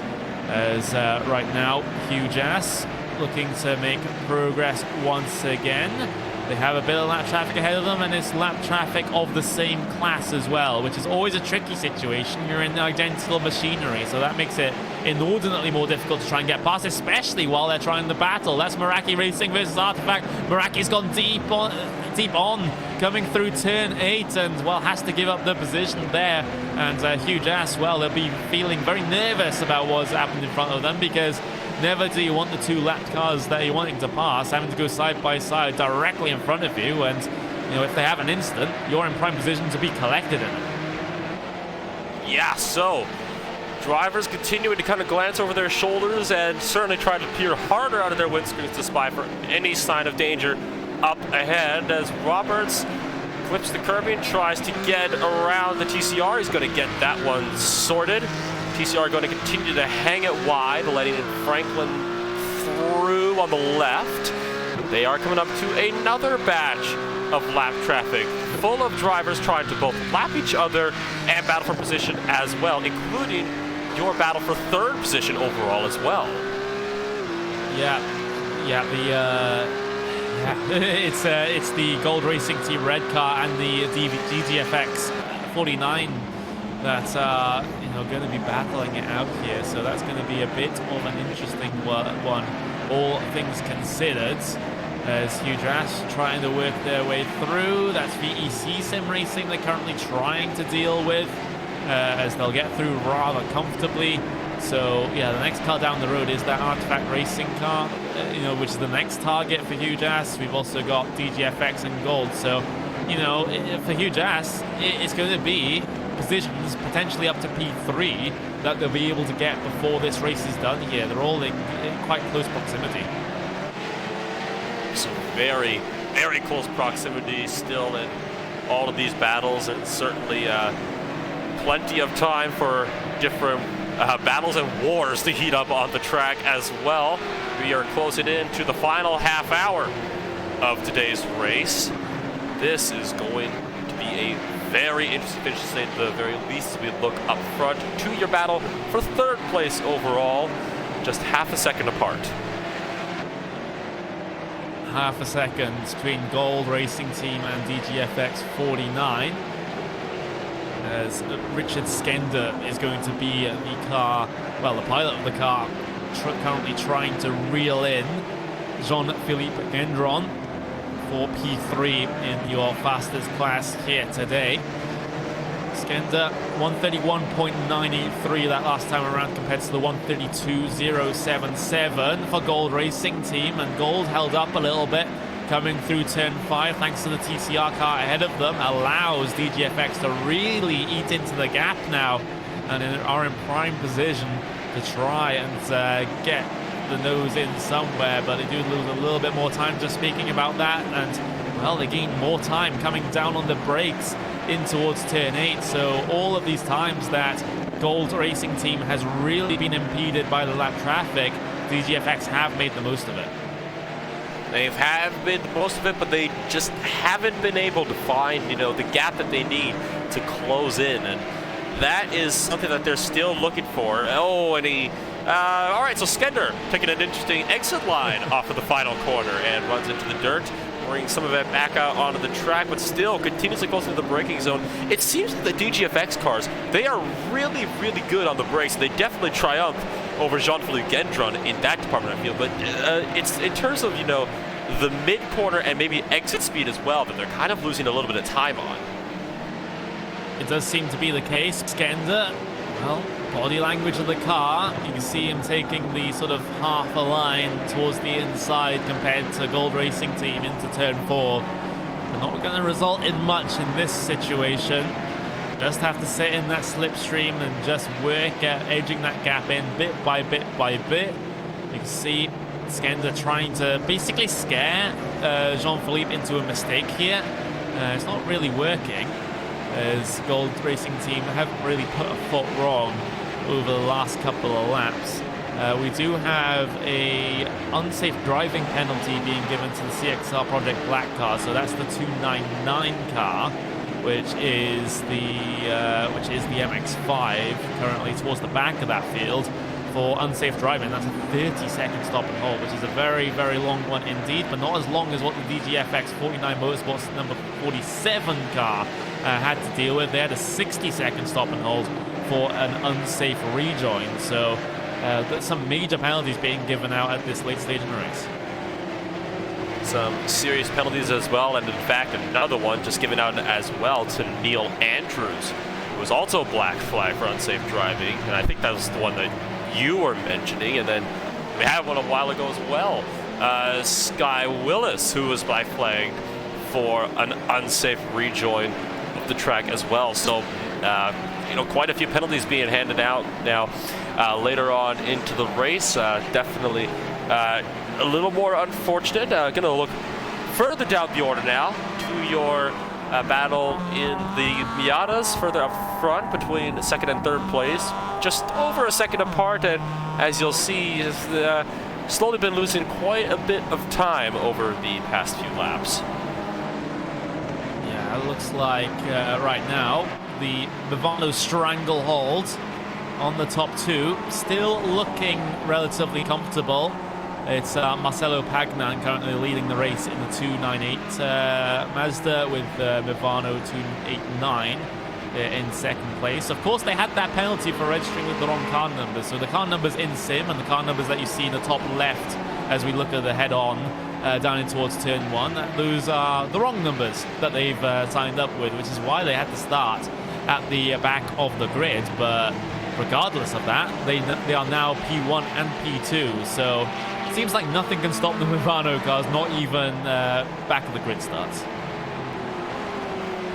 As right now, Huge Ass looking to make progress once again. They have a bit of lap traffic ahead of them, and it's lap traffic of the same class as well, which is always a tricky situation. You're in identical machinery, so that makes it inordinately more difficult to try and get past, especially while they're trying the battle. That's Meraki Racing versus Artifact. Meraki's gone deep on, coming through turn 8, and, well, has to give up the position there. And Huge Ass, well, they'll be feeling very nervous about what's happened in front of them, because never do you want the 2 lapped cars that you're wanting to pass having to go side by side directly in front of you, and you know, if they have an instant, you're in prime position to be collected in it. Yeah, so drivers continuing to kind of glance over their shoulders and certainly try to peer harder out of their windscreens to spy for any sign of danger up ahead, as Roberts clips the curbing, tries to get around the TCR. He's going to get that one sorted. TCR going to continue to hang it wide, letting in Franklin through on the left. They are coming up to another batch of lap traffic, full of drivers trying to both lap each other and battle for position as well, including your battle for third position overall as well. It's the Gold Racing Team red car and the DGFX 49 that are going to be battling it out here. So that's going to be a bit of an interesting one, all things considered. As Huge Ass trying to work their way through. That's VEC Sim Racing they're currently trying to deal with, as they'll get through rather comfortably. So yeah, the next car down the road is that Artifact Racing car, which is the next target for Huge Ass. We've also got DGFX and Gold. So, for Huge Ass, it's going to be positions potentially up to P3 that they'll be able to get before this race is done here. They're all in quite close proximity. So very, very close proximity still in all of these battles, and certainly plenty of time for different battles and wars to heat up on the track as well. We are closing in to the final half hour of today's race. This is going to be a very interesting finish, to say at the very least, as we look up front to your battle for third place overall, just half a second apart. Half a second between Gold Racing Team and DGFX 49, as Richard Skender is going to be the pilot of the car, currently trying to reel in Jean-Philippe Gendron for P3 in your fastest class here today. Skender 131.983 that last time around compared to the 132.077 for Gold Racing Team, and Gold held up a little bit coming through turn 5 thanks to the TCR car ahead of them, allows DGFX to really eat into the gap now and are in prime position to try and get the nose in somewhere, but they do lose a little bit more time. Just speaking about that, and well, they gain more time coming down on the brakes in towards turn 8. So all of these times that Gold Racing Team has really been impeded by the lap traffic, DGFX have made the most of it. They have made the most of it, but they just haven't been able to find, the gap that they need to close in, and that is something that they're still looking for. Oh, and he all right, so Skender taking an interesting exit line off of the final corner and runs into the dirt, bringing some of it back out onto the track, but still continuously close to the braking zone. It seems that the DGFX cars, they are really, really good on the brakes. They definitely triumph over Jean-Philippe Gendron in that department, I feel. But it's in terms of, the mid-corner and maybe exit speed as well that they're kind of losing a little bit of time on. It does seem to be the case. Skender, well, body language of the car, you can see him taking the sort of half a line towards the inside compared to Gold Racing Team into turn 4. They're not going to result in much in this situation. Just have to sit in that slipstream and just work at edging that gap in bit by bit by bit. You can see Skender trying to basically scare Jean-Philippe into a mistake here. It's not really working, as Gold Racing Team haven't really put a foot wrong over the last couple of laps. We do have a unsafe driving penalty being given to the CXR Project Black car, so that's the 299 car, which is the MX-5 currently towards the back of that field for unsafe driving. That's a 30-second stop and hold, which is a very, very long one indeed, but not as long as what the DGFX 49 Motorsports number 47 car had to deal with. They had a 60-second stop and hold for an unsafe rejoin. So there's some major penalties being given out at this late stage in the race. Some serious penalties as well, and in fact another one just given out as well to Neil Andrews, who was also a black flag for unsafe driving, and I think that was the one that you were mentioning. And then we had one a while ago as well, Sky Willis, who was black flagged for an unsafe rejoin of the track as well. So quite a few penalties being handed out now later on into the race. Definitely a little more unfortunate. Going to look further down the order now to your battle in the Miatas further up front between second and third place, just over a second apart, and as you'll see, has slowly been losing quite a bit of time over the past few laps. Yeah, it looks like right now the Bavano stranglehold on the top two, still looking relatively comfortable. It's Marcelo Pagnan currently leading the race in the 298 Mazda with Mivano 289 in second place. Of course, they had that penalty for registering with the wrong car numbers. So the car numbers in sim and the car numbers that you see in the top left as we look at the head-on down in towards turn 1, those are the wrong numbers that they've signed up with, which is why they had to start at the back of the grid. But regardless of that, they are now P1 and P2. So it seems like nothing can stop the Mivano cars, not even back of the grid starts.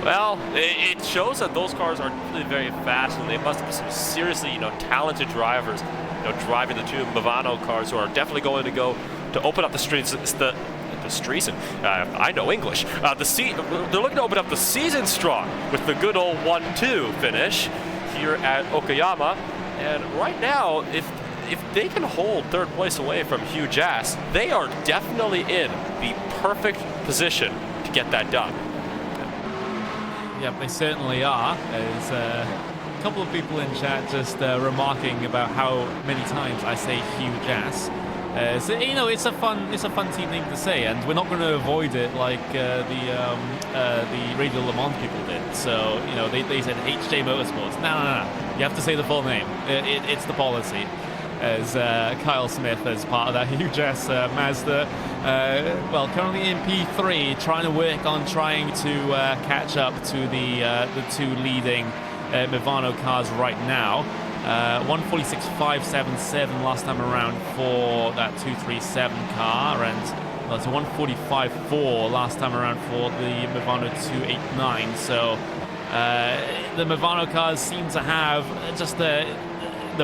Well, it shows that those cars are really very fast, and they must be some seriously, talented drivers, driving the two Mivano cars, who are definitely going to open up the streets. I know English. They're looking to open up the season strong with the good old 1-2 finish here at Okayama. And right now, if they can hold third place away from Hugh Jass, they are definitely in the perfect position to get that done. Yep, they certainly are. There's a couple of people in chat just remarking about how many times I say Hugh Jass. So, it's a fun team name to say, and we're not going to avoid it like the Radio Le Mans people did. So, they said HJ Motorsports. No. You have to say the full name. It's the policy. As Kyle Smith as part of that Hugh Jass Mazda. Currently in P3, trying to work on trying to catch up to the two leading Mivano cars right now. 146.577 last time around for that 237 car, and it's a 145.4 last time around for the Mivano 289. So the Mivano cars seem to have just the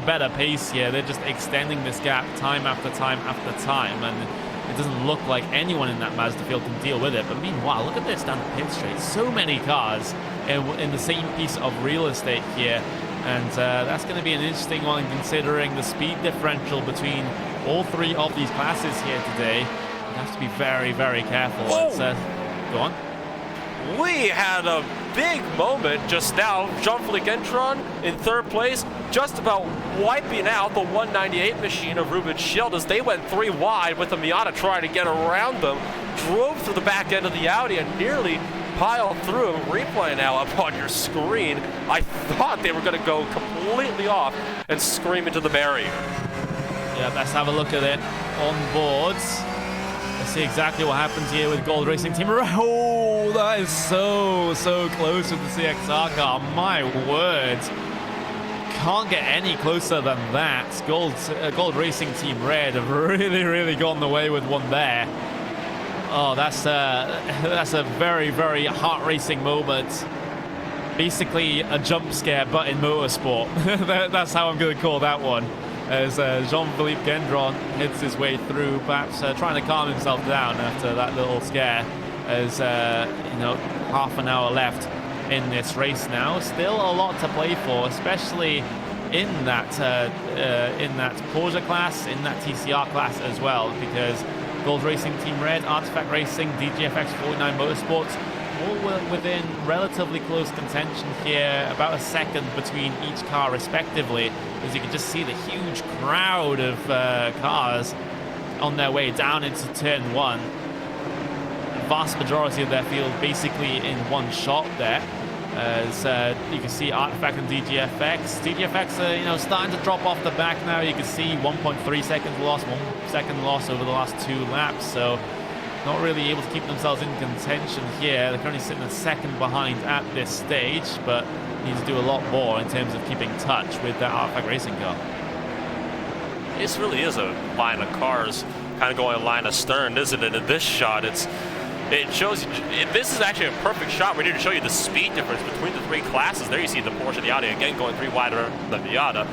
better pace here. They're just extending this gap time after time after time, and it doesn't look like anyone in that Mazda field can deal with it. But meanwhile, look at this down the pit straight. So many cars in the same piece of real estate here. And that's going to be an interesting one, considering the speed differential between all three of these classes here today. You have to be very, very careful. Go on. We had a big moment just now. Jean-Philippe Gendron in third place, just about wiping out the 198 machine of Ruben Schild as they went 3 wide with the Miata trying to get around them. Drove through the back end of the Audi and nearly piled through. Replay now up on your screen. I thought they were going to go completely off and scream into the barrier. Yeah, let's have a look at it on boards. Let's see exactly what happens here with Gold Racing Team. Oh, that is so close with the CXR car. My word. Can't get any closer than that. Gold Racing Team Red have really gotten away with one there. Oh, that's a very, very heart-racing moment. Basically a jump scare, but in motorsport. That's how I'm going to call that one. As Jean-Philippe Gendron hits his way through, perhaps trying to calm himself down after that little scare. As half an hour left in this race now. Still a lot to play for, especially in that Porsche class, in that TCR class as well, because Gold Racing Team Red, Artifact Racing, DGFX 49 Motorsports, all within relatively close contention here, about a second between each car respectively, as you can just see the huge crowd of cars on their way down into turn 1. The vast majority of their field basically in one shot there. As you can see Artifact and DGFX. DGFX starting to drop off the back now. You can see 1.3 seconds loss, 1 second loss over the last 2 laps. So not really able to keep themselves in contention here. They're currently sitting a second behind at this stage, but need to do a lot more in terms of keeping touch with that Artifact Racing car. This really is a line of cars kind of going line astern, isn't it? In this shot, it shows you, this is actually a perfect shot. We need to show you the speed difference between the 3 classes. There you see the Porsche and the Audi again going 3 wide around the Miata.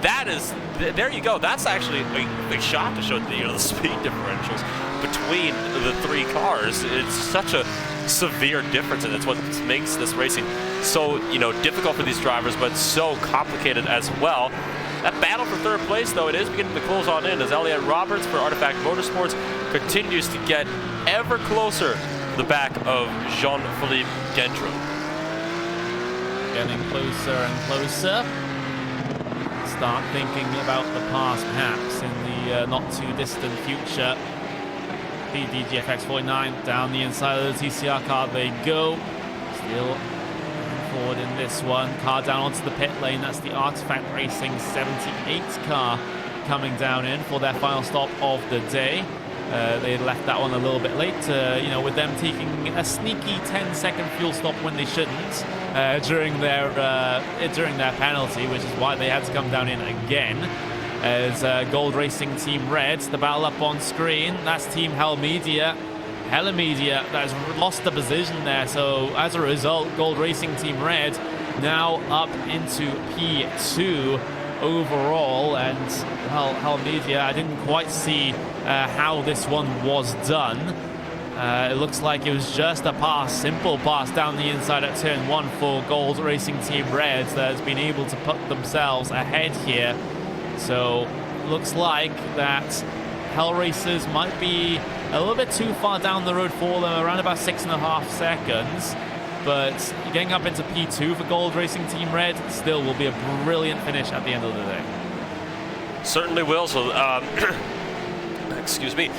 That is, there you go. That's actually a big shot to show the speed differentials between the 3 cars. It's such a severe difference, and it's what makes this racing so difficult for these drivers, but so complicated as well. That battle for third place, though, it is beginning to close on in as Elliot Roberts for Artifact Motorsports continues to get ever closer to the back of Jean-Philippe Gendron. Getting closer and closer. start thinking about the past, perhaps, in the not-too-distant future. The DGFX 49 down the inside of the TCR car they go. Still forward in this one. Car down onto the pit lane. That's the Artifact Racing 78 car coming down in for their final stop of the day. They left that one a little bit late, with them taking a sneaky 10-second fuel stop when they shouldn't during their penalty, which is why they had to come down in again. As Gold Racing Team Red, the battle up on screen, that's Team Hell Media that has lost the position there. So as a result, Gold Racing Team Red now up into P2 overall, and Hell Media, I didn't quite see how this one was done. It looks like it was just a simple pass down the inside at turn 1 for Gold Racing Team Red that has been able to put themselves ahead here. So looks like that Hell Racers might be a little bit too far down the road for them, around about 6.5 seconds. But getting up into P2 for Gold Racing Team Red still will be a brilliant finish at the end of the day. Certainly will. So, excuse me.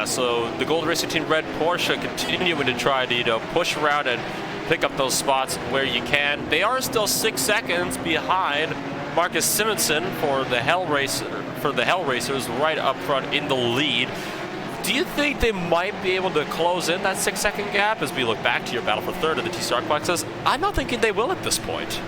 So the Gold Racing Team Red Porsche continuing to try to push around and pick up those spots where you can. They are still 6 seconds behind Marcus Simonson for the Hell Racers right up front in the lead. Do you think they might be able to close in that 6-second gap as we look back to your battle for third of the TCR Quaxes? I'm not thinking they will at this point.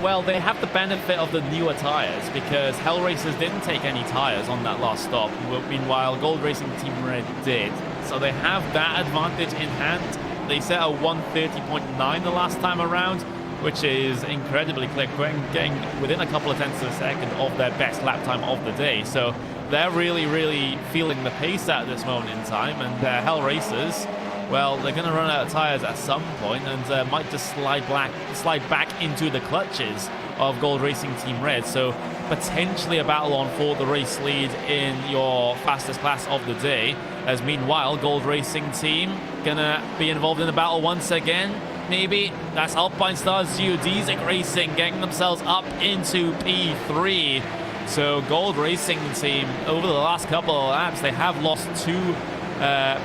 Well, they have the benefit of the newer tires because Hell Racers didn't take any tires on that last stop. Meanwhile, Gold Racing Team Red did. So they have that advantage in hand. They set a 1:30.9 the last time around, which is incredibly quick, getting within a couple of tenths of a second of their best lap time of the day. So they're really, really feeling the pace at this moment in time. And Hell Racers, well, they're going to run out of tires at some point and might just slide back into the clutches of Gold Racing Team Red. So potentially a battle on for the race lead in your fastest class of the day. As meanwhile, Gold Racing Team going to be involved in the battle once again. Maybe that's Alpine Stars Geodesic Racing getting themselves up into P3. So Gold Racing Team, over the last couple of laps, they have lost 2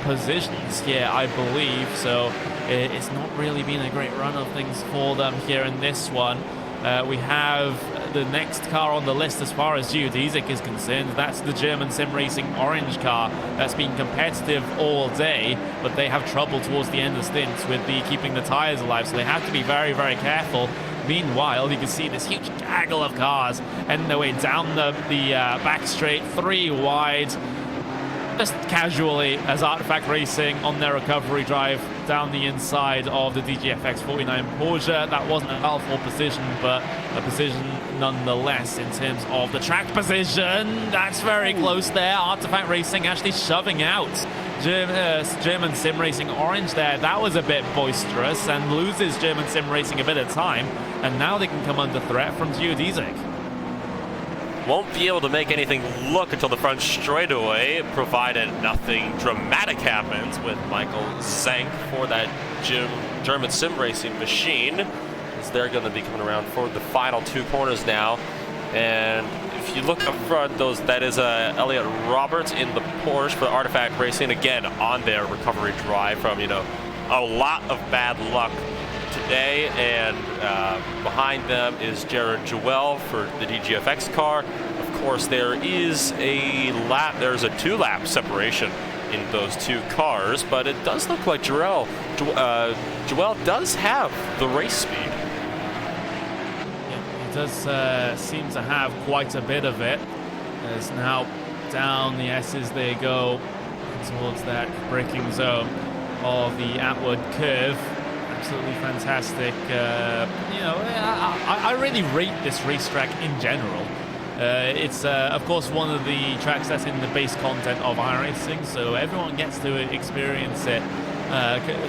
positions here, I believe. So it's not really been a great run of things for them here in this one. We have the next car on the list as far as Geodesic is concerned. That's the German Sim Racing orange car that's been competitive all day, but they have trouble towards the end of stints with keeping the tires alive, so they have to be very, very careful. Meanwhile, you can see this huge gaggle of cars heading their way down the back straight, 3 wide, just casually as Artifact Racing on their recovery drive down the inside of the DGFX 49 Porsche. That wasn't a powerful position, but a position nonetheless in terms of the track position. That's very close there. Artifact Racing actually shoving out German Sim Racing Orange there. That was a bit boisterous and loses German Sim Racing a bit of time. And now they can come under threat from Geodesic. Won't be able to make anything look until the front straightaway, provided nothing dramatic happens with Michael Zank for that German Sim Racing machine, as they're going to be coming around for the final 2 corners now. And if you look up front, that is Elliot Roberts in the Porsche for Artifact Racing, again on their recovery drive from a lot of bad luck today. And behind them is Jared Joel for the DGFX car. Of course, there's a 2-lap separation in those 2 cars, but it does look like Joel does have the race speed. Yeah, he does seem to have quite a bit of it. As now down the S's they go towards that braking zone of the Atwood curve. Absolutely fantastic. I really rate this racetrack in general. It's, of course, one of the tracks that's in the base content of iRacing, so everyone gets to experience it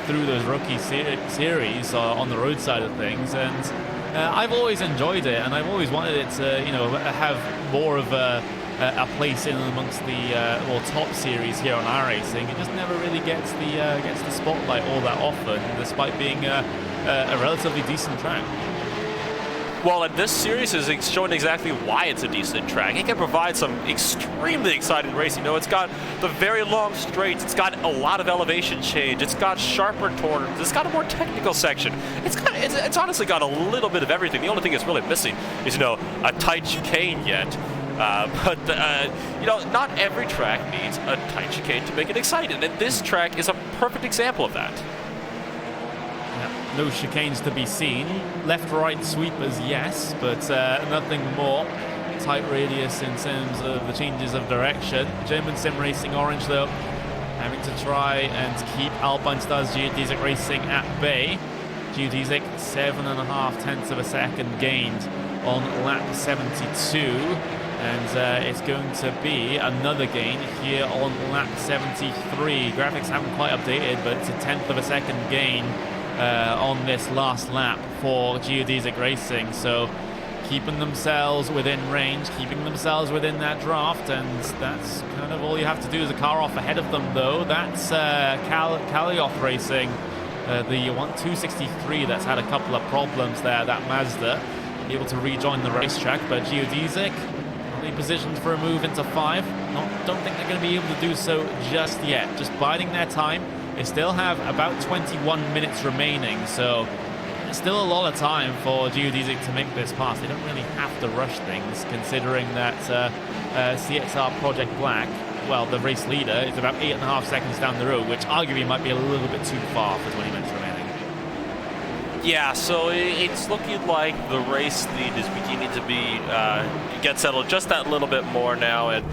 through those rookie series on the road side of things. And I've always enjoyed it, and I've always wanted it to, have more of a place in amongst the top series here on iRacing. It just never really gets the spotlight all that often, despite being a relatively decent track. Well, and this series is showing exactly why it's a decent track. It can provide some extremely exciting racing. You know, it's got the very long straights. It's got a lot of elevation change. It's got sharper turns. It's got a more technical section. It's honestly got a little bit of everything. The only thing it's really missing is, you know, a tight chicane yet. You know, not every track needs a tight chicane to make it exciting, and this track is a perfect example of that. No chicanes to be seen. Left-right sweepers, yes, but nothing more. Tight radius in terms of the changes of direction. German Sim Racing Orange, though, having to try and keep Alpine Stars Geodesic Racing at bay. Geodesic 7.5 tenths of a second gained on lap 72. And it's going to be another gain here on lap 73. Graphics haven't quite updated, but it's a tenth of a second gain on this last lap for Geodesic Racing. So keeping themselves within range, keeping themselves within that draft, and that's kind of all you have to do. Is a car off ahead of them, though. That's Kalioth Racing, the 263 that's had a couple of problems there, that Mazda, able to rejoin the racetrack, but Geodesic positioned for a move into 5. Don't think they're going to be able to do so just yet. Just biding their time. They still have about 21 minutes remaining, so there's still a lot of time for Geodesic to make this pass. They don't really have to rush things, considering that CXR Project Black, well, the race leader, is about 8.5 seconds down the road, which arguably might be a little bit too far for 20 minutes remaining. Yeah, so it's looking like the race lead is beginning to be get settled just that little bit more now, and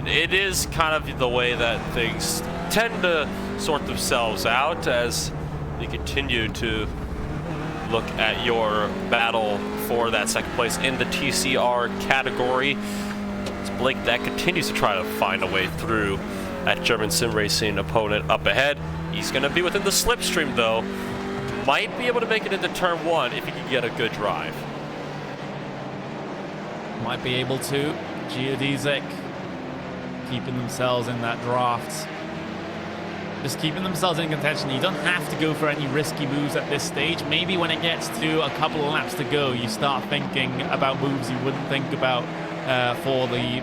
it is kind of the way that things tend to sort themselves out as you continue to look at your battle for that second place in the TCR category. It's Blake that continues to try to find a way through that German Sim Racing opponent up ahead. He's going to be within the slipstream, though. Might be able to make it into turn 1 if he can get a good drive. Might be able to. Geodesic keeping themselves in that draft. Just keeping themselves in contention. You don't have to go for any risky moves at this stage. Maybe when it gets to a couple of laps to go, you start thinking about moves you wouldn't think about for the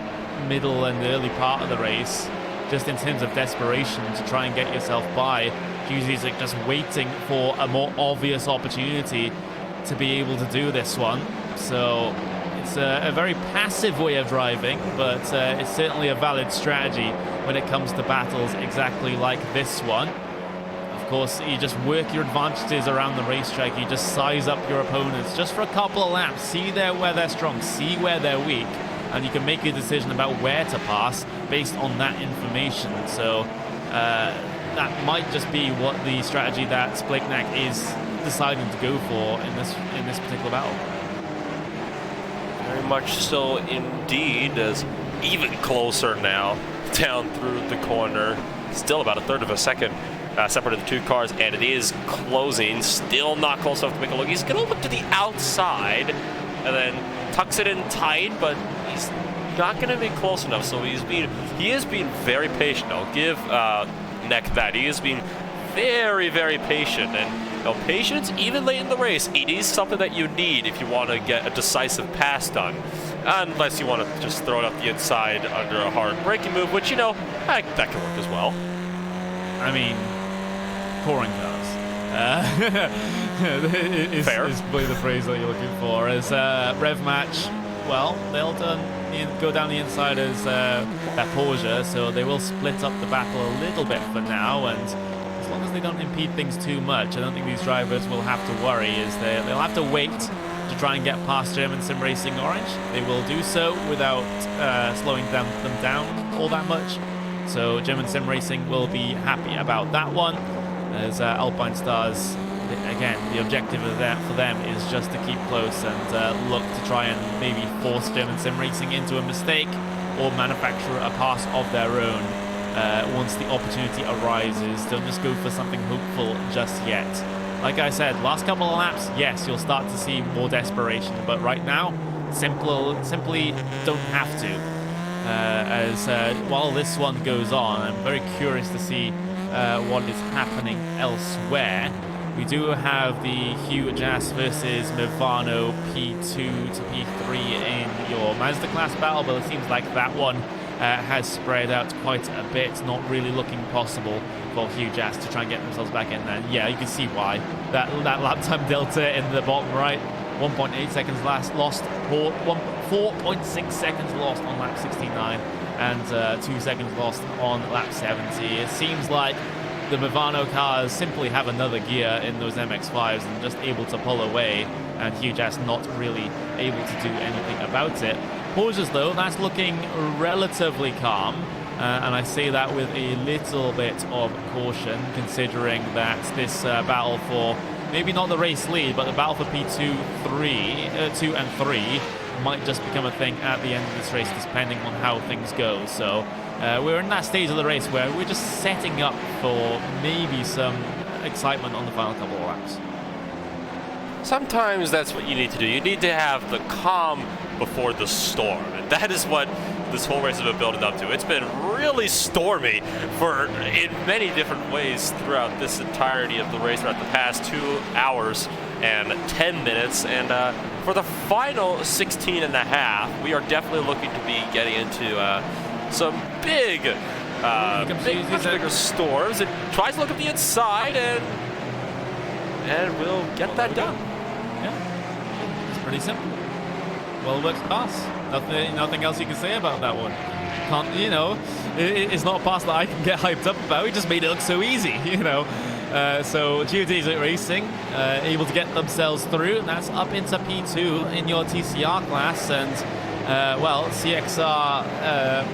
middle and the early part of the race, just in terms of desperation to try and get yourself by. Geodesic just waiting for a more obvious opportunity to be able to do this one. So it's a very passive way of driving, but it's certainly a valid strategy when it comes to battles exactly like this one. Of course, you just work your advantages around the racetrack. You just size up your opponents just for a couple of laps. See where they're strong, see where they're weak, and you can make a decision about where to pass based on that information. So that might just be what the strategy that Splaknak is deciding to go for in this particular battle. Very much so indeed, as even closer now down through the corner. Still about a third of a second separated the two cars, and it is closing. Still not close enough to make a look. He's going to look to the outside and then tucks it in tight, but he's not going to be close enough. So he is being very patient. I'll give Neck that. He is being very, very patient, and you know, patience even late in the race, it is something that you need if you want to get a decisive pass done, unless you want to just throw it up the inside under a hard braking move, which, you know, that can work as well. I mean, pouring cars. Fair. Is probably the phrase that you're looking for. As rev match, well, they'll go down the inside as that Porsche, so they will split up the battle a little bit for now, and as long as they don't impede things too much, I don't think these drivers will have to worry, as they'll have to wait to try and get past German Sim Racing Orange. They will do so without slowing them down all that much, so German Sim Racing will be happy about that one, as Alpine Stars, again, the objective of that for them is just to keep close and look to try and maybe force German Sim Racing into a mistake or manufacture a pass of their own once the opportunity arises. Don't just go for something hopeful just yet. Like I said, last couple of laps, yes, you'll start to see more desperation, but right now, simply don't have to. While this one goes on, I'm very curious to see what is happening elsewhere. We do have the Hugh Jas versus Mivano P2 to P3 in your Mazda class battle, but it seems like that one has spread out quite a bit, not really looking possible for Hugh Jas to try and get themselves back in there. Yeah, you can see why. That lap time delta in the bottom right, 1.8 seconds lost, 4.6 seconds lost on lap 69, and 2 seconds lost on lap 70. It seems like the Mivano cars simply have another gear in those MX-5s and just able to pull away, and Hugh Jas not really able to do anything about it. Porsches, though, that's looking relatively calm, and I say that with a little bit of caution, considering that this battle for maybe not the race lead, but the battle for P2, 2 and 3 might just become a thing at the end of this race, depending on how things go. So we're in that stage of the race where we're just setting up for maybe some excitement on the final couple of laps. Sometimes that's what you need to do. You need to have the calm before the storm. And that is what this whole race has been building up to. It's been really stormy in many different ways throughout this entirety of the race, throughout the past 2 hours and 10 minutes. And for the final 16 and a half, we are definitely looking to be getting into some bigger storms. It tries to look at the inside, and we'll get that done. Yeah, it's pretty simple. Well worked pass. Nothing else you can say about that one. Can't, you know, it's not a pass that I can get hyped up about. He just made it look so easy, you know. So Geodesic Racing able to get themselves through, and that's up into P2 in your TCR class. And well, CXR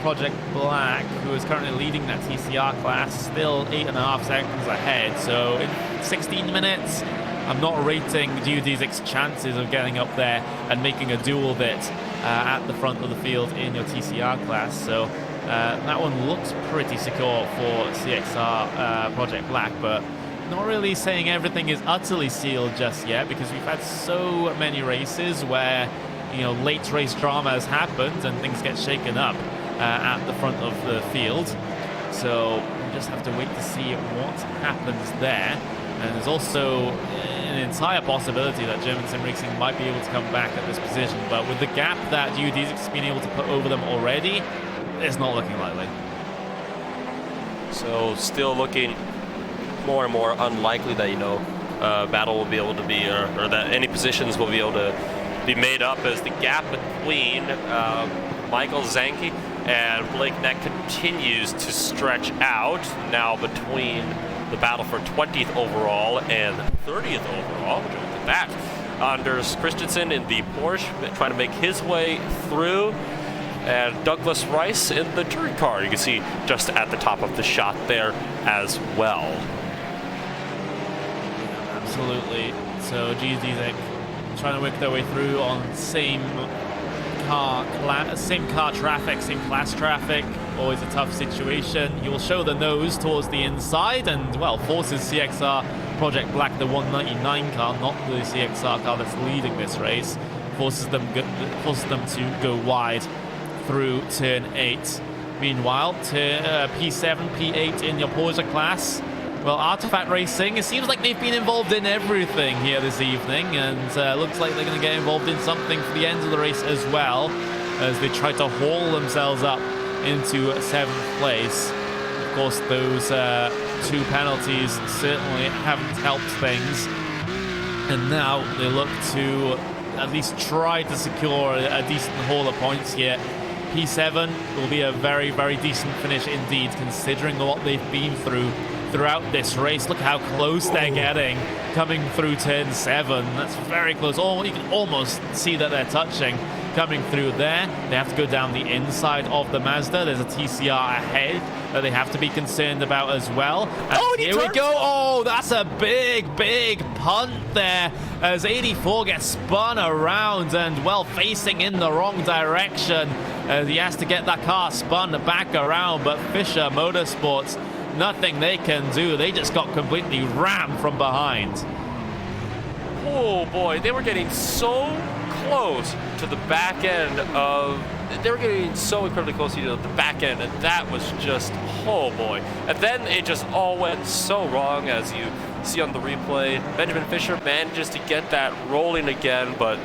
Project Black, who is currently leading that TCR class, still 8.5 seconds ahead. So in 16 minutes, I'm not rating Geodesic's chances of getting up there and making a duel bit at the front of the field in your TCR class. So that one looks pretty secure for CXR Project Black, but not really saying everything is utterly sealed just yet, because we've had so many races where, you know, late race drama has happened and things get shaken up at the front of the field. So we just have to wait to see what happens there. And there's also an entire possibility that German Sim Racing might be able to come back at this position, but with the gap that Geodesic's been able to put over them already, it's not looking likely. So still looking more and more unlikely that, you know, battle will be able to be, or that any positions will be able to be made up, as the gap between Michael Zanke and Blake Neck continues to stretch out, now between the battle for 20th overall and 30th overall. Look at that. Anders Christensen in the Porsche trying to make his way through, and Douglas Rice in the touring car. You can see just at the top of the shot there as well. Absolutely. So Geodesic trying to work their way through on same car traffic, same class traffic. Always a tough situation. You will show the nose towards the inside and, well, forces CXR Project Black, the 199 car, not the CXR car that's leading this race, forces them to go wide through turn 8. Meanwhile, P7, P8 in your Porsche class. Well, Artifact Racing, it seems like they've been involved in everything here this evening, and looks like they're going to get involved in something for the end of the race as well, as they try to haul themselves up into 7th place. Of course, those 2 penalties certainly haven't helped things, and now they look to at least try to secure a decent haul of points here. P7 will be a very, very decent finish indeed, considering what they've been through throughout this race. Look how close they're getting coming through turn 7. That's very close. You can almost see that they're touching coming through there. They have to go down the inside of the Mazda. There's a TCR ahead that they have to be concerned about as well. And here we go. Oh, that's a big, big punt there as 84 gets spun around and, well, facing in the wrong direction. He has to get that car spun back around, but Fisher Motorsports, nothing they can do. They just got completely rammed from behind. Oh boy, they were getting so close to the back end of... They were getting so incredibly close to the back end, and that was just, oh boy. And then it just all went so wrong as you see on the replay. Benjamin Fisher manages to get that rolling again, but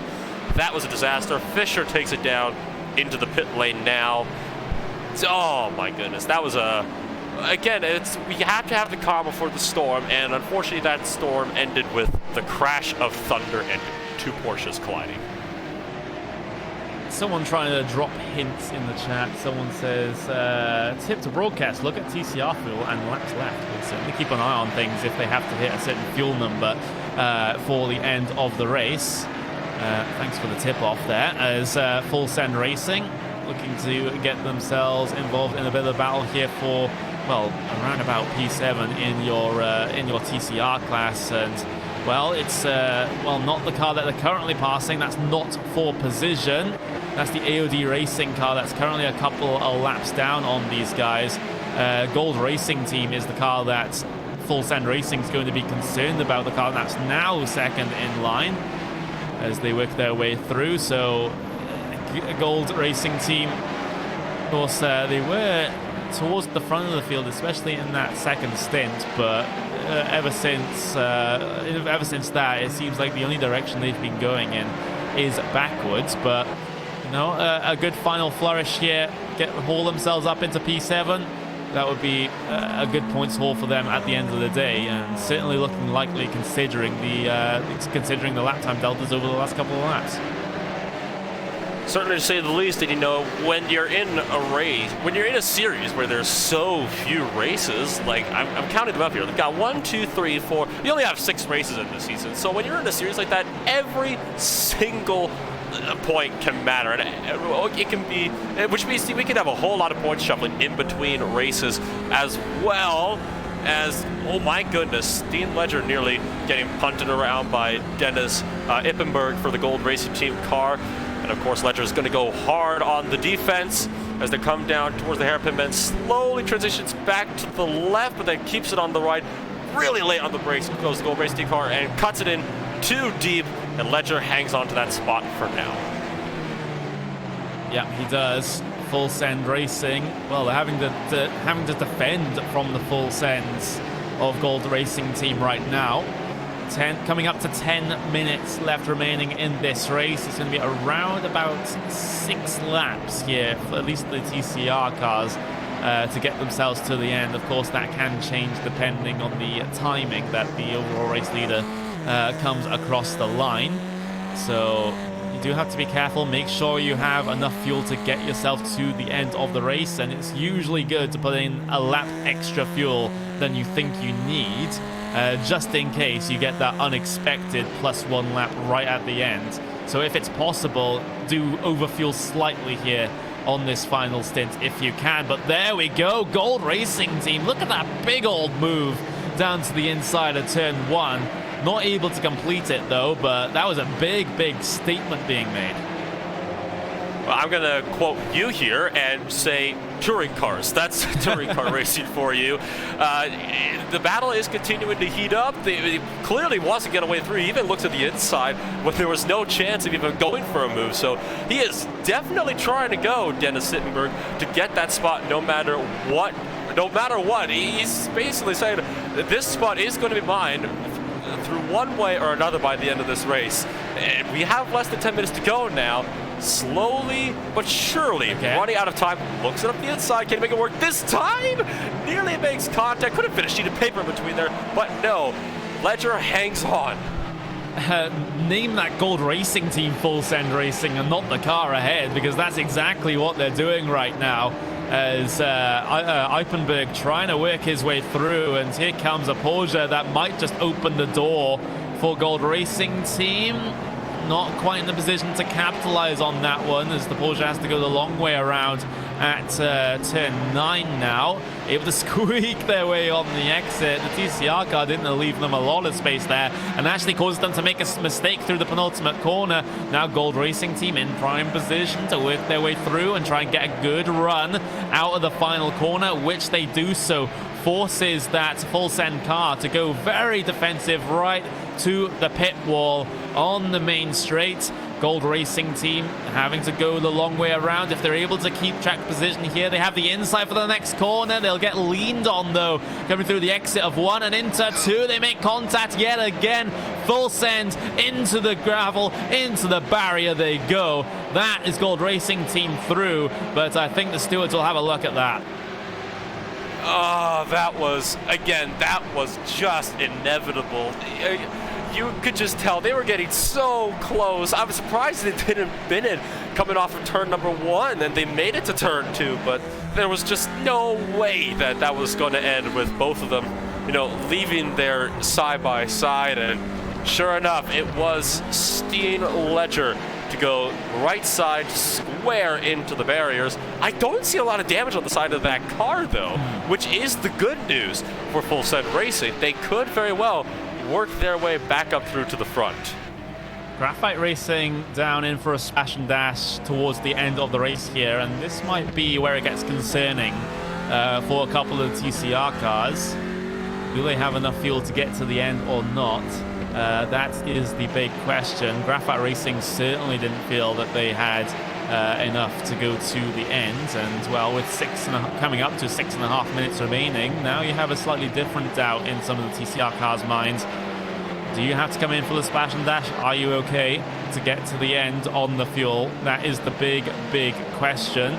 that was a disaster. Fisher takes it down into the pit lane now. Oh my goodness, that was again, we have to have the calm before the storm, and unfortunately that storm ended with the crash of thunder and 2 Porsches colliding. Someone trying to drop hints in the chat. Someone says, tip to broadcast, look at TCR fuel and laps left. We'll certainly keep an eye on things if they have to hit a certain fuel number for the end of the race. Thanks for the tip off there. As Full Send Racing looking to get themselves involved in a bit of a battle here for, well, around about P7 in your TCR class. And well, it's not the car that they're currently passing. That's not for position. That's the AOD Racing car that's currently a couple of laps down on these guys. Gold Racing Team is the car that Full Send Racing is going to be concerned about. The car that's now second in line as they work their way through. So Gold Racing Team, of course, they were towards the front of the field, especially in that second stint, but ever since that, it seems like the only direction they've been going in is backwards. But you know, a good final flourish here, haul themselves up into P7. That would be a good points haul for them at the end of the day, and certainly looking likely considering the lap time deltas over the last couple of laps. Certainly, to say the least. And you know, when you're in a race, when you're in a series where there's so few races, like I'm counting them up here. They've got 1, 2, 3, 4. You only have 6 races in this season. So when you're in a series like that, every single point can matter, and it can be, which means we can have a whole lot of points shuffling in between races, as well as, oh my goodness, Dean Ledger nearly getting punted around by Dennis Ippenberg for the Gold Racing Team car. And of course, Ledger is going to go hard on the defense as they come down towards the hairpin bend, slowly transitions back to the left, but then keeps it on the right, really late on the brakes, goes the Gold Racing Team car and cuts it in too deep, and Ledger hangs on to that spot for now. Yeah, he does. Full Send Racing, well, they're having to defend from the full sends of Gold Racing Team right now. Coming up to 10 minutes left remaining in this race. It's going to be around about 6 laps here for at least the TCR cars to get themselves to the end. Of course, that can change depending on the timing that the overall race leader comes across the line. So you do have to be careful. Make sure you have enough fuel to get yourself to the end of the race, and it's usually good to put in a lap extra fuel than you think you need, just in case you get that unexpected +1 lap right at the end. So if it's possible, do overfuel slightly here on this final stint if you can. But there we go, Gold Racing Team. Look at that big old move down to the inside of turn 1. Not able to complete it though, but that was a big statement being made. Well, I'm going to quote you here and say touring cars. That's touring car racing for you. The battle is continuing to heat up. He clearly wants to get away through. He even looks at the inside when there was no chance of even going for a move. So he is definitely trying to go, Dennis Sittenberg, to get that spot no matter what. No matter what. He's basically saying this spot is going to be mine through one way or another by the end of this race. And we have less than 10 minutes to go now. Slowly but surely running out of time. Looks it up the inside. Can he make it work this time? Nearly makes contact. Could have been a sheet of paper in between there, but no. Ledger hangs on. Name that Gold Racing Team Full Send Racing and not the car ahead, because that's exactly what they're doing right now. As Eipenberg trying to work his way through, and here comes a Porsche that might just open the door for Gold Racing Team. Not quite in the position to capitalize on that one, as the Porsche has to go the long way around at turn 9 now. Able to squeak their way on the exit. The TCR car didn't leave them a lot of space there, and actually caused them to make a mistake through the penultimate corner. Now Gold Racing Team in prime position to work their way through and try and get a good run out of the final corner, which they do so. Forces that full send car to go very defensive right to the pit wall on the main straight. Gold Racing team having to go the long way around. If they're able to keep track position here, they have the inside for the next corner. They'll get leaned on, though, coming through the exit of 1 and into 2. They make contact yet again. Full send into the gravel, into the barrier they go. That is Gold Racing team through, but I think the stewards will have a look at that. Oh, that was just inevitable. You could just tell they were getting so close. I was surprised they didn't bin it coming off of turn number 1, and they made it to turn 2, but there was just no way that that was going to end with both of them, leaving there side by side. And sure enough, it was Steen Ledger to go right side square into the barriers. I don't see a lot of damage on the side of that car, though, which is the good news for Full Send Racing. They could very well work their way back up through to the front. Graphite Racing down in for a splash and dash towards the end of the race here, and this might be where it gets concerning for a couple of TCR cars. Do they have enough fuel to get to the end or not? That is the big question. Graphite Racing certainly didn't feel that they had enough to go to the end, and well, with coming up to 6.5 minutes remaining, now you have a slightly different doubt in some of the TCR cars' minds. Do you have to come in for the splash and dash? Are you okay to get to the end on the fuel? That is the big question.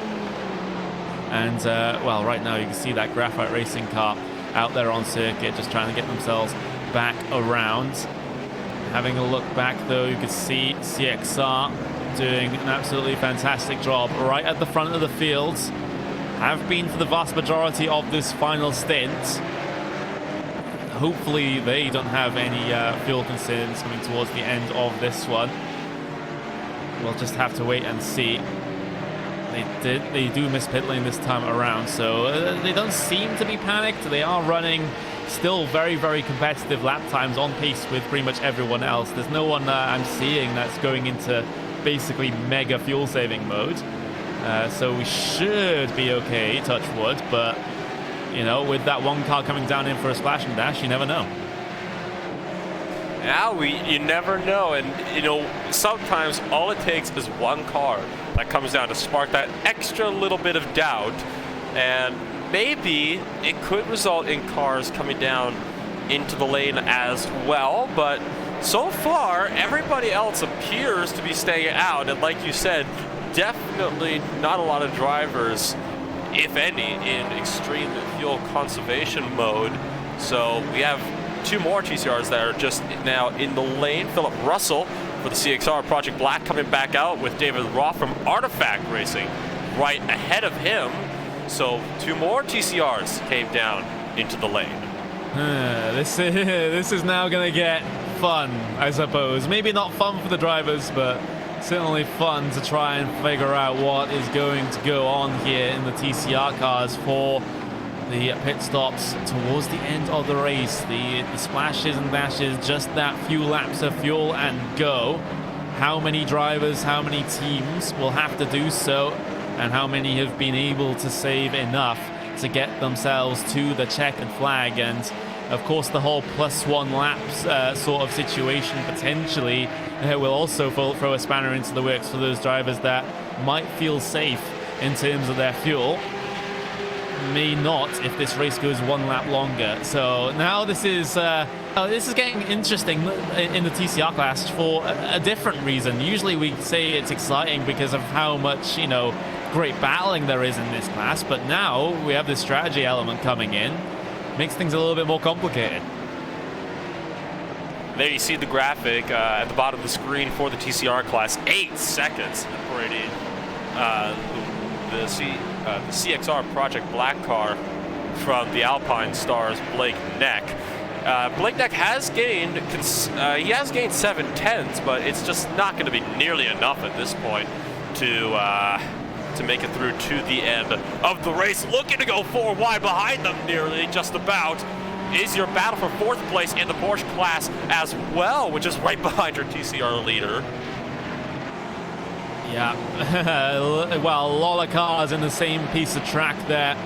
And well, right now you can see that Graphite Racing car out there on circuit, just trying to get themselves back around. Having a look back, though, you can see CXR doing an absolutely fantastic job right at the front of the field. Have been for the vast majority of this final stint. Hopefully they don't have any fuel concerns coming towards the end of this one. We'll just have to wait and see. They do miss pit lane this time around, so they don't seem to be panicked. They are running still very competitive lap times, on pace with pretty much everyone else. There's no one I'm seeing that's going into basically mega fuel saving mode, so we should be okay, touch wood, but with that one car coming down in for a splash and dash, you never know. Yeah, you never know, and sometimes all it takes is one car that comes down to spark that extra little bit of doubt, and maybe it could result in cars coming down into the lane as well. But so far, everybody else appears to be staying out, and like you said, definitely not a lot of drivers, if any, in extreme fuel conservation mode. So we have 2 more TCRs that are just now in the lane. Philip Russell for the CXR Project Black coming back out with David Roth from Artifact Racing right ahead of him. So 2 more TCRs came down into the lane. This is now going to get fun, I suppose. Maybe not fun for the drivers, but certainly fun to try and figure out what is going to go on here in the TCR cars for the pit stops towards the end of the race. The splashes and dashes, just that few laps of fuel and go. How many drivers, how many teams will have to do so, and how many have been able to save enough to get themselves to the checkered flag? And of course the whole +1 laps sort of situation potentially will also throw a spanner into the works for those drivers that might feel safe in terms of their fuel. May not if this race goes 1 lap longer. So now this is getting interesting in the TCR class for a different reason. Usually we say it's exciting because of how much great battling there is in this class, but now we have this strategy element coming in. Makes things a little bit more complicated. There you see the graphic at the bottom of the screen for the TCR class. 8 seconds separating the CXR Project Black car from the Alpine Stars Blake Neck. Blake Neck has gained 7 tenths, but it's just not going to be nearly enough at this point to make it through to the end of the race. Looking to go 4 wide behind them, nearly, just about, is your battle for 4th place in the Porsche class as well, which is right behind your TCR leader. Yeah, well, a lot of cars in the same piece of track there,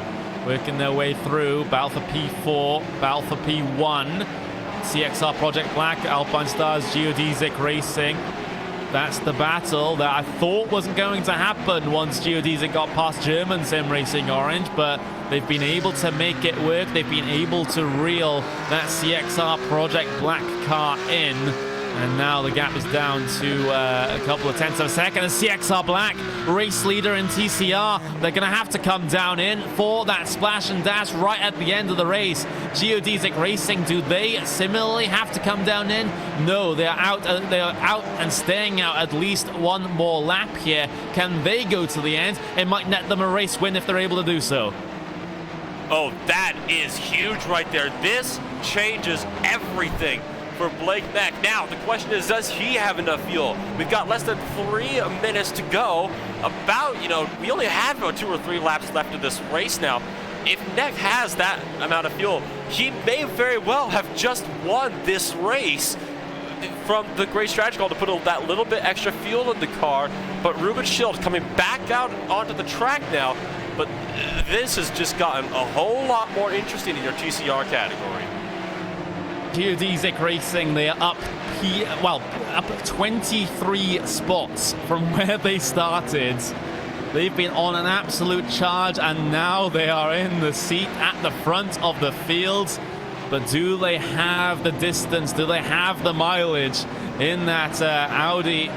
working their way through. Battle for P4, battle for P1, CXR Project Black, Alpine Stars, Geodesic Racing. That's the battle that I thought wasn't going to happen once Geodesic got past German Sim Racing Orange, but they've been able to make it work. They've been able to reel that CXR Project Black car in. And now the gap is down to a couple of tenths of a second. And CXR Black, race leader in TCR, they're going to have to come down in for that splash and dash right at the end of the race. Geodesic Racing, do they similarly have to come down in? No, they are out and staying out at least one more lap here. Can they go to the end? It might net them a race win if they're able to do so. Oh, that is huge right there. This changes everything for Blake Neck. Now, the question is, does he have enough fuel? We've got less than 3 minutes to go. We only have about 2 or 3 laps left of this race now. If Neck has that amount of fuel, he may very well have just won this race from the great strategy call to put that little bit extra fuel in the car. But Ruben Schild coming back out onto the track now. But this has just gotten a whole lot more interesting in your TCR category. Geodesic Racing, they are up 23 spots from where they started. They've been on an absolute charge, and now they are in the seat at the front of the field. But do they have the distance? Do they have the mileage in that Audi?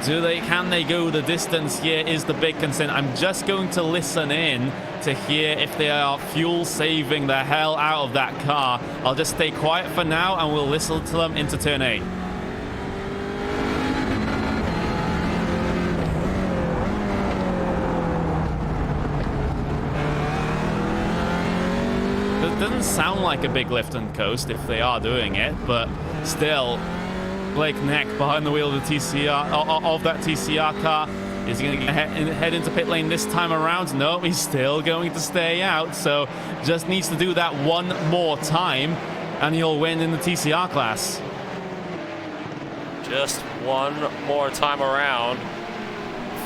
Can they go the distance here is the big concern. I'm just going to listen in to hear if they are fuel saving the hell out of that car. I'll just stay quiet for now and we'll listen to them into turn 8. It doesn't sound like a big lift and coast if they are doing it, but still, Blake Neck behind the wheel of the TCR of that TCR car. Is he going to head into pit lane this time around? No, he's still going to stay out. So just needs to do that one more time, and he'll win in the TCR class. Just one more time around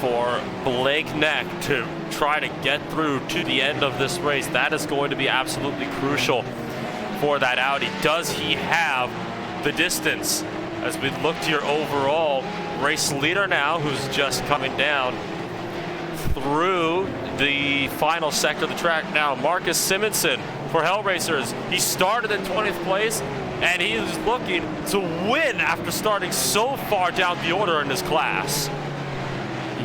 for Blake Neck to try to get through to the end of this race. That is going to be absolutely crucial for that Audi. Does he have the distance? As we look to your overall race leader now, who's just coming down through the final sector of the track now, Marcus Simonson for Hell Racers. He started in 20th place, and he is looking to win after starting so far down the order in this class.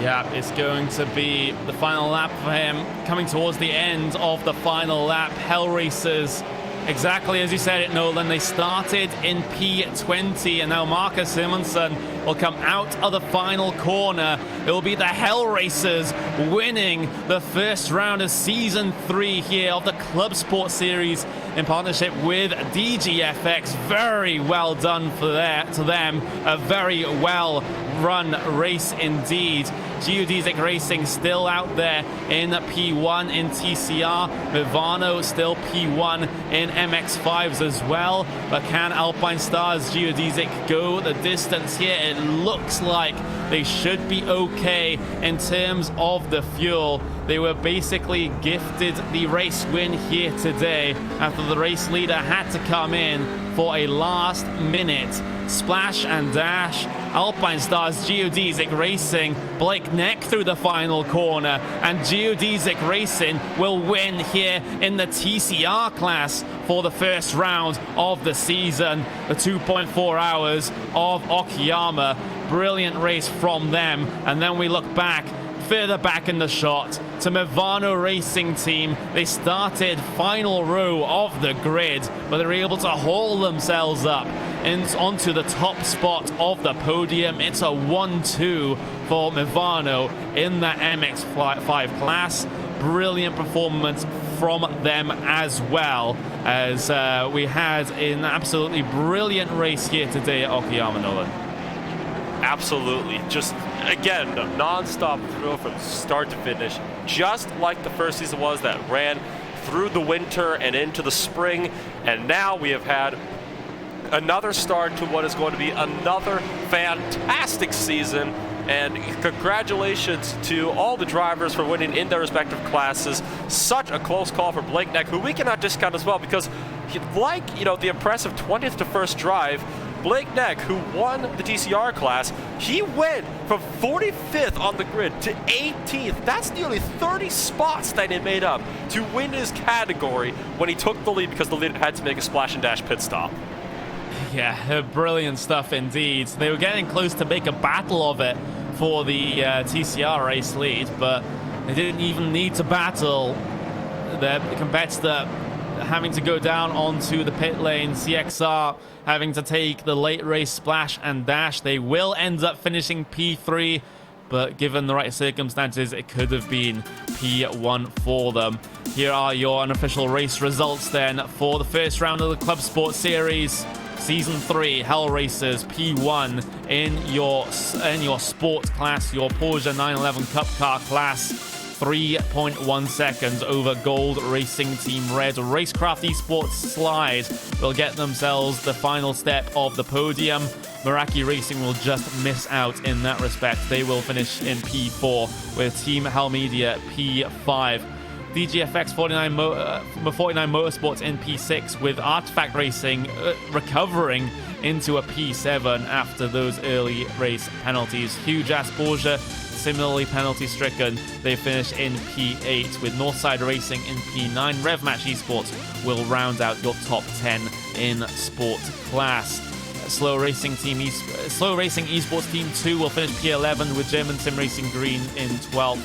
Yeah, it's going to be the final lap for him. Coming towards the end of the final lap, Hell Racers, exactly as you said it, Nolan, they started in P20, and now Marcus Simonson will come out of the final corner. It will be the Hell Racers winning the first round of Season 3 here of the ClubSport Series in partnership with DGFX. Very well done to them. A very well run race indeed. Geodesic Racing still out there in P1 in TCR. Vivano still P1 in MX5s as well. But can Alpine Stars Geodesic go the distance here? It looks like they should be okay in terms of the fuel. They were basically gifted the race win here today after the race leader had to come in for a last minute splash and dash. Alpine Stars Geodesic Racing, Blake Neck through the final corner, and Geodesic Racing will win here in the TCR class for the first round of the season. The 2.4 hours of Okayama. Brilliant race from them. And then we look back, further back in the shot, to Mivano Racing Team. They started final row of the grid, but they were able to haul themselves up onto the top spot of the podium. It's a 1-2 for Mivano in that MX5 class. Brilliant performance from them as well, as we had an absolutely brilliant race here today at Okayama, Nolan. Absolutely. Just, again, a non-stop thrill from start to finish, just like the first season was that ran through the winter and into the spring. And now we have had another start to what is going to be another fantastic season. And congratulations to all the drivers for winning in their respective classes. Such a close call for Blake Neck, who we cannot discount as well, because like, the impressive 20th to first drive, Blake Neck, who won the TCR class, he went from 45th on the grid to 18th. That's nearly 30 spots that he made up to win his category when he took the lead because the leader had to make a splash and dash pit stop. Yeah, brilliant stuff indeed. They were getting close to make a battle of it for the TCR race lead, but they didn't even need to battle. Their competitor having to go down onto the pit lane, CXR having to take the late race splash and dash. They will end up finishing P3, but given the right circumstances, it could have been P1 for them. Here are your unofficial race results then for the first round of the ClubSport Series. Season 3, Hell Racers P1 in your sport class, your Porsche 911 Cup Car class. 3.1 seconds over Gold Racing Team Red. Racecraft Esports Slide will get themselves the final step of the podium. Meraki Racing will just miss out in that respect. They will finish in P4 with Team Hell Media P5. DGFX 49 Motorsports in P6 with Artifact Racing recovering into a P7 after those early race penalties. Huge ass Porsche similarly penalty stricken. They finish in P8 with Northside Racing in P9. RevMatch Esports will round out your top 10 in sport class. Slow Racing Esports Team 2 will finish P11 with German Sim Racing Green in 12th.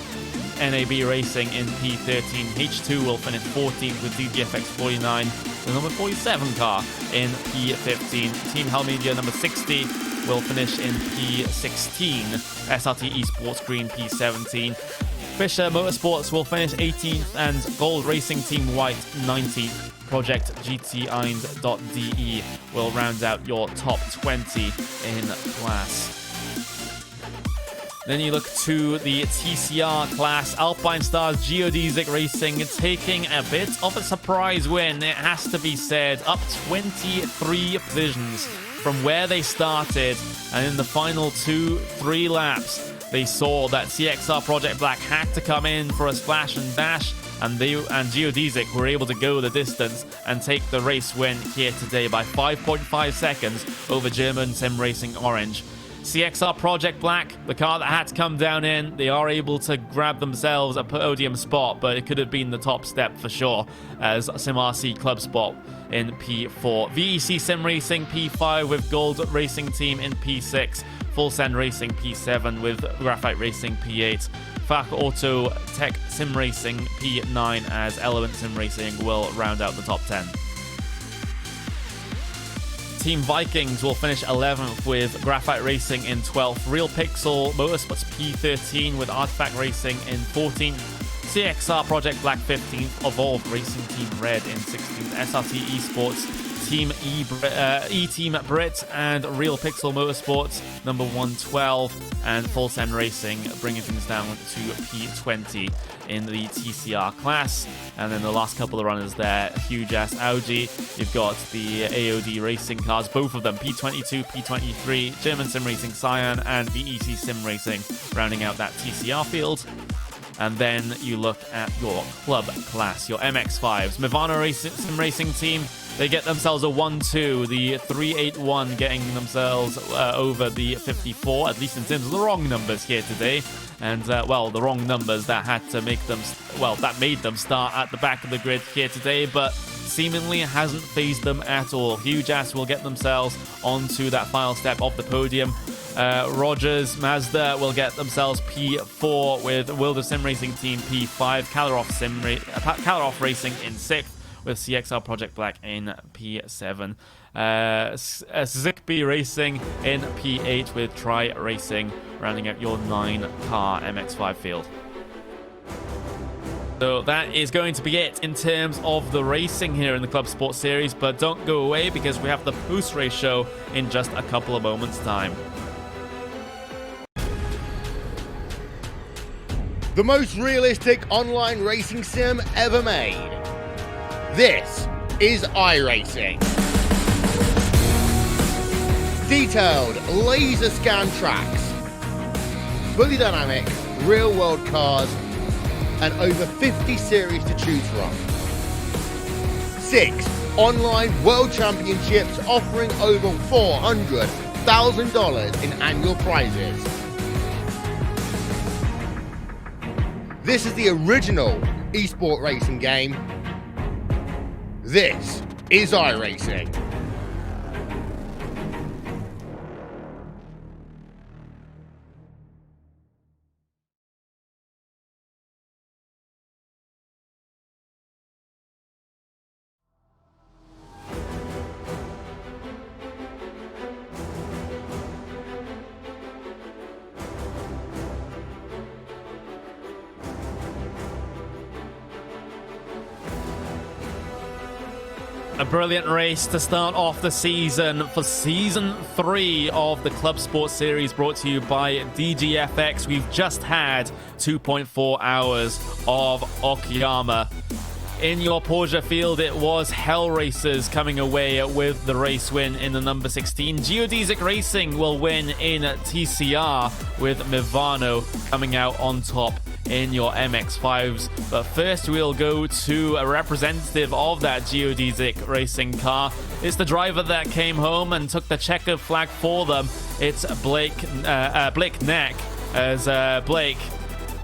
NAB Racing in P13. H2 will finish 14th with DGFX 49. The number 47 car in P15. Team Hell Media number 60 will finish in P16. SRT Esports Green P17. Fisher Motorsports will finish 18th and Gold Racing Team White 19th. Project GT1.de will round out your top 20 in class. Then you look to the TCR class. Alpine Stars Geodesic Racing taking a bit of a surprise win, it has to be said, up 23 positions from where they started, and in the final 2-3 laps they saw that CXR Project Black had to come in for a splash and dash, and Geodesic were able to go the distance and take the race win here today by 5.5 seconds over German Sim Racing Orange. CXR Project Black, the car that had to come down in, they are able to grab themselves a podium spot, but it could have been the top step for sure, as SimRC ClubSport in P4. VEC Sim Racing P5 with Gold Racing Team in P6. Full Send Racing P7 with Graphite Racing P8. FAC Auto Tech Sim Racing P9 as Element Sim Racing will round out the top 10. Team Vikings will finish 11th with Graphite Racing in 12th. Real Pixel Motorsports P13 with Artifact Racing in 14th. CXR Project Black 15th. Evolved Racing Team Red in 16th. SRT Esports Team E-Team Brit and Real Pixel Motorsports number 112, and Full Send Racing bringing things down to P20 in the TCR class. And then the last couple of runners there, huge ass Audi. You've got the AOD racing cars, both of them P22, P23, German Sim Racing Cyan and VEC Sim Racing rounding out that TCR field. And then you look at your club class, your MX5s. Mivano Sim Racing Team, they get themselves a 1-2, the 381 getting themselves over the 54, at least in terms of the wrong numbers here today. And, well, the wrong numbers that had to make them, well, that made them start at the back of the grid here today, but seemingly hasn't phased them at all. Huge Ass will get themselves onto that final step of the podium. Rogers Mazda will get themselves P4 with Wilder Sim Racing Team P5, Kalaroff Racing in 6th with CXR Project Black in P7. Zikby Racing in P8 with Tri Racing rounding out your 9-car MX5 field. So that is going to be it in terms of the racing here in the ClubSport Series, but don't go away because we have the post-race show in just a couple of moments' time. The most realistic online racing sim ever made. This is iRacing. Detailed laser scan tracks, fully dynamic real world cars, and over 50 series to choose from. 6 online world championships offering over $400,000 in annual prizes. This is the original esport racing game. This is iRacing. A brilliant race to start off the season for Season 3 of the ClubSport series, brought to you by DGFX. We've just had 2.4 hours of Okayama. In your Porsche field, it was Hell Racers coming away with the race win in the number 16. Geodesic Racing will win in TCR, with Mivano coming out on top in your MX-5s. But first, we'll go to a representative of that Geodesic Racing car. It's the driver that came home and took the checkered flag for them. It's Blake Neck, as Blake...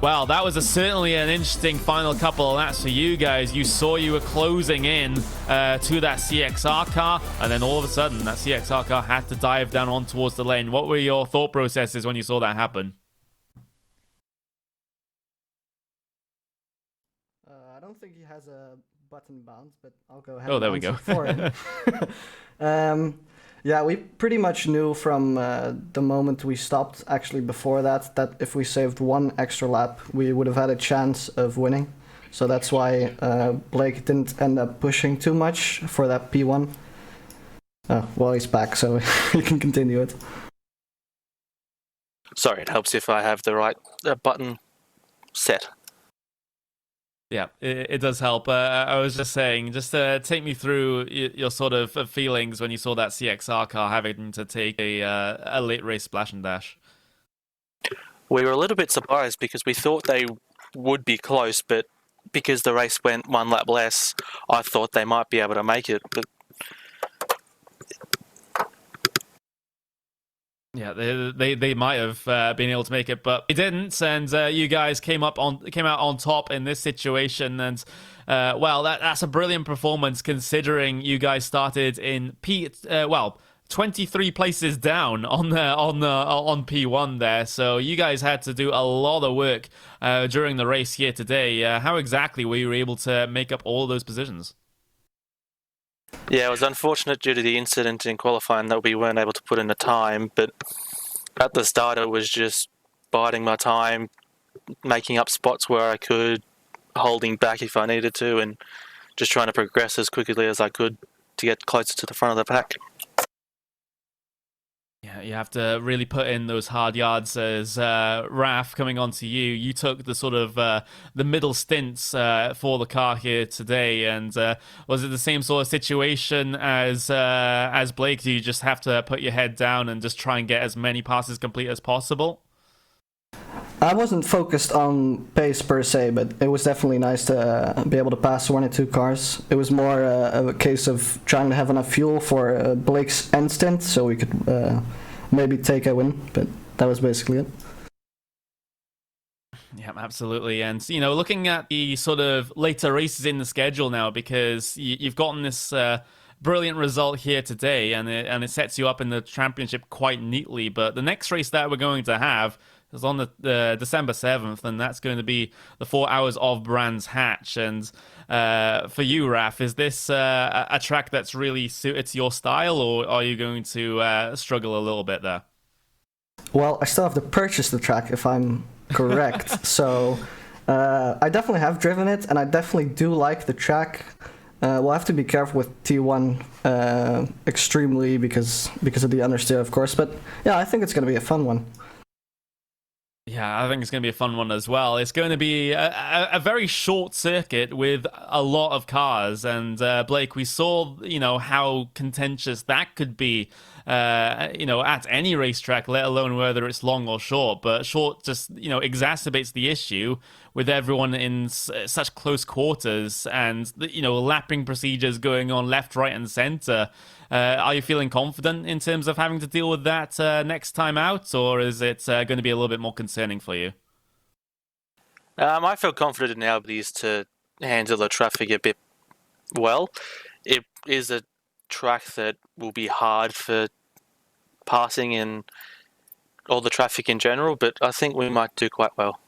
Well, that was certainly an interesting final couple of laps for you guys. You saw you were closing in to that CXR car, and then all of a sudden, that CXR car had to dive down on towards the lane. What were your thought processes when you saw that happen? I don't think he has a button bounce, but I'll go ahead. Oh, there and we go. for him. Yeah, we pretty much knew from the moment we stopped, actually before that, that if we saved one extra lap, we would have had a chance of winning. So that's why Blake didn't end up pushing too much for that P1. Well, he's back, so you can continue it. Sorry, it helps if I have the right button set. Yeah, it does help. I was just saying, just take me through your sort of feelings when you saw that CXR car having to take a late race splash and dash. We were a little bit surprised because we thought they would be close, but because the race went one lap less, I thought they might be able to make it. But yeah, they might have been able to make it, but they didn't. And you guys came out on top in this situation. And well, that's a brilliant performance considering you guys started in 23 places down on P1 there. So you guys had to do a lot of work during the race here today. How exactly were you able to make up all those positions? yeah, it was unfortunate due to the incident in qualifying that we weren't able to put in the time, but at the start it was just biding my time, making up spots where I could, holding back if I needed to, and just trying to progress as quickly as I could to get closer to the front of the pack. Yeah, you have to really put in those hard yards. As Raf, coming on to you, you took the sort of the middle stints for the car here today, and was it the same sort of situation as Blake? Do you just have to put your head down and just try and get as many passes complete as possible? I wasn't focused on pace per se, but it was definitely nice to be able to pass one or two cars. It was more a case of trying to have enough fuel for Blake's end stint, so we could maybe take a win, but that was basically it. Yeah, absolutely. And, you know, looking at the sort of later races in the schedule now, because you've gotten this brilliant result here today, and it sets you up in the championship quite neatly, but the next race that we're going to have is on the December 7th, and that's going to be the 4 hours of Brands Hatch. And for you, Raf, is this a track that's really suited to your style, or are you going to struggle a little bit there? Well, I still have to purchase the track, if I'm correct. So I definitely have driven it, and I definitely do like the track. We'll have to be careful with T1 extremely because of the understeer, of course. But yeah, I think it's going to be a fun one. Yeah, I think it's going to be a fun one as well. It's going to be a very short circuit with a lot of cars. And Blake, we saw, you know, how contentious that could be at any racetrack, let alone whether it's long or short. But short just, exacerbates the issue with everyone in such close quarters and, lapping procedures going on left, right, and center. Are you feeling confident in terms of having to deal with that next time out, or is it going to be a little bit more concerning for you? I feel confident in our abilities to handle the traffic a bit well. It is a track that will be hard for passing and all the traffic in general, but I think we might do quite well.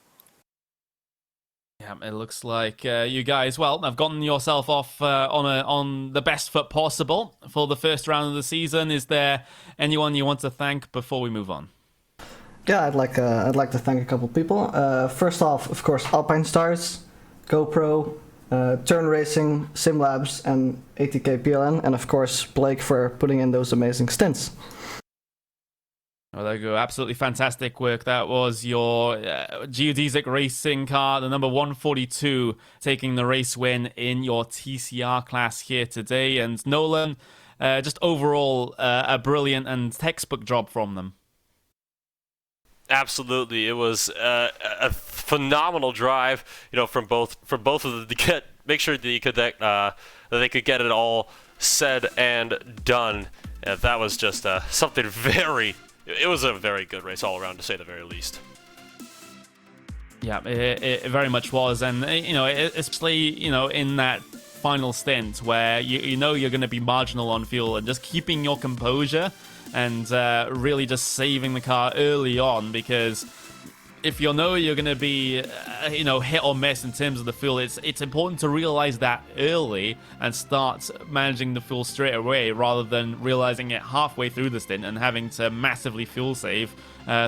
Yeah, it looks like you guys, have gotten yourself off on the best foot possible for the first round of the season. Is there anyone you want to thank before we move on? Yeah, I'd like to thank a couple people. First off, of course, Alpine Stars, GoPro, Turn Racing, SimLabs, and ATK PLN, and of course Blake for putting in those amazing stints. Well, there you go. Absolutely fantastic work. That was your geodesic racing car, the number 142, taking the race win in your TCR class here today. And Nolan, just overall a brilliant and textbook job from them. Absolutely, it was a phenomenal drive, from both of them to make sure that they could get it all said and done. That was just something it was a very good race all around, to say the very least. Yeah, it very much was, and especially in that final stint where you're going to be marginal on fuel, and just keeping your composure and really just saving the car early on, because if you're going to be hit or miss in terms of the fuel, it's important to realize that early and start managing the fuel straight away, rather than realizing it halfway through the stint and having to massively fuel save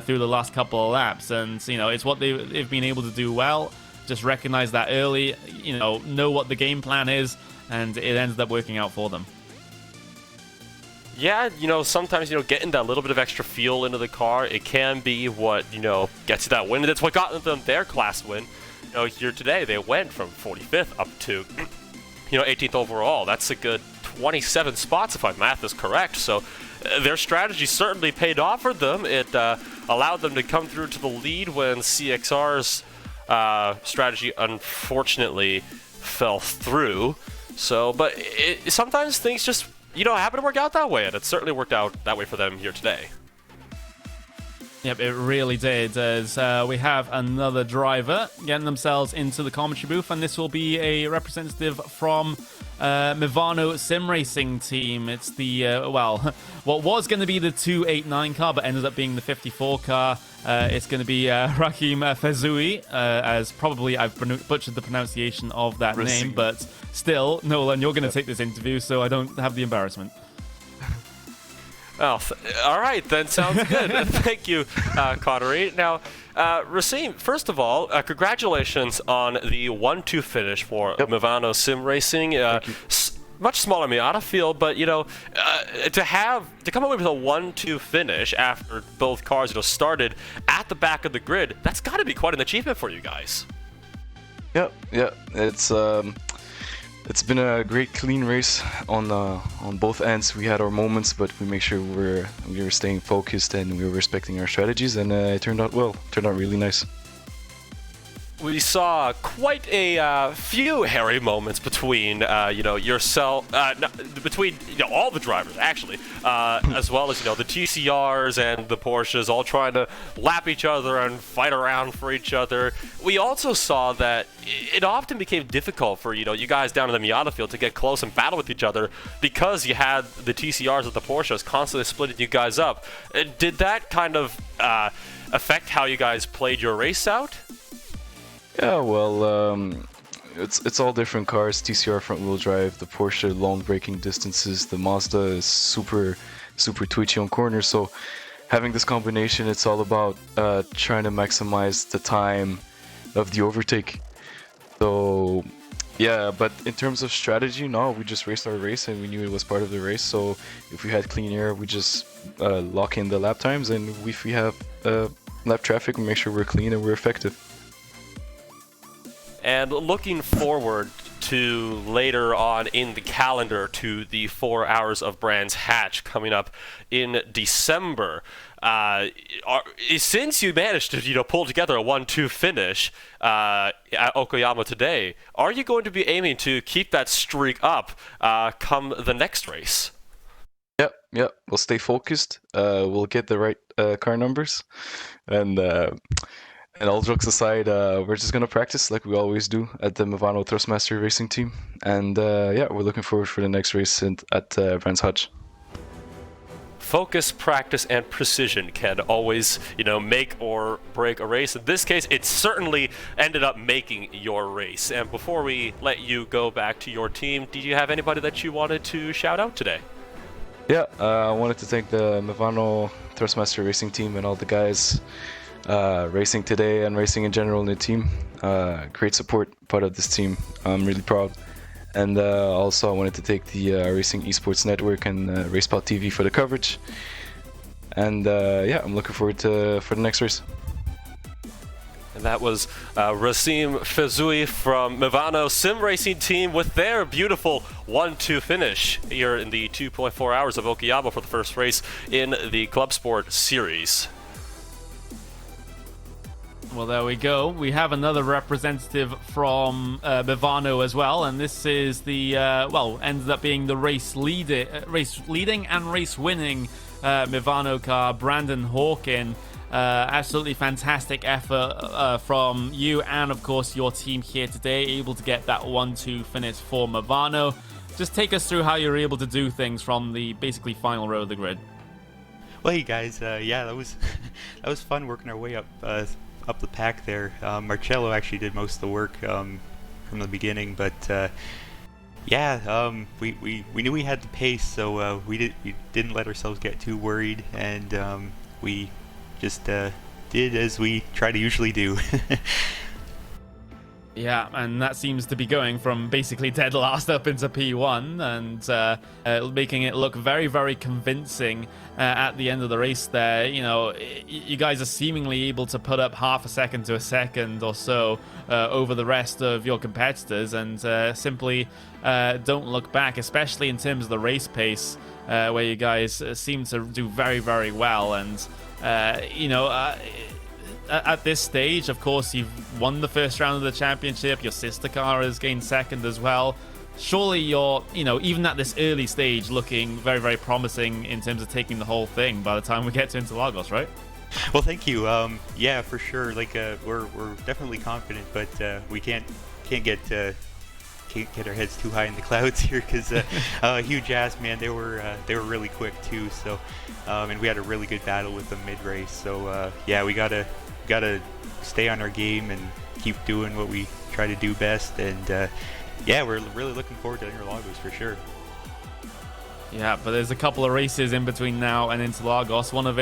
through the last couple of laps. And it's what they've been able to do well. Just recognize that early, know what the game plan is, and it ends up working out for them. Yeah, sometimes, getting that little bit of extra fuel into the car, it can be what, gets you that win. And that's what got them their class win. Here today, they went from 45th up to, 18th overall. That's a good 27 spots, if my math is correct. So their strategy certainly paid off for them. It allowed them to come through to the lead when CXR's strategy, unfortunately, fell through. So, but sometimes things just happen to work out that way, and it certainly worked out that way for them here today. Yep, it really did, as we have another driver getting themselves into the commentary booth, and this will be a representative from Mivano Sim Racing team. It's the, what was going to be the 289 car, but ended up being the 54 car. It's going to be Rahim Fezui, as probably I've butchered the pronunciation of that name, but still, Nolan, you're going to take this interview, so I don't have the embarrassment. Oh, all right, then. Sounds good. Thank you, Connery. Now, Rasim, first of all, congratulations on the 1-2 finish for Mivano Sim Racing. Much smaller Miata field, but to come away with a 1-2 finish after both cars started at the back of the grid, that's got to be quite an achievement for you guys. Yeah, it's been a great clean race on both ends. We had our moments, but we make sure we were staying focused and we were respecting our strategies, and it turned out well. Turned out really nice. We saw quite a few hairy moments between, yourself, between all the drivers actually, as well as the TCRs and the Porsches all trying to lap each other and fight around for each other. We also saw that it often became difficult for you guys down in the Miata field to get close and battle with each other because you had the TCRs and the Porsches constantly splitting you guys up. Did that kind of affect how you guys played your race out? Yeah, well, it's all different cars. TCR front-wheel drive, the Porsche long braking distances, the Mazda is super twitchy on corners. So having this combination, it's all about trying to maximize the time of the overtake. So yeah, but in terms of strategy, no, we just raced our race and we knew it was part of the race. So if we had clean air, we just lock in the lap times, and if we have lap traffic, we make sure we're clean and we're effective. And looking forward to later on in the calendar to the 4 hours of Brands Hatch coming up in December. Since you managed to pull together a 1-2 finish at Okayama today, are you going to be aiming to keep that streak up come the next race? Yep. We'll stay focused. We'll get the right car numbers, and all jokes aside, we're just gonna practice like we always do at the Movano Thrustmaster Racing team, and we're looking forward for the next race at Brands Hatch. Focus, practice, and precision can always, make or break a race. In this case, it certainly ended up making your race. And before we let you go back to your team, did you have anybody that you wanted to shout out today? Yeah, I wanted to thank the Movano Thrustmaster Racing team and all the guys racing today and racing in general in the team. Great support part of this team. I'm really proud. And also I wanted to thank the Racing Esports Network and RacePal TV for the coverage. And I'm looking forward for the next race. And that was Rasim Fezui from Movano Sim Racing Team with their beautiful 1-2 finish here in the 2.4 hours of Okayama for the first race in the ClubSport series. Well, there we go. We have another representative from Movano as well, and this is the ended up being the race leading and race winning Movano car, Brandon Hawkin. Absolutely fantastic effort from you and of course your team here today, able to get that 1-2 finish for Movano. Just take us through how you're able to do things from the basically final row of the grid. Well, hey guys, that was that was fun working our way up the pack there. Marcello actually did most of the work from the beginning, but we knew we had the pace, so we didn't let ourselves get too worried, and we just did as we try to usually do. Yeah, and that seems to be going from basically dead last up into P1 and making it look very, very convincing at the end of the race there. You guys are seemingly able to put up half a second to a second or so over the rest of your competitors, and simply don't look back, especially in terms of the race pace, where you guys seem to do very, very well. And, at this stage, of course, you've won the first round of the championship. Your sister car has gained second as well. Surely you're, even at this early stage, looking very, very promising in terms of taking the whole thing by the time we get to Interlagos, right? Well, thank you. Yeah, for sure. We're definitely confident, but we can't get our heads too high in the clouds here, because huge ass man, they were really quick too. So, and we had a really good battle with them mid race. So we gotta stay on our game and keep doing what we try to do best. And we're really looking forward to Interlagos for sure. Yeah, but there's a couple of races in between now and Interlagos, one of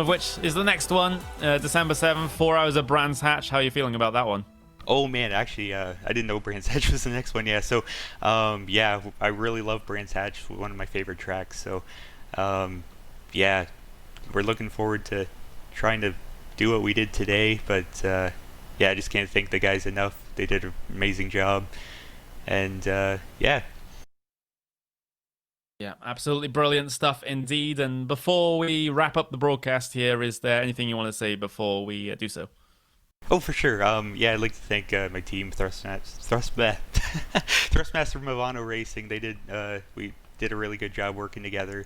which is the next one, December 7th, 4 hours of Brands Hatch. How are you feeling about that one? Oh man, actually, I didn't know Brands Hatch was the next one. Yeah, so I really love Brands Hatch, one of my favorite tracks. So we're looking forward to trying to do what we did today. But I just can't thank the guys enough. They did an amazing job, and Yeah, absolutely brilliant stuff indeed. And before we wrap up the broadcast here, is there anything you want to say before we do so? Oh, for sure. I'd like to thank my team, Thrustmaster Movano Racing. We did a really good job working together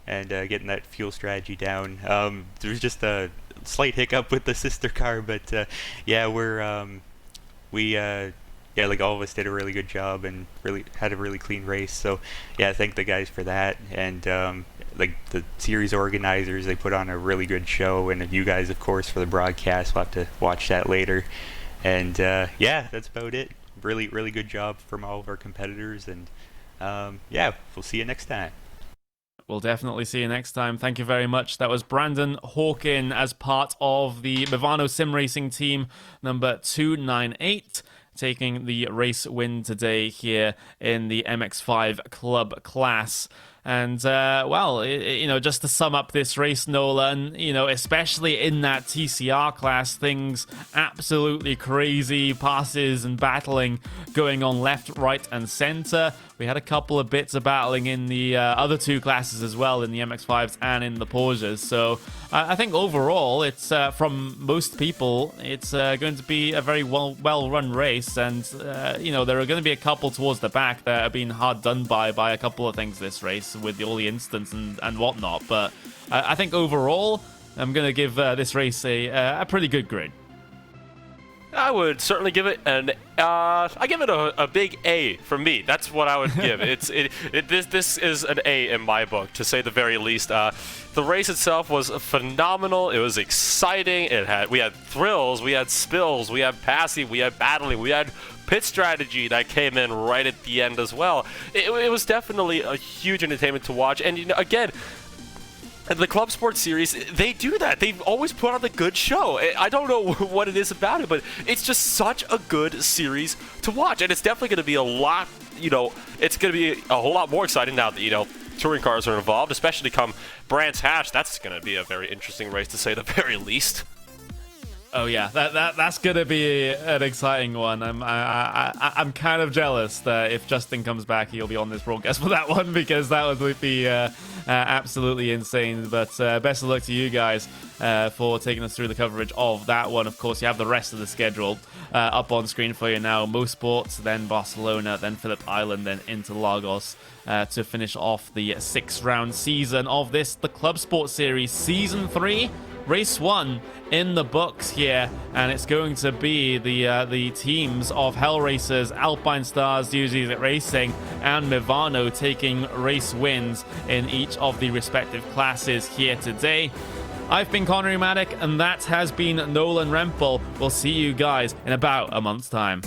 and getting that fuel strategy down. There was just a slight hiccup with the sister car, but all of us did a really good job and really had a really clean race. So thank the guys for that, and the series organizers, they put on a really good show, and you guys, of course, for the broadcast. We'll have to watch that later. And that's about it. Really, really good job from all of our competitors, and we'll see you next time. We'll definitely see you next time. Thank you very much. That was Brandon Hawkin as part of the Movano Sim Racing team number 298, taking the race win today here in the MX5 Club class. And, well, just to sum up this race, Nolan, especially in that TCR class, things absolutely crazy, passes and battling going on left, right, and center. We had a couple of bits of battling in the other two classes as well, in the MX-5s and in the Porsches. So I think overall, it's from most people, it's going to be a very well-run race. And, there are going to be a couple towards the back that have been hard done by a couple of things this race with all the incidents and whatnot. But I think overall, I'm going to give this race a pretty good grade. I would certainly give it I give it a big A from me. That's what I would give. This is an A in my book, to say the very least. The race itself was phenomenal. It was exciting. We had thrills, we had spills, we had passing, we had battling, we had pit strategy that came in right at the end as well. It was definitely a huge entertainment to watch. And again, the ClubSport series, they do that. They always put on a good show. I don't know what it is about it, but it's just such a good series to watch. And it's definitely going to be a lot, it's going to be a whole lot more exciting now that, touring cars are involved, especially come Brands Hatch. That's going to be a very interesting race, to say the very least. Oh yeah, that's gonna be an exciting one. I'm kind of jealous that if Justin comes back, he'll be on this broadcast for that one, because that would be absolutely insane. But best of luck to you guys for taking us through the coverage of that one. Of course, you have the rest of the schedule up on screen for you now. Mosports, then Barcelona, then Phillip Island, then Interlagos to finish off the 6-round season of the ClubSport Series Season 3. Race 1 in the books here, and it's going to be the teams of Hell Racers, Alpine Stars, Duzies Racing, and Mivano taking race wins in each of the respective classes here today. I've been Connery Maddock, and that has been Nolan Rempel. We'll see you guys in about a month's time.